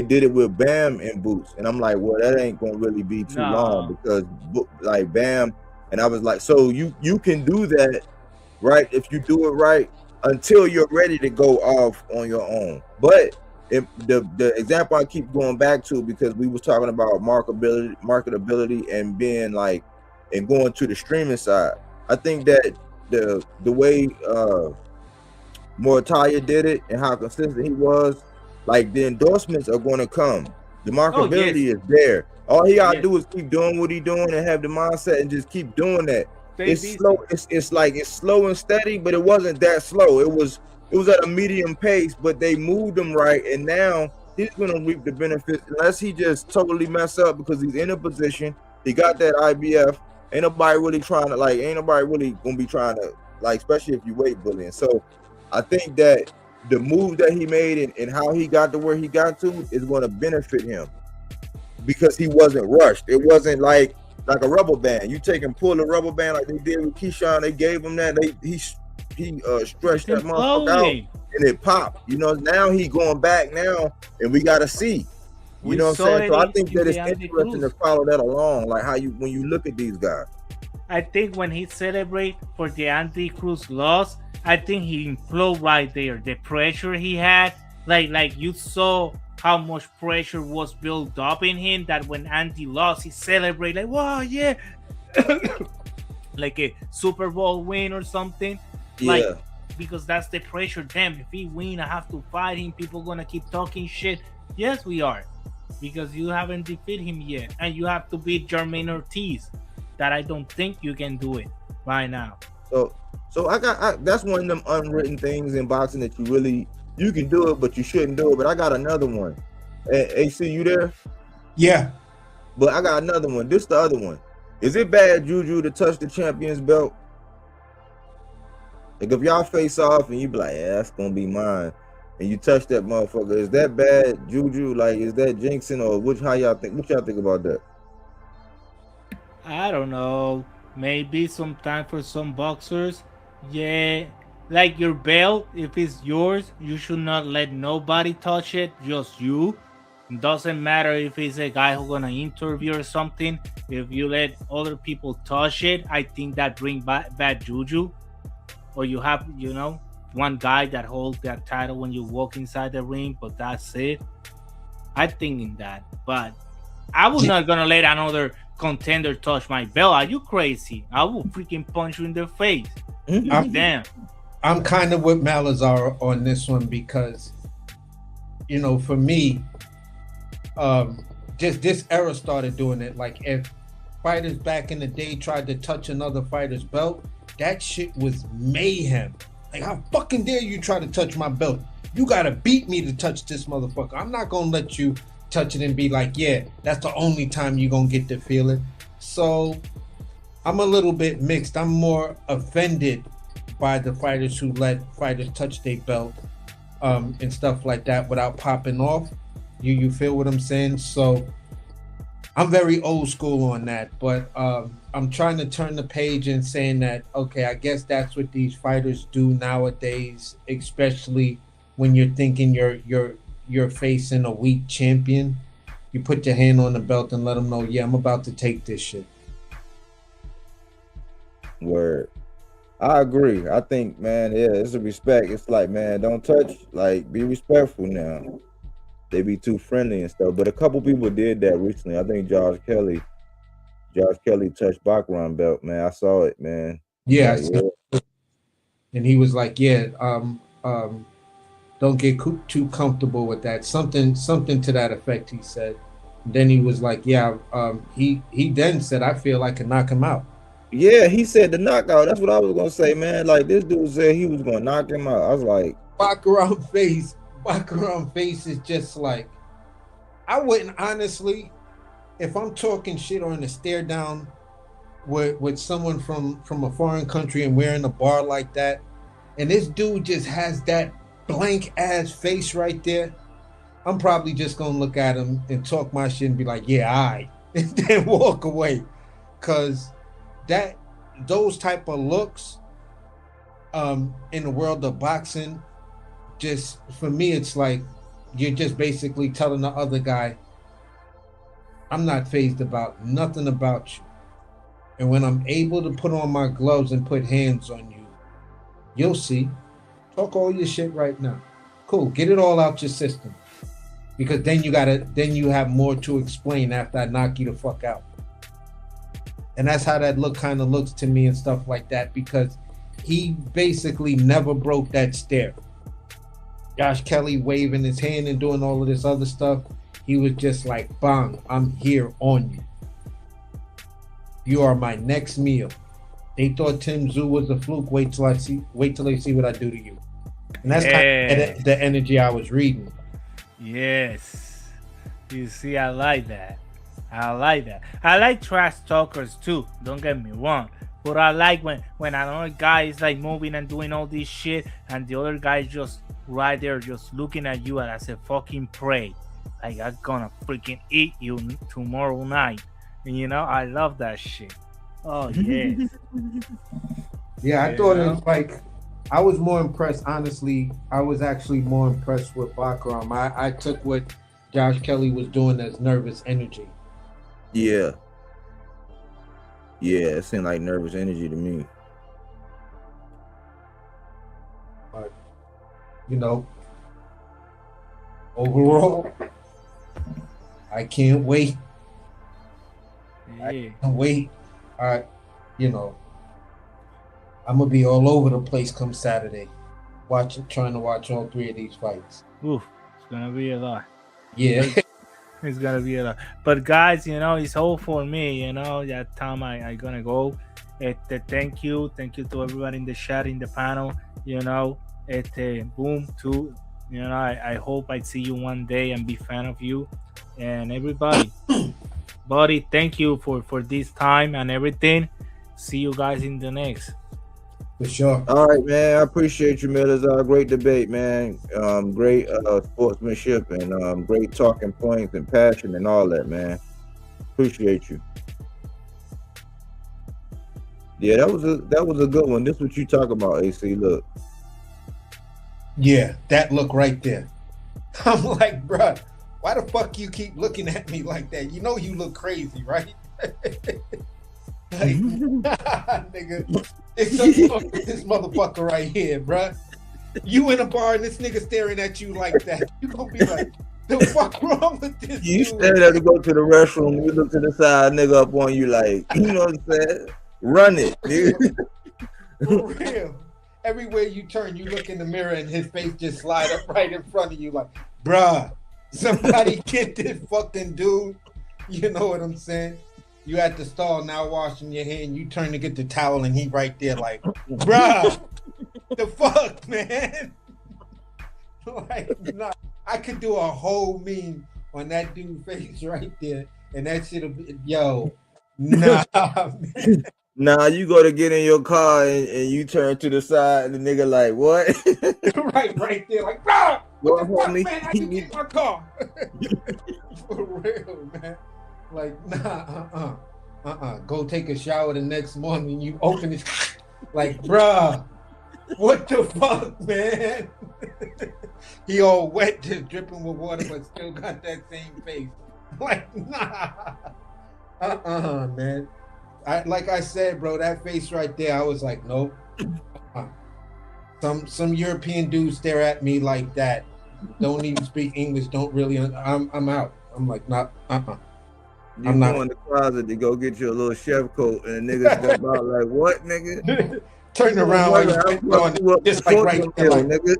did it with Bam and Boots, and I'm like, well, that ain't gonna really be too long no. because like Bam, and I was like, so you can do that, right? If you do it right until you're ready to go off on your own. But if the example I keep going back to, because we was talking about marketability and being like and going to the streaming side, I think that the way Mortalia did it and how consistent he was, like the endorsements are going to come. The Oh yes, marketability is there. All he gotta yes. do is keep doing what he doing and have the mindset and just keep doing that. Stay It's busy. slow. It's like it's slow and steady, but it wasn't that slow. It was at a medium pace, but they moved him right, and now he's gonna reap the benefits unless he just totally mess up because he's in a position. He got that IBF. Ain't nobody really gonna be trying to like, especially if you weight bullying. So I think that the move that he made and how he got to where he got to is going to benefit him because he wasn't rushed. It wasn't like a rubber band. You take and pull a rubber band like they did with Keyshawn. They gave him that. He stretched that motherfucker out Imploding. and it popped. Now he going back now, and we got to see. You We know what I'm saw saying? it So I in- think in that the it's Andy interesting Cruz. to follow that along, like how when you look at these guys. I think when he celebrate for the Andy Cruz loss, I think he imploded right there. The pressure he had, like you saw how much pressure was built up in him that when Andy lost, he celebrated like, wow, yeah, like a Super Bowl win or something. Like, Yeah. because that's the pressure. Damn, if he win, I have to fight him. People gonna keep talking shit. Yes, we are, because you haven't defeated him yet, and you have to beat Jermaine Ortiz. That I don't think you can do it right now. So that's one of them unwritten things in boxing that you can do it, but you shouldn't do it. But I got another one. AC, you there? Yeah. But I got another one. This the other one. Is it bad juju to touch the champion's belt? Like if y'all face off and you be like, yeah, that's gonna be mine, and you touch that motherfucker, is that bad juju? Like, is that jinxing or how y'all think? What y'all think about that? I don't know. Maybe sometime for some boxers, yeah. Like your belt, if it's yours, you should not let nobody touch it. Just you. Doesn't matter if it's a guy who's gonna interview or something. If you let other people touch it, I think that bring bad juju. Or you have, one guy that holds that title when you walk inside the ring, but that's it. I think in that, but I was not gonna let another contender touch my belt. Are you crazy? I will freaking punch you in the face. Damn. I'm kind of with Melaza on this one because, for me, just this era started doing it. Like if fighters back in the day tried to touch another fighter's belt, that shit was mayhem. Like, how fucking dare you try to touch my belt? You gotta beat me to touch this motherfucker. I'm not gonna let you touch it and be like, yeah, that's the only time you're gonna get to feel it. So I'm a little bit mixed. I'm more offended by the fighters who let fighters touch their belt and stuff like that without popping off. You feel what I'm saying? So I'm very old school on that, but I'm trying to turn the page and saying that, okay, I guess that's what these fighters do nowadays, especially when you're thinking you're facing a weak champion. You put your hand on the belt and let them know, yeah, I'm about to take this shit. Word. I agree. I think, man, yeah, it's a respect. It's like, man, don't touch, like, be respectful now. They be too friendly and stuff. But a couple people did that recently. I think Josh Kelly touched Baccarat belt, man. I saw it, man. Yeah, Like, and he was like, yeah, don't get too comfortable with that. Something to that effect, he said. And then he was like, yeah, he then said, I feel I can knock him out. yeah, he said the knockout. That's what I was gonna say, man. Like this dude said he was gonna knock him out. I was like, Baccarat face is just like, I wouldn't honestly, if I'm talking shit or in a stare down with someone from a foreign country and we're in a bar like that, and this dude just has that blank ass face right there, I'm probably just gonna look at him and talk my shit and be like, yeah, all right, and then walk away. Cause those type of looks in the world of boxing, just for me, it's like you're just basically telling the other guy, I'm not fazed about nothing about you. And when I'm able to put on my gloves and put hands on you, you'll see. Talk all your shit right now. Cool. Get it all out your system. Because then you have more to explain after I knock you the fuck out. And that's how that look kind of looks to me and stuff like that, because he basically never broke that stare. Josh Kelly waving his hand and doing all of this other stuff. He was just like, bang, I'm here on you. You are my next meal. They thought Tim Tszyu was a fluke. Wait till they see what I do to you. And that's kind of the energy I was reading. Yes. You see, I like that. I like trash talkers too. Don't get me wrong. But I like when another guy is like moving and doing all this shit and the other guy is just right there just looking at you as a fucking prey. Like, I'm gonna freaking eat you tomorrow night. And I love that shit. Oh, yes. Yeah, I thought it was like, I was more impressed, honestly. I was actually more impressed with Bakaram. I took what Josh Kelly was doing as nervous energy. Yeah. Yeah, it seemed like nervous energy to me. But, overall, I can't wait. Yeah. I can't wait. I'm gonna be all over the place come Saturday, trying to watch all three of these fights. Oof, it's gonna be a lot. Yeah, it's gonna be a lot. But guys, it's all for me. That time I gonna go. Thank you to everybody in the chat, in the panel. Boom too. I hope I see you one day and be fan of you, and everybody. Buddy, thank you for this time and everything. See you guys in the next. For sure. All right, man. I appreciate you, Melaza. Great debate, man. Great sportsmanship and great talking points and passion and all that, man. Appreciate you. Yeah, that was a good one. This is what you talk about, AC. Look. Yeah, that look right there. I'm like, bruh, why the fuck you keep looking at me like that? You look crazy, right? Like, nigga, it's this motherfucker right here, bruh. You in a bar and this nigga staring at you like that. You gonna be like, the fuck wrong with this You dude? stand there to go to the restroom, you look to the side, nigga up on you like, you know what I'm saying? Run it, nigga. For real. Everywhere you turn, you look in the mirror and his face just slide up right in front of you like, bruh, somebody get this fucking dude. You know what I'm saying? You at the stall now washing your hand, you turn to get the towel and he right there like, bruh, the fuck, man? Like, nah, I could do a whole meme on that dude's face right there, and that shit'll be, yo, nah, man. Nah, you go to get in your car and you turn to the side and the nigga like, what? right there, like, bruh, what the fuck, homie? man? I can get my car. For real, man. Like, nah, go take a shower the next morning. You open it, like, bruh, what the fuck, man? He all wet, just dripping with water, but still got that same face. Like, nah, man. Like I said, bro, that face right there, I was like, nope. Some European dudes stare at me like that, don't even speak English, don't really. I'm out. I'm like, not. You go in the closet to go get you a little chef coat, and the nigga step out like, what, nigga? Turn around while you're just like right there, like, nigga.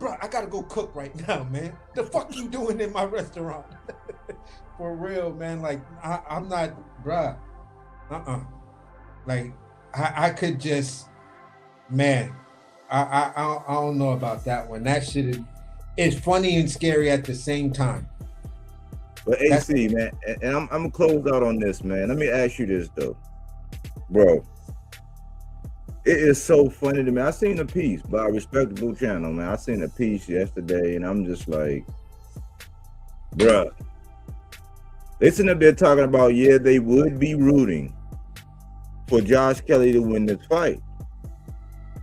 Bruh, I gotta go cook right now, man. The fuck you doing in my restaurant? For real, man. Like, I'm not, bruh. Like, I could just, man. I don't know about that one. That shit is funny and scary at the same time. But AC, man, and I'm gonna close out on this, man. Let me ask you this though, bro. It is so funny to me. I seen a piece by a respectable channel, man. I seen a piece yesterday, and I'm just like, bruh. They sitting up there talking about, yeah, they would be rooting for Josh Kelly to win this fight.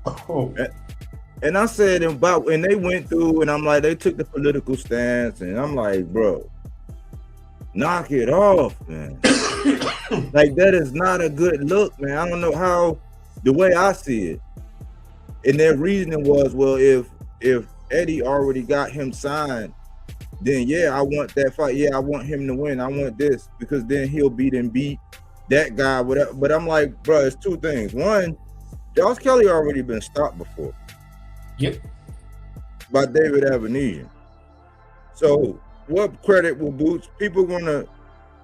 Oh. And I said, and they went through, and I'm like, they took the political stance, and I'm like, bro, knock it off, man. Like, that is not a good look, man. I don't know how, the way I see it. And their reasoning was, well, if Eddie already got him signed, then yeah, I want that fight. Yeah, I want him to win. I want this, because then he'll beat that guy, whatever. But I'm like, bro, it's two things. One, Josh Kelly already been stopped before. Yep. By David Avenesian. So what credit will Boots? People gonna,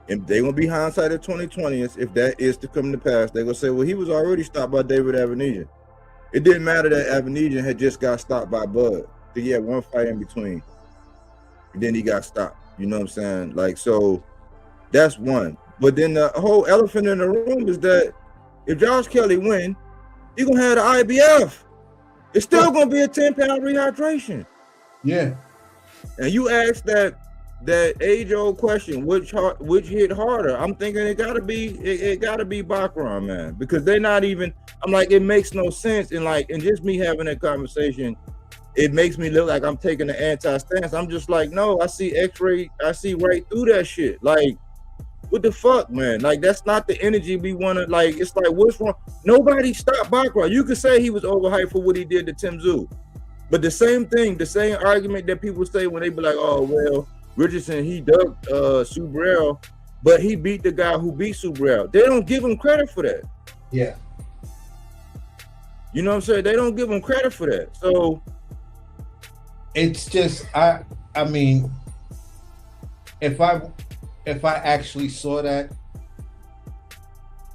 if they gonna be hindsight of 2020, if that is to come to pass, they gonna say, well, he was already stopped by David Avenesian. It didn't matter that Avenesian had just got stopped by Bud. So he had one fight in between. And then he got stopped. You know what I'm saying? Like, so that's one. But then the whole elephant in the room is that if Josh Kelly win, he gonna have the IBF. It's still gonna be a 10-pound rehydration. Yeah. And you asked that age-old question, which hit harder? I'm thinking it gotta be Baccarat, man, because they're not even. I'm like, it makes no sense, and just me having that conversation, it makes me look like I'm taking the anti-stance. I'm just like, no, I see X-ray, I see right through that shit. Like, what the fuck, man? Like, that's not the energy we want to, like, it's like, what's wrong? Nobody stopped Baccarat. You could say he was overhyped for what he did to Tim Tszyu. But the same thing, the same argument that people say when they be like, oh, well, Richardson, he ducked Subriel, but he beat the guy who beat Subriel. They don't give him credit for that. Yeah. You know what I'm saying? They don't give him credit for that. So it's just, I mean, if I actually saw that,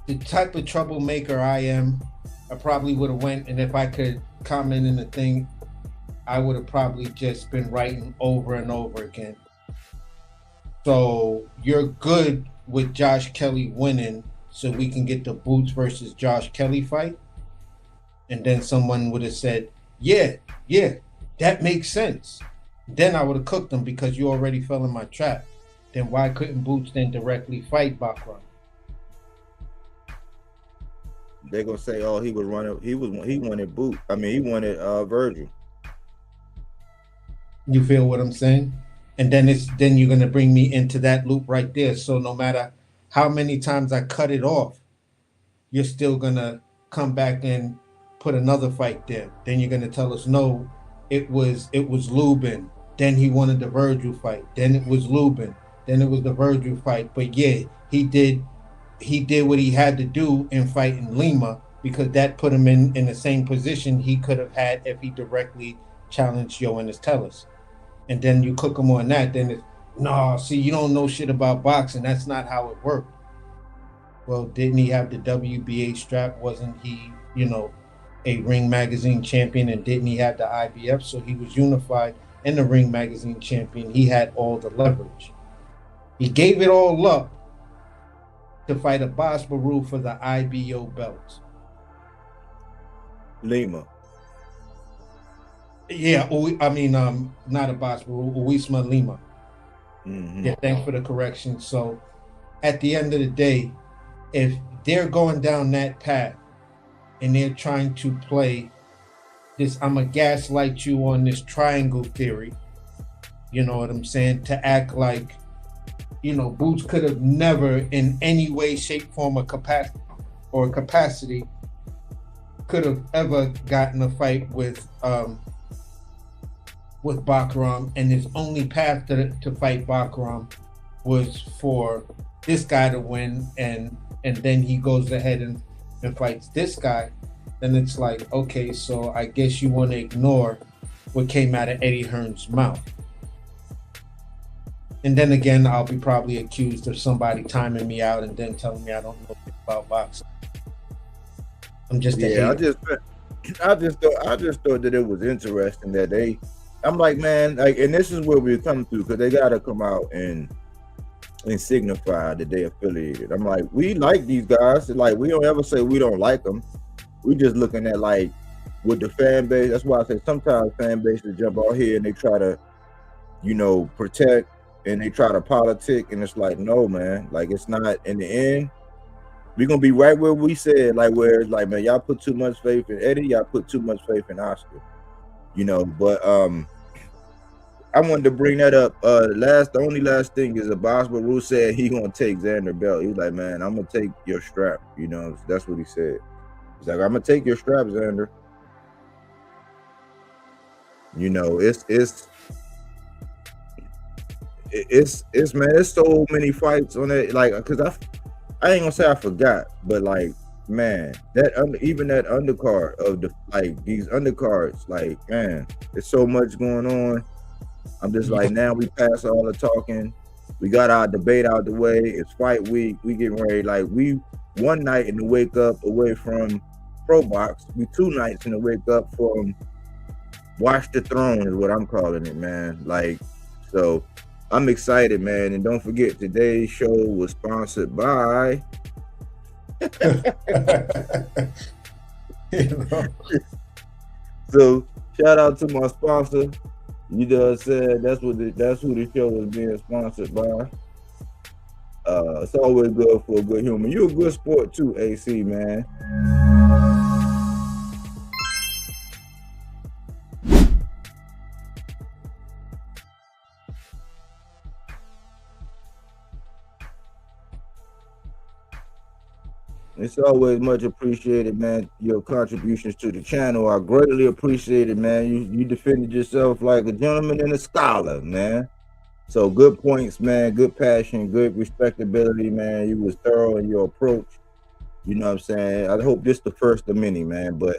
the type of troublemaker I am, I probably would have went, and if I could comment in the thing, I would have probably just been writing over and over again. So you're good with Josh Kelly winning so we can get the Boots versus Josh Kelly fight? And then someone would have said, yeah, that makes sense. Then I would have cooked them because you already fell in my trap. Then why couldn't Boots then directly fight Baccarat? they're gonna say, oh, he wanted Boot. I mean, he wanted Virgil. You feel what I'm saying? And then you're gonna bring me into that loop right there. So no matter how many times I cut it off, you're still gonna come back and put another fight there. Then you're gonna tell us, no, it was Lubin. Then he wanted the Virgil fight. Then it was Lubin. Then it was the Virgil fight. But yeah, he did what he had to do in fighting Lima, because that put him in the same position he could have had if he directly challenged Yoenis Tellus. And then you cook him on that, then it's, no, see, you don't know shit about boxing. That's not how it worked. Well, didn't he have the WBA strap? Wasn't he, a Ring Magazine champion? And didn't he have the IBF? So he was unified and the Ring Magazine champion. He had all the leverage. He gave it all up to fight a Baru for the IBO belt. Lima. Yeah, not a Baru, Uisma Lima. Mm-hmm. Yeah, thanks for the correction. So at the end of the day, if they're going down that path and they're trying to play this, I'm going to gaslight you on this triangle theory, you know what I'm saying, to act like, Boots could have never in any way, shape, form, or capacity could have ever gotten a fight with Baccarat, and his only path to fight Baccarat was for this guy to win, and then he goes ahead and fights this guy. Then it's like, okay, so I guess you want to ignore what came out of Eddie Hearn's mouth. And then again, I'll be probably accused of somebody timing me out and then telling me I don't know about boxing. I'm just a hater. I just thought that it was interesting that I'm like, man, like, and this is where we're coming through, because they gotta come out and and signify that they affiliated. I'm like, we like these guys. Like, we don't ever say we don't like them. We just looking at like with the fan base. That's why I say sometimes fan bases jump out here and they try to, you know, protect and they try to politic, and it's like, no, man. Like, it's not. In the end, we're gonna be right where we said, like, where it's like, man, y'all put too much faith in Eddie, y'all put too much faith in Oscar, you know. But I wanted to bring that up. The only last thing is, Boswell Rule said he gonna take Xander belt. He was like, man, I'm gonna take your strap. You know, that's what he said. He's like, I'm gonna take your strap, Xander. You know, it's man, there's so many fights on it. Like, cause I ain't gonna say I forgot, but like, man, even that undercard of these undercards, like, man, there's so much going on. I'm just like, now we pass all the talking. We got our debate out the way. It's fight week. We getting ready. Like, we one night in the wake up away from Pro Box. We 2 nights in the wake up from Watch the Throne is what I'm calling it, man. Like, so I'm excited, man. And don't forget, today's show was sponsored by So shout out to my sponsor. You know what I'm saying? That's who the show is being sponsored by. It's always good for a good humor. You a good sport too, AC, man. It's always much appreciated, man. Your contributions to the channel are greatly appreciated, man. You defended yourself like a gentleman and a scholar, man. So good points, man. Good passion, good respectability, man. You was thorough in your approach. You know what I'm saying? I hope this the first of many, man. But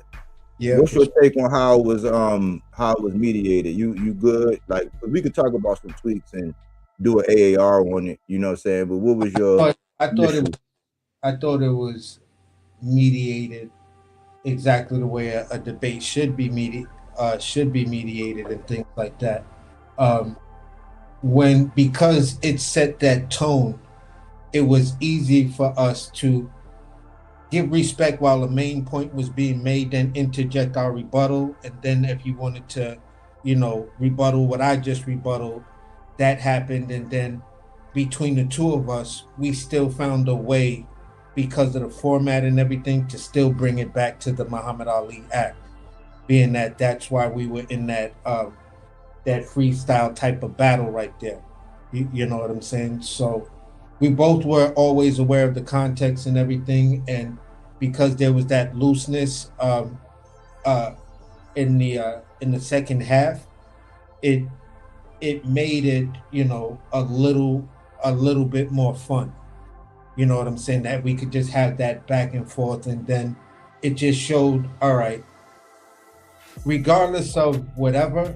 yeah, what's your take on how it was mediated? You good? Like, we could talk about some tweaks and do an AAR on it. You know what I'm saying? But what was your? I thought it was mediated exactly the way a debate should be mediated and things like that. Because it set that tone, it was easy for us to give respect while the main point was being made, then interject our rebuttal, and then if you wanted to, you know, rebuttal what I just rebutted, that happened, and then between the two of us, we still found a way, because of the format and everything, to still bring it back to the Muhammad Ali Act, being that that's why we were in that freestyle type of battle right there. You know what I'm saying? So we both were always aware of the context and everything, and because there was that looseness in the second half, it made it, you know, a little bit more fun. You know what I'm saying? That we could just have that back and forth, and then it just showed, all right, regardless of whatever,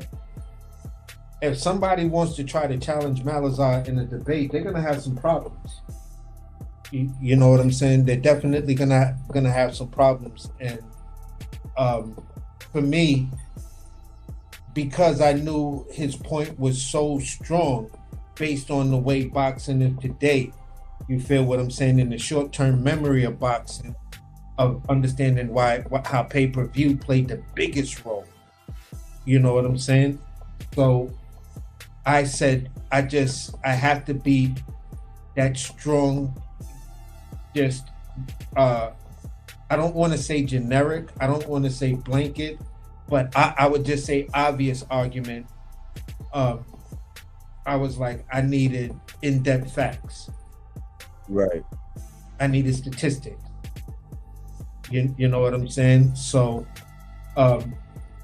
if somebody wants to try to challenge Melaza in a debate, they're gonna have some problems. You know what I'm saying? They're definitely gonna have some problems. And for me, because I knew his point was so strong based on the way boxing is today, you feel what I'm saying, in the short-term memory of boxing, of understanding how pay-per-view played the biggest role. You know what I'm saying? So I said, I have to be that strong, just, I don't want to say generic, I don't want to say blanket, but I would just say obvious argument. I was like, I needed in-depth facts. Right. I needed statistics. You know what I'm saying? So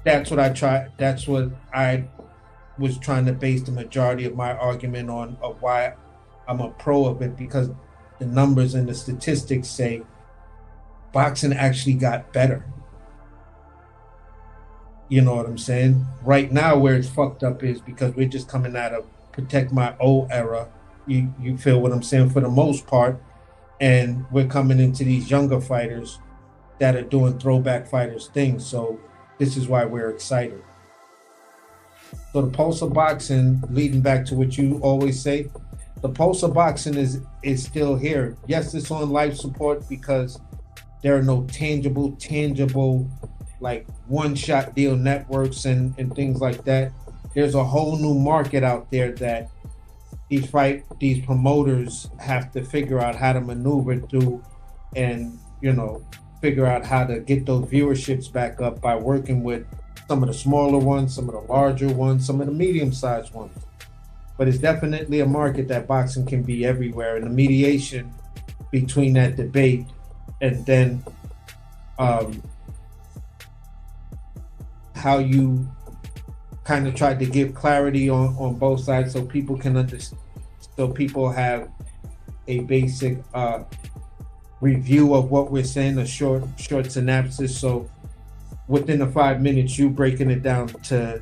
that's what I tried. That's what I was trying to base the majority of my argument on, of why I'm a pro of it, because the numbers and the statistics say boxing actually got better. You know what I'm saying? Right now, where it's fucked up is because we're just coming out of protect my old era. You feel what I'm saying, for the most part, and we're coming into these younger fighters that are doing throwback fighters things. So this is why we're excited. So the pulse of boxing, leading back to what you always say, the pulse of boxing is still here. Yes, it's on life support because there are no tangible like one-shot deal networks and things like that. There's a whole new market out there that these promoters have to figure out how to maneuver through, and figure out how to get those viewerships back up by working with some of the smaller ones, some of the larger ones, some of the medium-sized ones. But it's definitely a market that boxing can be everywhere, and the mediation between that debate and then how you kind of tried to give clarity on both sides so people can understand, so people have a basic review of what we're saying, a short synopsis. So within the 5 minutes, you breaking it down to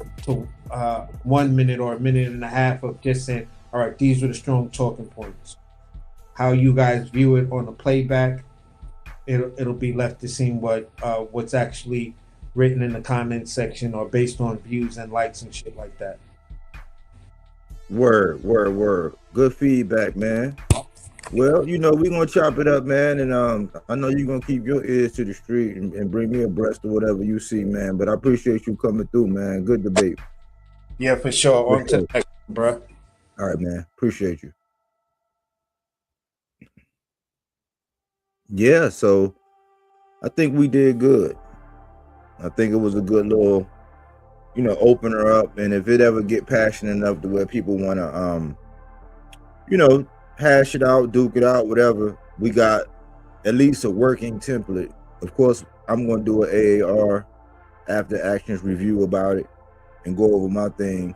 1 minute or a minute and a half of just saying, all right, these are the strong talking points. How you guys view it on the playback, it'll be left to see what's actually written in the comment section or based on views and likes and shit like that. Word. Good feedback, man. Well, we're gonna chop it up, man, and I know you're gonna keep your ears to the street and bring me abreast of whatever you see, man. But I appreciate you coming through, man. Good debate. Yeah, for sure. On to the next one, bro. All right, man. Appreciate you. Yeah, so I think we did good. I think it was a good little, opener up. And if it ever get passionate enough to where people want to, hash it out, duke it out, whatever, we got at least a working template. Of course, I'm going to do an AAR after actions review about it and go over my things.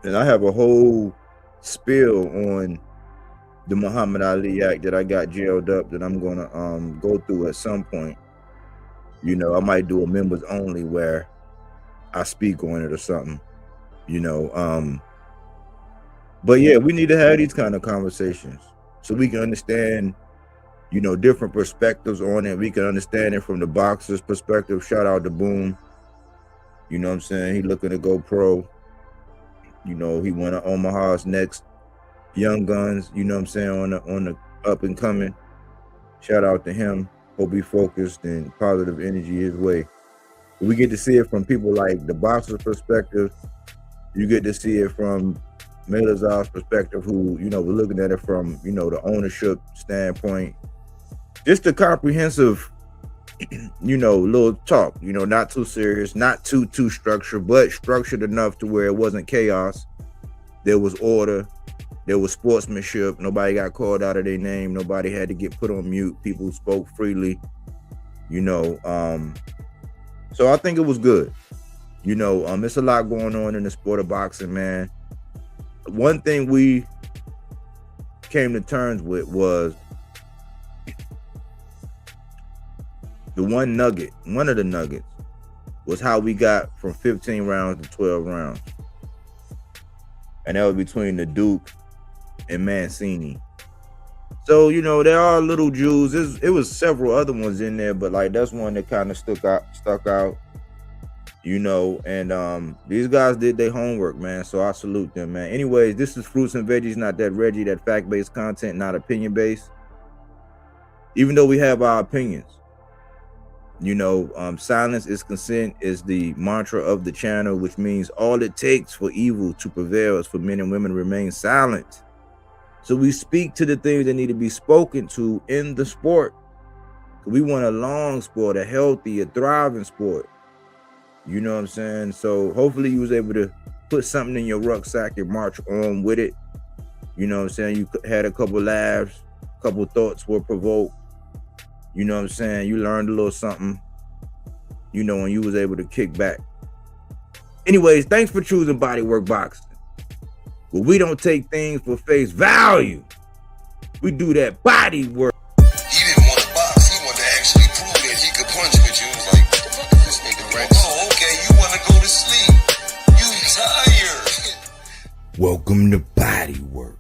And I have a whole spiel on the Muhammad Ali Act that I got jailed up that I'm going to go through at some point. I might do a members only where I speak on it or something, But yeah, we need to have these kind of conversations so we can understand, different perspectives on it. We can understand it from the boxer's perspective. Shout out to Boom. You know what I'm saying? He looking to go pro. He went to Omaha's next Young Guns, on the up and coming. Shout out to him. Hope he focused and positive energy his way. We get to see it from people like the boxer's perspective. You get to see it from Melaza's perspective, who, we're looking at it from, the ownership standpoint. Just a comprehensive, little talk, not too serious, not too structured, but structured enough to where it wasn't chaos. There was order. There was sportsmanship. Nobody got called out of their name. Nobody had to get put on mute. People spoke freely, So I think it was good. It's a lot going on in the sport of boxing, man. One thing we came to terms with was one of the nuggets was how we got from 15 rounds to 12 rounds. And that was between the Duke and Mancini. So, there are little jewels. It was several other ones in there, but like that's one that kind of stuck out. And these guys did their homework, man. So I salute them, man. Anyways, this is Fruits and Veggies, not that Reggie, that fact-based content, not opinion-based. Even though we have our opinions, silence is consent is the mantra of the channel, which means all it takes for evil to prevail is for men and women to remain silent. So we speak to the things that need to be spoken to in the sport. We want a long sport, a healthy, a thriving sport. You know what I'm saying? So hopefully you was able to put something in your rucksack and march on with it. You know what I'm saying? You had a couple laughs, a couple thoughts were provoked. You know what I'm saying? You learned a little something, when you was able to kick back. Anyways, thanks for choosing Bodywork Boxing. But we don't take things for face value. We do that body work. He didn't want to box. He wanted to actually prove that he could punch with you. He was like, what the fuck is this nigga, right? Oh, okay, you want to go to sleep. You tired. Welcome to Bodywork.